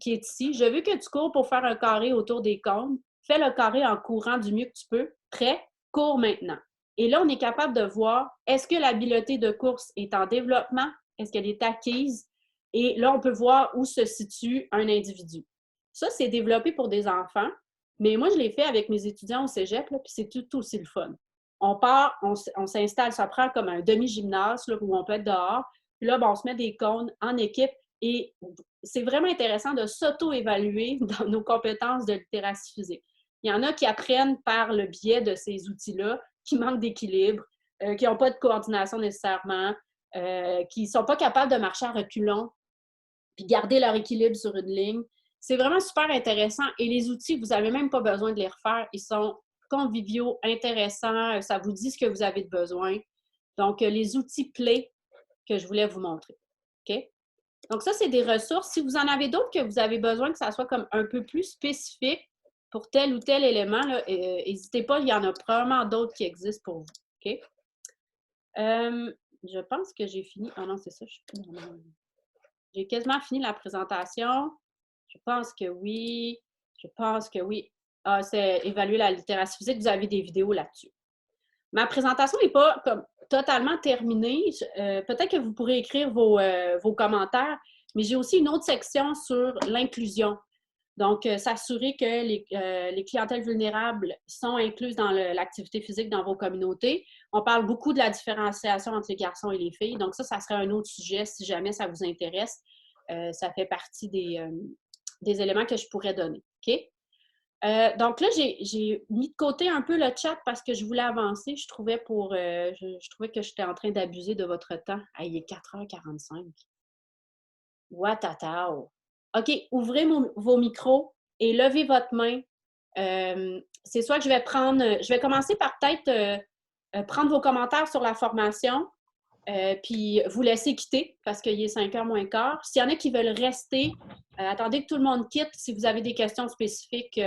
qui est ici. Je veux que tu cours pour faire un carré autour des cônes. Fais le carré en courant du mieux que tu peux. Prêt? Cours maintenant. Et là, on est capable de voir, est-ce que l'habileté de course est en développement? Est-ce qu'elle est acquise? Et là, on peut voir où se situe un individu. Ça, c'est développé pour des enfants, mais moi, je l'ai fait avec mes étudiants au cégep, là, puis c'est tout aussi le fun. On part, on s'installe, ça prend comme un demi-gymnase là, où on peut être dehors, puis là, on se met des cônes en équipe et c'est vraiment intéressant de s'auto-évaluer dans nos compétences de littératie physique. Il y en a qui apprennent par le biais de ces outils-là, qui manquent d'équilibre, qui n'ont pas de coordination nécessairement, qui ne sont pas capables de marcher en reculons, puis garder leur équilibre sur une ligne. C'est vraiment super intéressant. Et les outils, vous n'avez même pas besoin de les refaire. Ils sont conviviaux, intéressants. Ça vous dit ce que vous avez de besoin. Donc, les outils Play que je voulais vous montrer. OK? Donc, ça, c'est des ressources. Si vous en avez d'autres que vous avez besoin que ça soit comme un peu plus spécifique pour tel ou tel élément, n'hésitez pas, il y en a probablement d'autres qui existent pour vous. OK? Je pense que j'ai fini. Ah non, c'est ça. J'ai quasiment fini la présentation. Je pense que oui. Je pense que oui. Ah, c'est évaluer la littératie physique. Vous avez des vidéos là-dessus. Ma présentation n'est pas comme totalement terminé. Peut-être que vous pourrez écrire vos commentaires, mais j'ai aussi une autre section sur l'inclusion. Donc, s'assurer que les clientèles vulnérables sont incluses dans l'activité physique dans vos communautés. On parle beaucoup de la différenciation entre les garçons et les filles. Donc, ça serait un autre sujet si jamais ça vous intéresse. Ça fait partie des éléments que je pourrais donner. OK? Donc là, j'ai mis de côté un peu le chat parce que je voulais avancer. Je trouvais que j'étais en train d'abuser de votre temps. Ah, il est 4h45. Watatao. OK, ouvrez vos micros et levez votre main. C'est soit que je vais commencer par peut-être prendre vos commentaires sur la formation, puis vous laisser quitter parce qu'il est 5h moins quart. S'il y en a qui veulent rester, attendez que tout le monde quitte si vous avez des questions spécifiques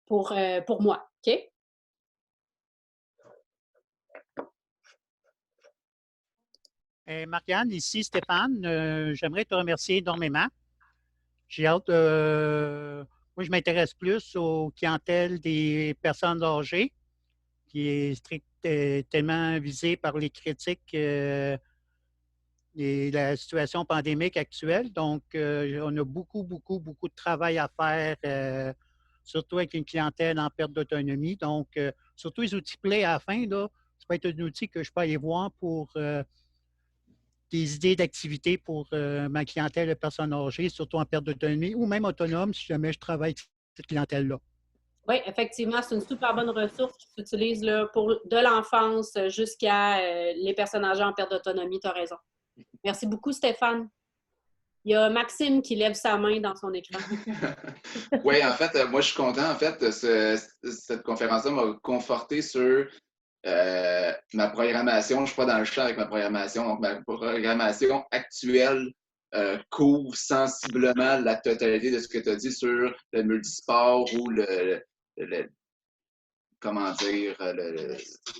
pour moi. OK? Marianne, ici Stéphane. J'aimerais te remercier énormément. J'ai hâte moi, je m'intéresse plus aux clientèles des personnes âgées, qui est strictement visée par les critiques et la situation pandémique actuelle. Donc, on a beaucoup de travail à faire, surtout avec une clientèle en perte d'autonomie. Donc, surtout les outils clés à la fin, là, ça peut être un outil que je peux aller voir pour des idées d'activités pour ma clientèle de personnes âgées, surtout en perte d'autonomie, ou même autonome si jamais je travaille avec cette clientèle-là. Oui, effectivement, c'est une super bonne ressource qui s'utilise pour de l'enfance jusqu'à les personnes âgées en perte d'autonomie. Tu as raison. Merci beaucoup, Stéphane. Il y a Maxime qui lève sa main dans son écran. Oui, en fait, moi, je suis content. En fait, cette conférence-là m'a conforté sur ma programmation. Je ne suis pas dans le champ avec ma programmation. Donc, ma programmation actuelle couvre sensiblement la totalité de ce que tu as dit sur le multisport ou comment dire,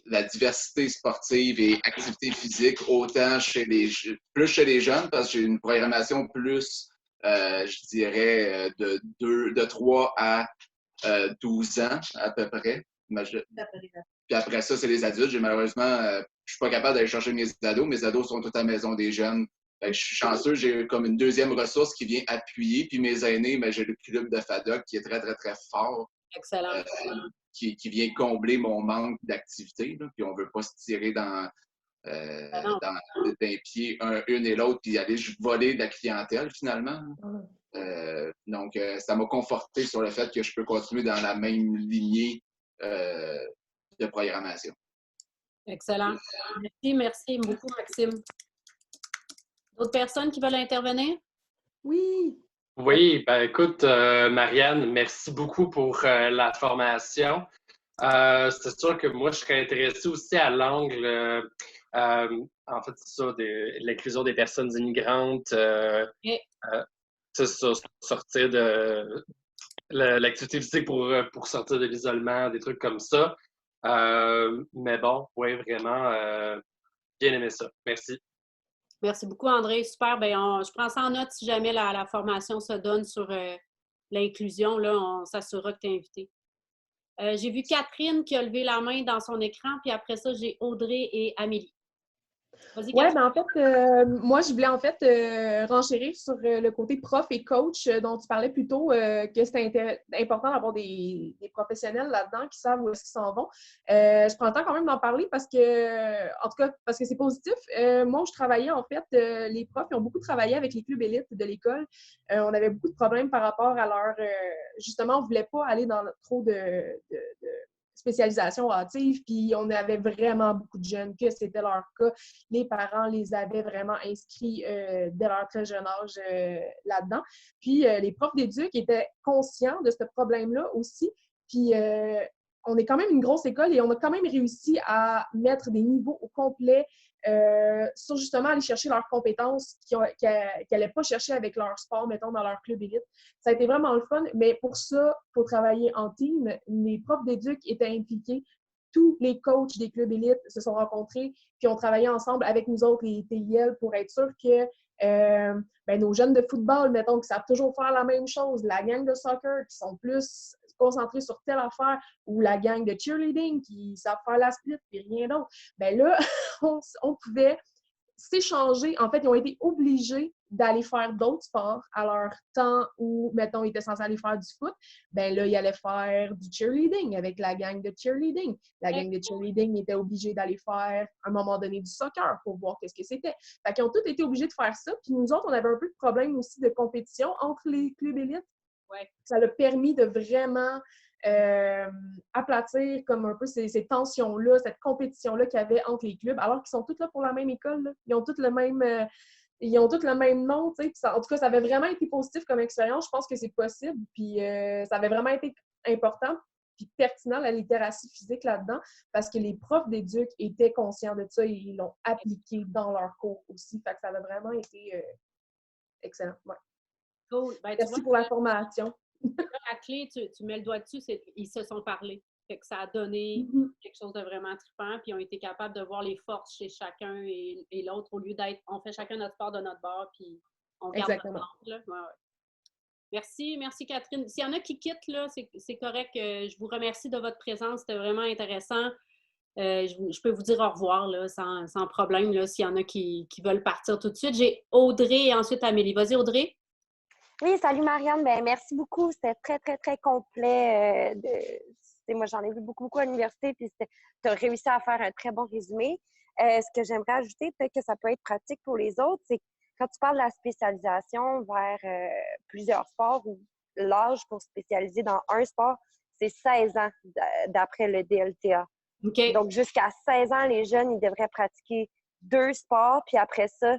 la diversité sportive et activité physique, autant plus chez les jeunes, parce que j'ai une programmation plus, je dirais, de 3 à 12 ans à peu près. Puis après ça, c'est les adultes. Malheureusement, je ne suis pas capable d'aller chercher mes ados. Mes ados sont tous à la maison des jeunes. Je suis chanceux, j'ai comme une deuxième ressource qui vient appuyer. Puis mes aînés, j'ai le club de FADOC qui est très, très, très fort. Excellent. Qui vient combler mon manque d'activité. Puis on ne veut pas se tirer dans d'un pied une et l'autre puis aller voler de la clientèle finalement. Donc, ça m'a conforté sur le fait que je peux continuer dans la même lignée de programmation. Excellent. Merci beaucoup, Maxime. D'autres personnes qui veulent intervenir? Oui. Oui, ben écoute, Marianne, merci beaucoup pour la formation. C'est sûr que moi, je serais intéressé aussi à l'angle, en fait, c'est ça, de l'inclusion des personnes immigrantes, c'est ça, sortir de l'activité physique pour sortir de l'isolement, des trucs comme ça. Mais bon, oui, vraiment, bien aimé ça. Merci. Merci beaucoup, André. Super. Je prends ça en note si jamais la formation se donne sur l'inclusion. Là, on s'assurera que tu es invité. J'ai vu Catherine qui a levé la main dans son écran, puis après ça, j'ai Audrey et Amélie. Oui, ben en fait, moi, je voulais en fait renchérir sur le côté prof et coach dont tu parlais plus tôt, que c'était important d'avoir des professionnels là-dedans qui savent où est-ce qu'ils s'en vont. Je prends le temps quand même d'en parler parce que, en tout cas, parce que c'est positif. Moi, où je travaillais, en fait, les profs ils ont beaucoup travaillé avec les clubs élites de l'école. On avait beaucoup de problèmes par rapport à leur... justement, on ne voulait pas aller dans trop de spécialisation hâtive, puis on avait vraiment beaucoup de jeunes que c'était leur cas. Les parents les avaient vraiment inscrits dès leur très jeune âge là-dedans. Puis les profs d'éduc étaient conscients de ce problème-là aussi. Puis on est quand même une grosse école et on a quand même réussi à mettre des niveaux au complet sur justement aller chercher leurs compétences qu'ils n'allaient pas chercher avec leur sport, mettons, dans leur club élite. Ça a été vraiment le fun, mais pour ça, il faut travailler en team. Les profs d'éduc étaient impliqués. Tous les coachs des clubs élites se sont rencontrés puis ont travaillé ensemble avec nous autres, les TIL, pour être sûr que nos jeunes de football, mettons, qui savent toujours faire la même chose, la gang de soccer, qui sont plus concentrés sur telle affaire, ou la gang de cheerleading qui savent faire la split puis rien d'autre. Ben là, on pouvait s'échanger. En fait, ils ont été obligés d'aller faire d'autres sports à leur temps où, mettons, ils étaient censés aller faire du foot. Ben là, ils allaient faire du cheerleading avec la gang de cheerleading. La gang de cheerleading était obligée d'aller faire, à un moment donné, du soccer pour voir qu'est-ce que c'était. Fait qu'ils ont tous été obligés de faire ça. Puis nous autres, on avait un peu de problème aussi de compétition entre les clubs élites. Ouais. Ça a permis de vraiment aplatir comme un peu ces tensions-là, cette compétition-là qu'il y avait entre les clubs, alors qu'ils sont tous là pour la même école. Là. Ils ont tous le même nom, tu sais. En tout cas, ça avait vraiment été positif comme expérience. Je pense que c'est possible. Puis ça avait vraiment été important puis pertinent, la littératie physique là-dedans, parce que les profs d'éduc étaient conscients de ça et ils l'ont appliqué dans leurs cours aussi. Fait que ça a vraiment été excellent. Ouais. Cool. Ben, merci pour la formation. La clé, tu mets le doigt dessus, c'est ils se sont parlé. Fait que ça a donné quelque chose de vraiment trippant, puis ils ont été capables de voir les forces chez chacun et l'autre, au lieu d'être on fait chacun notre sport de notre bord, puis on garde notre bord. Là. Ouais. Merci Catherine. S'il y en a qui quittent, là, c'est correct. Je vous remercie de votre présence. C'était vraiment intéressant. Je peux vous dire au revoir là, sans problème là, s'il y en a qui veulent partir tout de suite. J'ai Audrey et ensuite Amélie. Vas-y, Audrey. Oui, salut Marianne. Ben, merci beaucoup. C'était très, très, très complet. Moi, j'en ai vu beaucoup à l'université, puis tu as réussi à faire un très bon résumé. Ce que j'aimerais ajouter, peut-être que ça peut être pratique pour les autres, c'est quand tu parles de la spécialisation vers plusieurs sports ou l'âge pour spécialiser dans un sport, c'est 16 ans d'après le DLTA. Okay. Donc, jusqu'à 16 ans, les jeunes, ils devraient pratiquer 2 sports, puis après ça,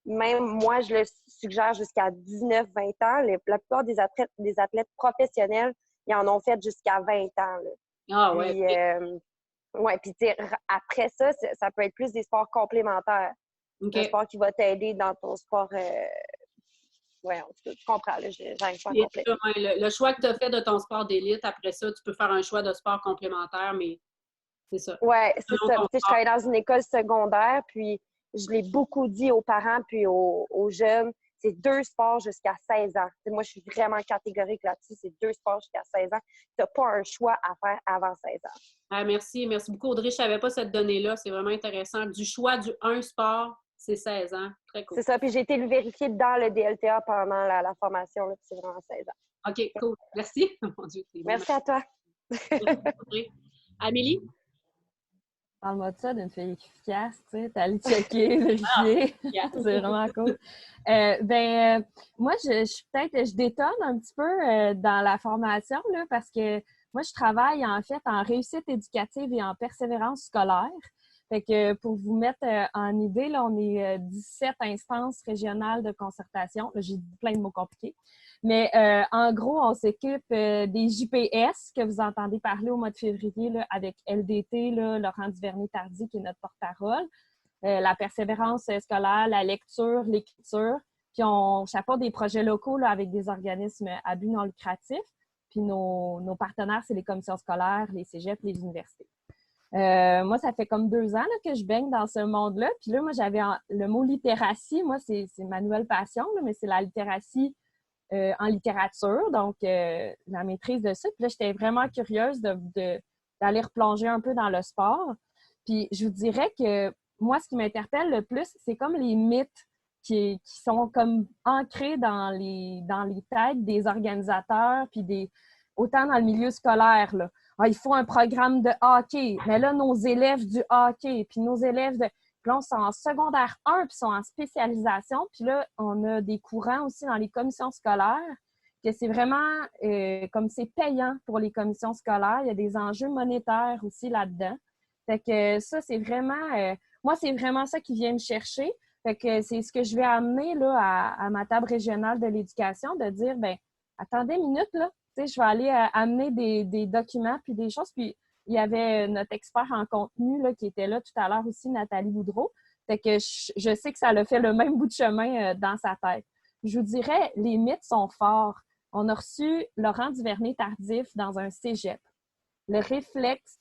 même moi, je le suggère jusqu'à 19-20 ans. La plupart des athlètes professionnels, ils en ont fait jusqu'à 20 ans. Là. Ah ouais. Puis après ça, ça peut être plus des sports complémentaires. Okay. Un sport qui va t'aider dans ton sport. Tu comprends, là, j'arrive pas à compléter. Le choix que tu as fait de ton sport d'élite, après ça, tu peux faire un choix de sport complémentaire, mais c'est ça. Oui, c'est ça. Je travaillais dans une école secondaire, puis je l'ai beaucoup dit aux parents puis aux jeunes, c'est 2 sports jusqu'à 16 ans. T'sais, moi, je suis vraiment catégorique là-dessus. C'est 2 sports jusqu'à 16 ans. Tu n'as pas un choix à faire avant 16 ans. Ah, merci beaucoup, Audrey. Je ne savais pas cette donnée-là. C'est vraiment intéressant. Du choix du un sport, c'est 16 ans. Très cool. C'est ça. Puis j'ai été le vérifier dans le DLTA pendant la formation. Là, puis c'est vraiment 16 ans. OK, cool. Merci. Mon Dieu, merci à toi. Merci, Amélie? Parle-moi de ça, d'une fille efficace, tu sais, t'es allée checker, vérifier. C'est vraiment cool. Moi, je détonne un petit peu dans la formation, là, parce que moi, je travaille en fait en réussite éducative et en persévérance scolaire. Fait que pour vous mettre en idée, là, on est 17 instances régionales de concertation. Là, j'ai dit plein de mots compliqués. Mais en gros, on s'occupe des JPS que vous entendez parler au mois de février là, avec LDT, là, Laurent Duvernay-Tardy, qui est notre porte-parole. La persévérance scolaire, la lecture, l'écriture. Puis on chapeaute des projets locaux là, avec des organismes à but non lucratif. Puis nos partenaires, c'est les commissions scolaires, les cégeps, les universités. Moi, ça fait comme 2 ans là, que je baigne dans ce monde-là. Puis là, moi, j'avais le mot littératie. Moi, c'est ma nouvelle passion, là, mais c'est la littératie en littérature, donc la maîtrise de ça. Puis là, j'étais vraiment curieuse d'aller replonger un peu dans le sport. Puis je vous dirais que moi, ce qui m'interpelle le plus, c'est comme les mythes qui sont comme ancrés dans les têtes des organisateurs, puis autant dans le milieu scolaire, là. Ah, il faut un programme de hockey. Mais là, nos élèves du hockey, puis nos élèves de... Puis là, on sont en secondaire 1, puis sont en spécialisation. Puis là, on a des courants aussi dans les commissions scolaires, que c'est vraiment comme c'est payant pour les commissions scolaires. Il y a des enjeux monétaires aussi là-dedans. Fait que ça, c'est vraiment... moi, c'est vraiment ça qui vient me chercher. Fait que c'est ce que je vais amener là, à ma table régionale de l'éducation, de dire, bien, attendez une minute, là. Tu sais, je vais aller amener des documents puis des choses. Puis, il y avait notre expert en contenu là, qui était là tout à l'heure aussi, Nathalie Boudreau. Fait que je sais que ça l'a fait le même bout de chemin dans sa tête. Je vous dirais, les mythes sont forts. On a reçu Laurent Duvernay-Tardif dans un cégep. Le réflexe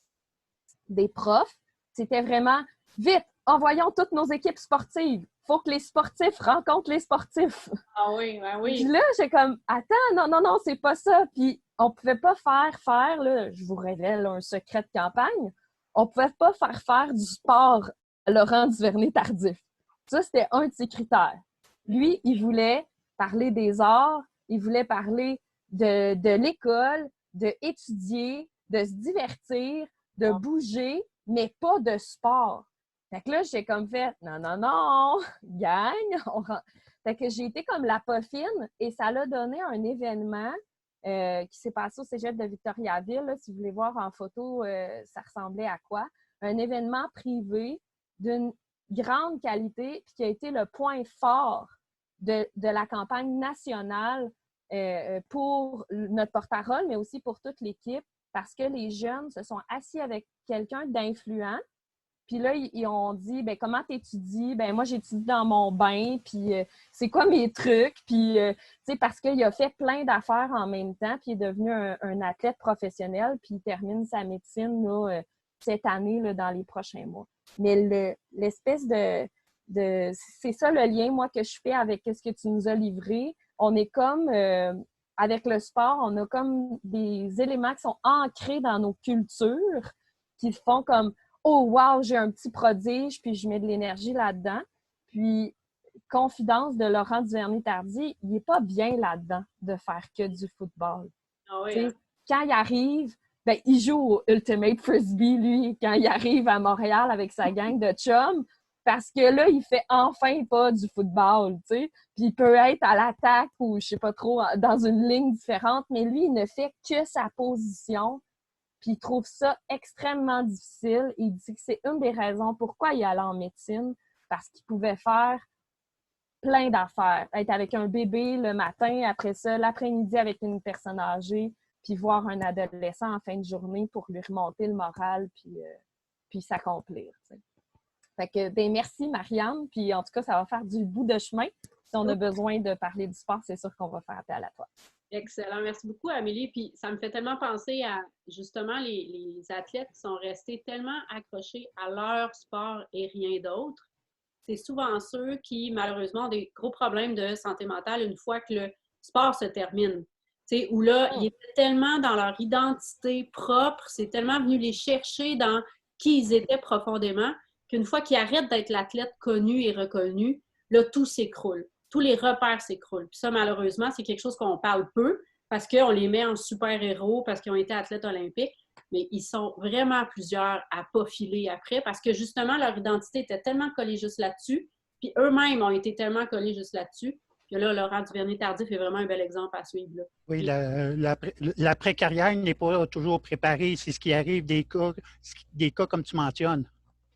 des profs, c'était vraiment « Vite, envoyons toutes nos équipes sportives. Il faut que les sportifs rencontrent les sportifs. » Ah oui, ben oui. Puis là, j'ai comme « Attends, non, c'est pas ça. » Puis on pouvait pas faire, là, je vous révèle un secret de campagne, on pouvait pas faire du sport à Laurent Duvernay-Tardif. Ça, c'était un de ses critères. Lui, il voulait parler des arts, il voulait parler de l'école, d'étudier, de se divertir, de bouger, mais pas de sport. Fait que là, j'ai comme fait « Non, gang! » Fait que j'ai été comme la poffine et ça l'a donné un événement qui s'est passé au cégep de Victoriaville. Là, si vous voulez voir en photo, ça ressemblait à quoi? Un événement privé d'une grande qualité puis qui a été le point fort de la campagne nationale pour notre porte-parole, mais aussi pour toute l'équipe, parce que les jeunes se sont assis avec quelqu'un d'influent. Puis là, ils ont dit, ben comment t'étudies? Ben moi, j'étudie dans mon bain, puis c'est quoi mes trucs? Puis, tu sais, parce qu'il a fait plein d'affaires en même temps, puis il est devenu un athlète professionnel, puis il termine sa médecine là, cette année, là, dans les prochains mois. Mais l'espèce de... C'est ça le lien, moi, que je fais avec ce que tu nous as livré. On est comme... avec le sport, on a comme des éléments qui sont ancrés dans nos cultures, qui font comme oh, wow, j'ai un petit prodige, puis je mets de l'énergie là-dedans. Puis, confidence de Laurent Duvernay-Tardy, il n'est pas bien là-dedans de faire que du football. Ah oui, hein? Quand il arrive, ben, il joue au Ultimate Frisbee, lui, quand il arrive à Montréal avec sa gang de chums, parce que là, il fait enfin pas du football, tu sais. Puis il peut être à l'attaque ou, je sais pas trop, dans une ligne différente, mais lui, il ne fait que sa position. Puis il trouve ça extrêmement difficile. Il dit que c'est une des raisons pourquoi il allait en médecine, parce qu'il pouvait faire plein d'affaires. Être avec un bébé le matin, après ça, l'après-midi avec une personne âgée, puis voir un adolescent en fin de journée pour lui remonter le moral, puis s'accomplir. T'sais. Fait que, ben merci Marianne, puis en tout cas, ça va faire du bout de chemin. Si on a besoin de parler du sport, c'est sûr qu'on va faire appel à toi. Excellent. Merci beaucoup, Amélie. Puis ça me fait tellement penser à, justement, les athlètes qui sont restés tellement accrochés à leur sport et rien d'autre. C'est souvent ceux qui, malheureusement, ont des gros problèmes de santé mentale une fois que le sport se termine. T'sais, où là, ils étaient tellement dans leur identité propre, c'est tellement venu les chercher dans qui ils étaient profondément, qu'une fois qu'ils arrêtent d'être l'athlète connu et reconnu, là, tout s'écroule. Tous les repères s'écroulent. Puis ça, malheureusement, c'est quelque chose qu'on parle peu parce qu'on les met en super-héros, parce qu'ils ont été athlètes olympiques, mais ils sont vraiment plusieurs à pas filer après parce que justement, leur identité était tellement collée juste là-dessus, puis eux-mêmes ont été tellement collés juste là-dessus, que là, Laurent Duvernay-Tardif est vraiment un bel exemple à suivre. Là. Oui, l'après-carrière n'est pas toujours préparée. C'est ce qui arrive des cas comme tu mentionnes.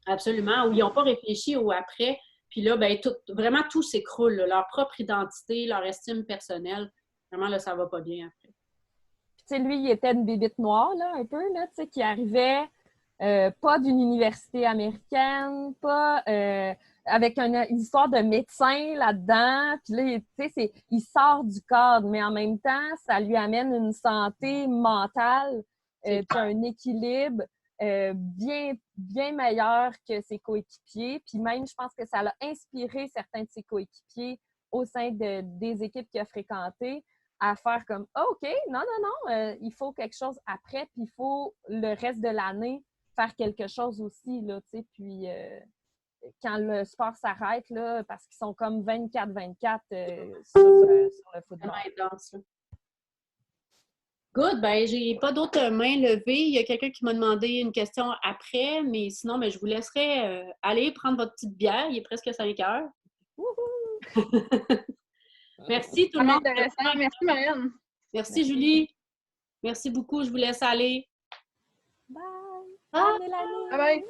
Absolument, où ils n'ont pas réfléchi au après. Puis là, ben, vraiment, tout s'écroule. Là. Leur propre identité, leur estime personnelle. Vraiment, là, ça va pas bien après. Puis, tu sais, lui, il était une bébite noire, là, un peu, là, tu sais, qui arrivait pas d'une université américaine, pas avec une histoire de médecin là-dedans. Puis là, tu sais, il sort du cadre, mais en même temps, ça lui amène une santé mentale, puis un équilibre. Bien meilleur que ses coéquipiers. Puis même, je pense que ça l'a inspiré certains de ses coéquipiers au sein des équipes qu'il a fréquentées à faire comme « OK, non, il faut quelque chose après, puis il faut le reste de l'année faire quelque chose aussi. » là, tu sais. Puis quand le sport s'arrête, là, parce qu'ils sont comme 24-24 sur le football. Intense, là. Good, ben j'ai pas d'autres mains levées. Il y a quelqu'un qui m'a demandé une question après, mais sinon, ben, je vous laisserai aller prendre votre petite bière. Il est presque 5 heures. Merci tout le monde. Intéressant. Merci Marianne. Merci Julie. Merci beaucoup. Je vous laisse aller. Bye. Bye. Mélanie. Bye.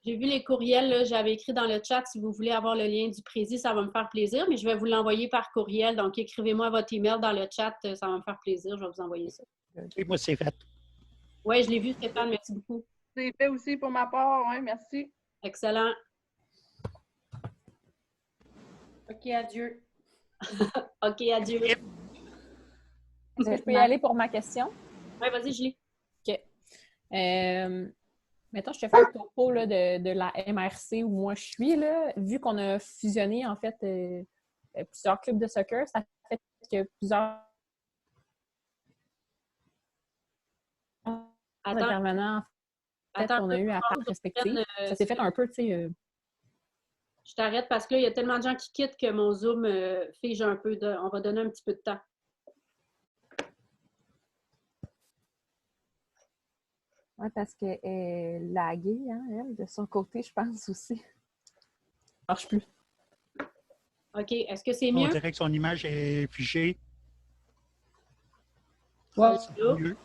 J'ai vu les courriels, là, j'avais écrit dans le chat, si vous voulez avoir le lien du prési, ça va me faire plaisir, mais je vais vous l'envoyer par courriel. Donc, écrivez-moi votre email dans le chat, ça va me faire plaisir, je vais vous envoyer ça. Et moi, c'est fait. Oui, je l'ai vu, Stéphane, merci beaucoup. C'est fait aussi pour ma part, oui, merci. Excellent. OK, adieu. OK, adieu. Est-ce que je peux y aller pour ma question? Oui, vas-y, Julie. OK. Mettons, je te fais un topo là, de la MRC où moi je suis. Là. Vu qu'on a fusionné, en fait, plusieurs clubs de soccer, ça fait que plusieurs intervenants qu'on a eu à part respective. Ça s'est fait un peu, tu sais... Je t'arrête parce que là, il y a tellement de gens qui quittent que mon Zoom fige un peu. On va donner un petit peu de temps. Oui, parce qu'elle est laguée, hein, elle, de son côté, je pense aussi. Ça marche plus. OK. Est-ce que c'est mieux? On dirait que son image est figée. Ouais. C'est mieux.